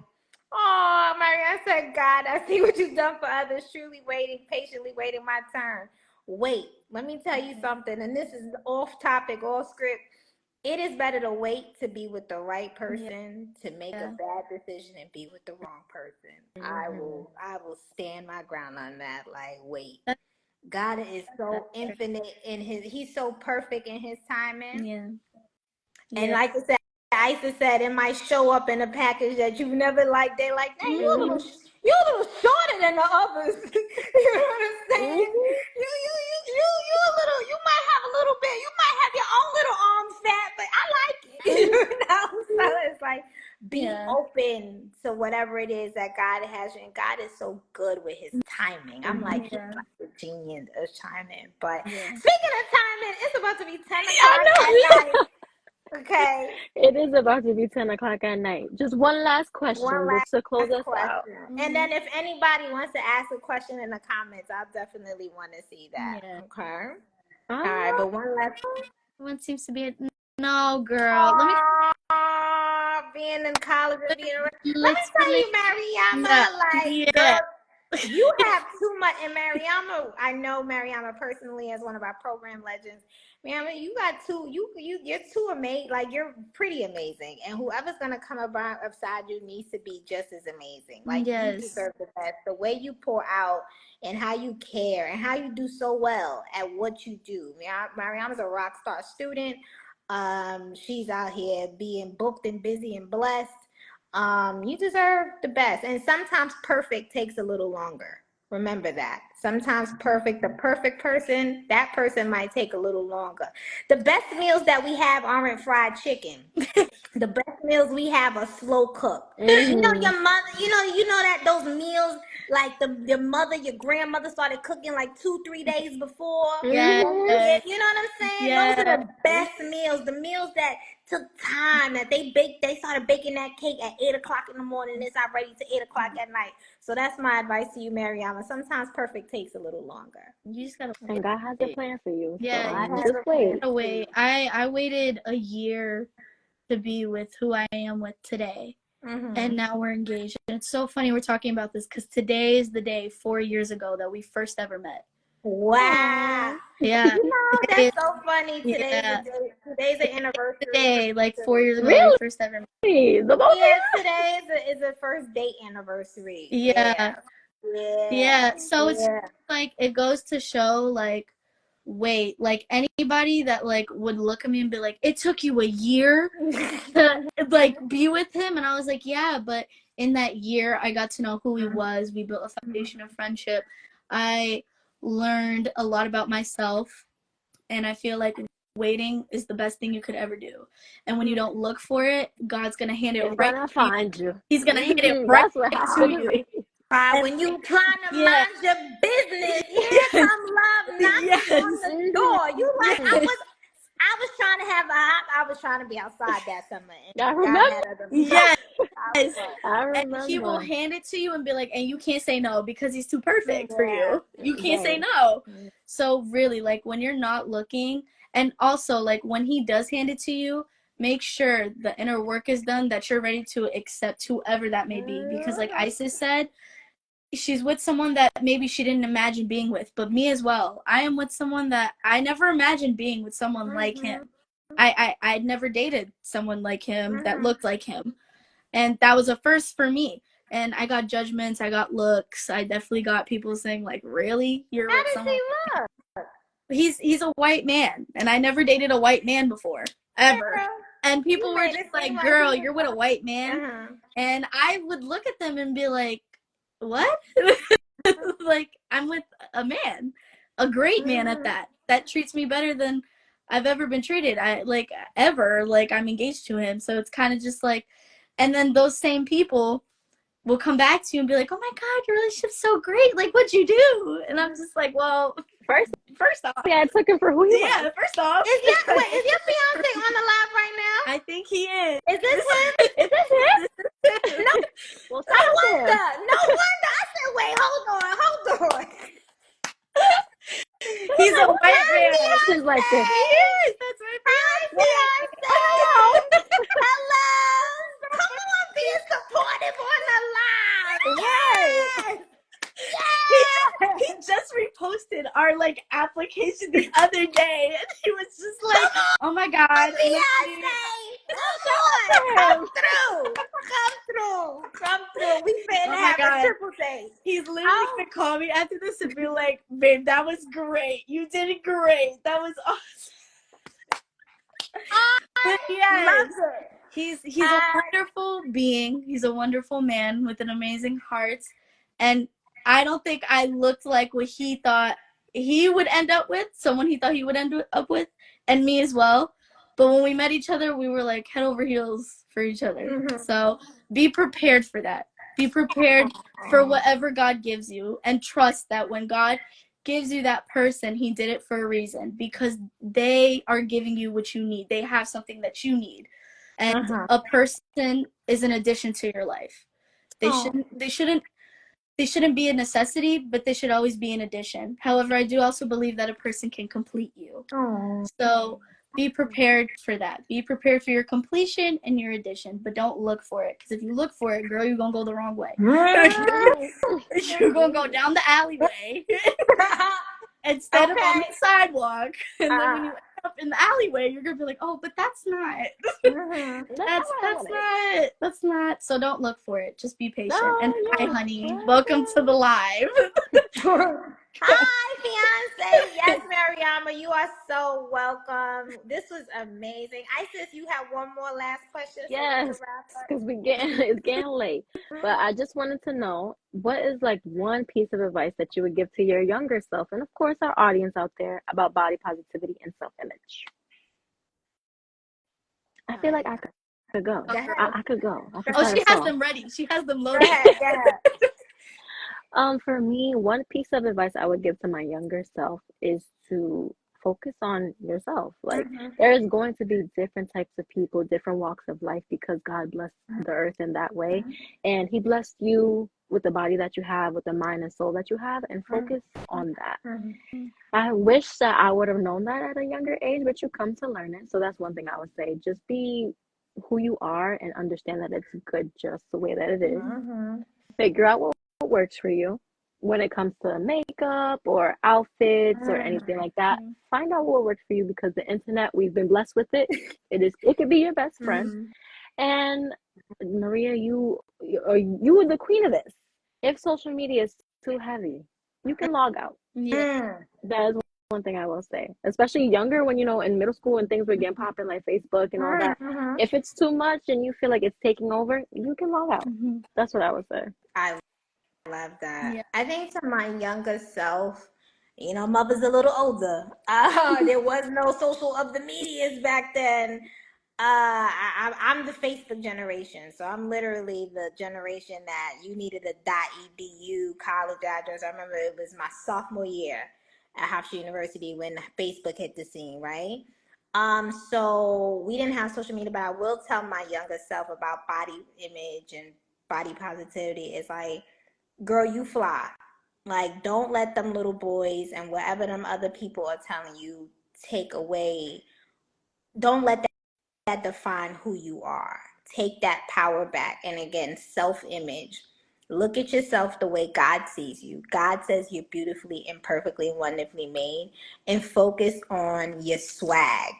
Oh, Mary, I said, "God, I see what you've done for others. Truly waiting, patiently waiting my turn." Wait, let me tell you something, and this is off topic, off script. It is better to wait to be with the right yeah. person to make a bad decision and be with the wrong person. I Hmm. will stand my ground on that. Like, wait. That's God is so infinite in he's so perfect in his timing. Yeah. And Yeah. like I said, Isa said, it might show up in a package that you've never liked. They're like, "Dang, you a little shorter than the others." You know what I'm saying? You a little. You might have a little bit. You might have your own little arm fat, but I like it. You know. So it's like, be open to whatever it is that God has you. And God is so good with His timing. I'm like, He's like the genius of timing. But speaking of timing, it's about to be 10 o'clock at night. Okay. It is about to be 10 o'clock at night. Just one last One question, last just to close us out. question. And then if anybody wants to ask a question in the comments, I'll definitely want to see that. Yeah. Okay. All All right, but one last. One seems to be no, girl. Let me Being in college and being let me tell literally. you, Mariama, like, girl, you have too much. And Mariama, I know Mariama personally as one of our program legends. Mariama, you got you're too amazing. Like, you're pretty amazing. And whoever's gonna come about beside you needs to be just as amazing. Like, you deserve the best. The way you pour out and how you care and how you do so well at what you do. Mariama's a rock star student. She's out here being booked and busy and blessed. You deserve the best. And sometimes perfect takes a little longer. Remember that. Sometimes the perfect person, that person might take a little longer. The best meals that we have aren't fried chicken. The best meals we have are slow cooked. You know, your mother, you know that those meals, like your mother, your grandmother started cooking like 2-3 days before. Yes. Yeah, you know what I'm saying? Yes. Those are the best meals. The meals that took time, that they started baking that cake at 8 o'clock in the morning. It's not ready to 8 o'clock at night. So that's my advice to you, Mariama. Sometimes perfect takes a little longer. You just gotta And God has a plan for you. Yeah, So you just wait. gotta wait. I waited a year to be with who I am with today. And now we're engaged. And it's so funny we're talking about this because today is the day 4 years ago that we first ever met. Wow. Yeah. You know, that's so funny. Today's an anniversary. Today, like 4 years ago, Really? we first ever met. The both of you? Today is a first date anniversary. Yeah. So it's like, it goes to show, like, wait, like, anybody that, like, would look at me and be like, it took you a year to, like, be with him. And I was like, yeah, but in that year, I got to know who he was. We built a foundation of friendship. I learned a lot about myself. And I feel like waiting is the best thing you could ever do. And when you don't look for it, God's going to hand it right gonna to find you. He's going to hand it right to you. When you trying to mind your business, here come love knocking on the door. You like, I was trying to I was trying to be outside that summer. And I remember. Yes. I remember. And he will hand it to you and be like, and you can't say no because he's too perfect for you. You can't say no. So really, like, when you're not looking, and also, like, when he does hand it to you, make sure the inner work is done, that you're ready to accept whoever that may be. Because like Isis said, she's with someone that maybe she didn't imagine being with, but me as well. I am with someone that I never imagined being with someone like him. I'd never dated someone like him that looked like him. And that was a first for me. And I got judgments, I got looks, I definitely got people saying, like, really? You're with someone? How does he look? He's a white man, and I never dated a white man before, ever. And people were just like, girl, you're with a white man? And I would look at them and be like, what? Like, I'm with a man, a great man at that treats me better than I've ever been treated. I'm engaged to him. So it's kind of just like, and then those same people will come back to you and be like, oh my God, your relationship's so great. Like, what'd you do? And I'm just like, well, first off. Yeah, I took him for who he was. Yeah, first off. Is your fiance on the live right now? I think he is. Is this him? Is this him? No. Well, No wonder. I said, wait, hold on. He's a white man. She's like this. He is. That's my fiance. Hello. Come on, being supportive on the live. Yes. He just reposted our, like, application the other day, and he was just like, oh my God. Fiance. Come through. Come through. Come through. We finna Oh my have God. a triple date. He's literally gonna call me after this and be like, babe, that was great. You did it great. That was awesome. But yes, Love it. he's a wonderful being. He's a wonderful man with an amazing heart. And I don't think I looked like what he thought he would end up with, someone he thought he would end up with, and me as well. But when we met each other, we were like head over heels for each other. Mhm. So be prepared for that. Be prepared for whatever God gives you, and trust that when God gives you that person, he did it for a reason, because they are giving you what you need. They have something that you need. And a person is an addition to your life. They shouldn't be a necessity, but they should always be an addition. However, I do also believe that a person can complete you. So be prepared for that. Be prepared for your completion and your addition, but don't look for it. Because if you look for it, girl, you're going to go the wrong way. You're going to go down the alleyway instead of on the sidewalk. And then when you end up in the alleyway, you're going to be like, oh, but that's not. That's not. So don't look for it. Just be patient. No, And hi, yes, honey. Welcome to the live. Hi, fiance. Yes, Mariama, you are so welcome. This was amazing. Isis, you have one more last question so we can yes, wrap up. because it's getting late. But I just wanted to know, what is like one piece of advice that you would give to your younger self, and of course our audience out there, about body positivity and self-image? I feel like I could go. Go ahead. I could go. I could Oh, start she us has off. them ready. She has them Go loaded. ahead. Go ahead. For me, one piece of advice I would give to my younger self is to focus on yourself. Like, there is going to be different types of people, different walks of life, because God blessed the earth in that way. And he blessed you with the body that you have, with the mind and soul that you have, and focus on that. I wish that I would have known that at a younger age, but you come to learn it. So that's one thing I would say. Just be who you are and understand that it's good just the way that it is. Figure out what works for you when it comes to makeup or outfits or anything like that. Find out what works for you, because the internet, we've been blessed with it. It could be your best friend. And Maria, you are the queen of this. If social media is too heavy, you can log out. That is one thing I will say, especially younger, when in middle school and things were getting popping like Facebook and all that. If it's too much and you feel like it's taking over, you can log out. That's what I would say. I love that. Yeah. I think to my younger self, mother's a little older. There was no social of the medias back then. I'm the Facebook generation, so I'm literally the generation that you needed a .edu college address. I remember it was my sophomore year at Hofstra University when Facebook hit the scene, right? So we didn't have social media, but I will tell my younger self about body image and body positivity. It's like, girl, you fly. Like, don't let them little boys and whatever them other people are telling you take away. Don't let that define who you are. Take that power back. And again, self-image. Look at yourself the way God sees you. God says you're beautifully and perfectly and wonderfully made. And focus on your swag.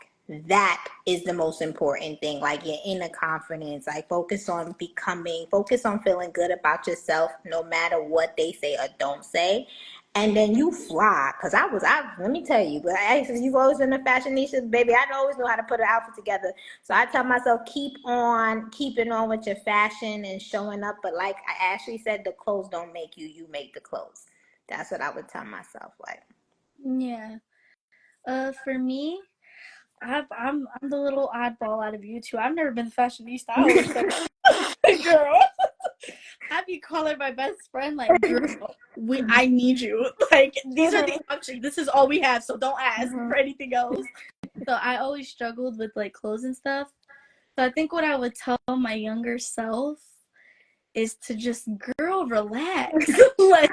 That is the most important thing. Like your inner confidence. Like focus on feeling good about yourself no matter what they say or don't say. And then you fly. Cause let me tell you, you've always been a fashionista, baby. I always know how to put an outfit together. So I tell myself, keep on keeping on with your fashion and showing up. But like I actually said, the clothes don't make you, you make the clothes. That's what I would tell myself. Like, Yeah. For me, I'm the little oddball out of you two. I've never been fashionista. I always said, girl. I'd be calling my best friend like, girl, I need you. Like, these are the options. This is all we have, so don't ask for anything else. So I always struggled with like clothes and stuff. So I think what I would tell my younger self is to just, girl, relax. Like,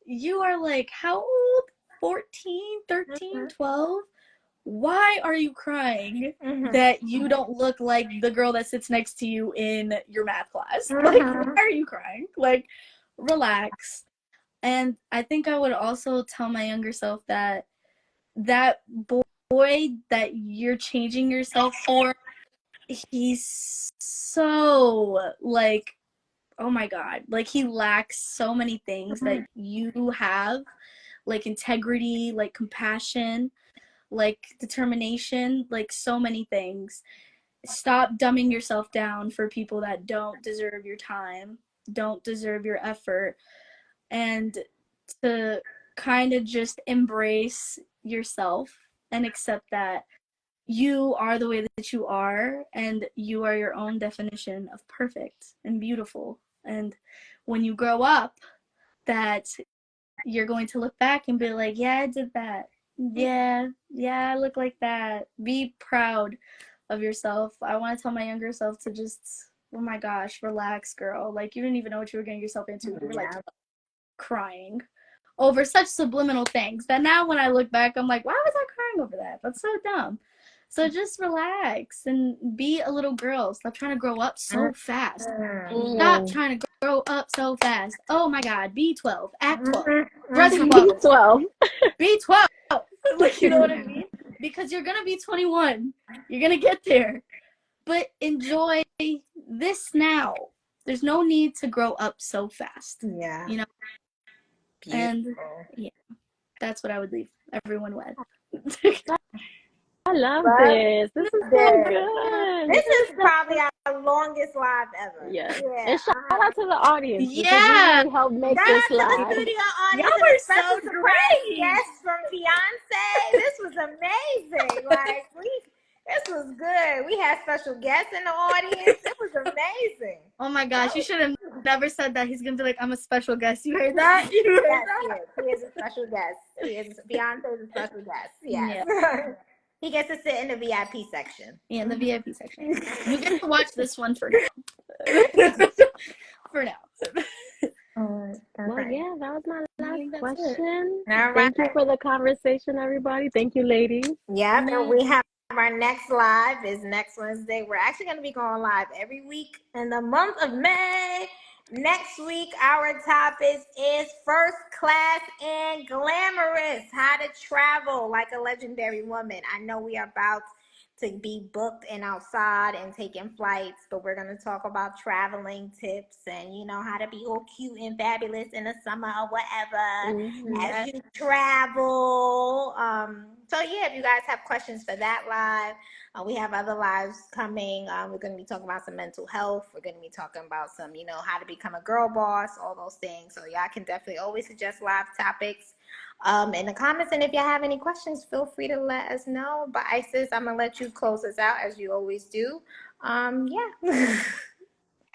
you are like, how old? 14, 13, 12? Why are you crying that you don't look like the girl that sits next to you in your math class? Like, why are you crying? Like, relax. And I think I would also tell my younger self that boy that you're changing yourself for he's so like, oh my God, like he lacks so many things that you have, like integrity, like compassion, like determination, like so many things. Stop dumbing yourself down for people that don't deserve your time, don't deserve your effort, and to kind of just embrace yourself and accept that you are the way that you are, and you are your own definition of perfect and beautiful. And when you grow up, that you're going to look back and be like, yeah, I did that. Yeah, I look like that. Be proud of yourself. I want to tell my younger self to just, oh my gosh, relax, girl. Like, you didn't even know what you were getting yourself into. You were like crying over such subliminal things that now when I look back, I'm like, why was I crying over that? That's so dumb. So just relax and be a little girl. Stop trying to grow up so fast. Stop trying to grow up so fast. Oh my God, be 12, act 12, dress 12, 12. be 12. Like, you know what I mean? Because you're gonna be 21. You're gonna get there. But enjoy this now. There's no need to grow up so fast. Yeah. You know? Beautiful. And yeah, that's what I would leave everyone with. I love this. This is so good. This is probably our longest live ever. Yeah. And shout out to the audience. Yeah. Because you really helped make Shout this out to the live. studio audience. Y'all and were a special so surprise great. guest from Beyonce. This was amazing. Like this was good. We had special guests in the audience. It was amazing. Oh my gosh, you should have never said that. He's gonna be like, I'm a special guest. You heard that? You heard that? He is a special guest. Beyonce is a special guest. Yes. Yeah. He gets to sit in the VIP section. Yeah, in the VIP section. You get to watch this one for now. For now. Well, yeah, that was my last question. All right. Thank you for the conversation, everybody. Thank you, ladies. Yeah, and we have our next live is next Wednesday. We're actually going to be going live every week in the month of May. Next week, our topic is first class and glamorous, how to travel like a legendary woman. I know we are about to be booked and outside and taking flights, but we're going to talk about traveling tips and, you know, how to be all cute and fabulous in the summer or whatever as you travel. So yeah, if you guys have questions for that live, we have other lives coming. We're going to be talking about some mental health. We're going to be talking about some, you know, how to become a girl boss, all those things. So y'all can definitely always suggest live topics in the comments. And if you have any questions, feel free to let us know. But Isis, I'm going to let you close us out as you always do. Yeah.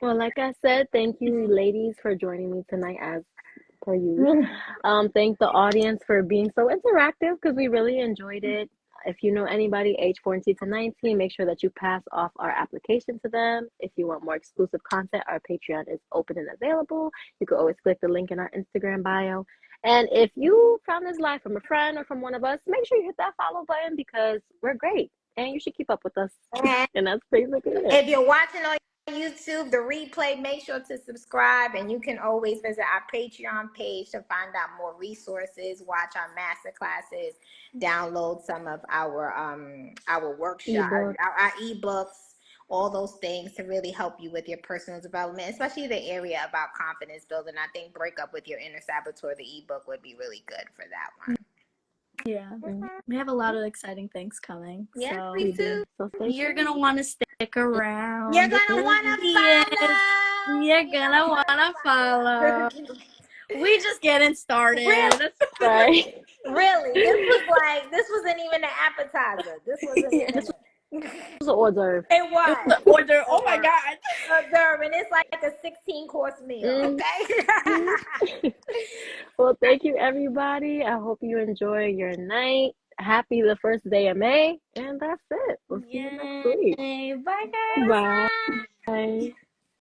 Well, like I said, thank you, ladies, for joining me tonight as per usual. Thank the audience for being so interactive because we really enjoyed it. If you know anybody age 14 to 19, make sure that you pass off our application to them. If you want more exclusive content, our Patreon is open and available. You can always click the link in our Instagram bio. And if you found this live from a friend or from one of us, make sure you hit that follow button because we're great. And you should keep up with us. And that's basically it. If you're watching on YouTube, the replay, make sure to subscribe, and you can always visit our Patreon page to find out more resources, watch our master classes, download some of our workshops, our ebooks, all those things to really help you with your personal development, especially the area about confidence building. I think Break Up with Your Inner Saboteur, the ebook, would be really good for that one. Yeah, we have a lot of exciting things coming. Yeah, so we do. So you're gonna want to stick around. You're gonna want to follow. You're gonna want to follow. We just getting started. Really? Right. Really, this wasn't even an appetizer. This wasn't even. This was an hors d'oeuvre. It was. Order. Oh my God. Hors d'oeuvre, and it's like a 16-course meal. Okay. Well, thank you, everybody. I hope you enjoy your night. Happy the first day of May. And that's it. We'll see you next week. Bye, guys. Bye.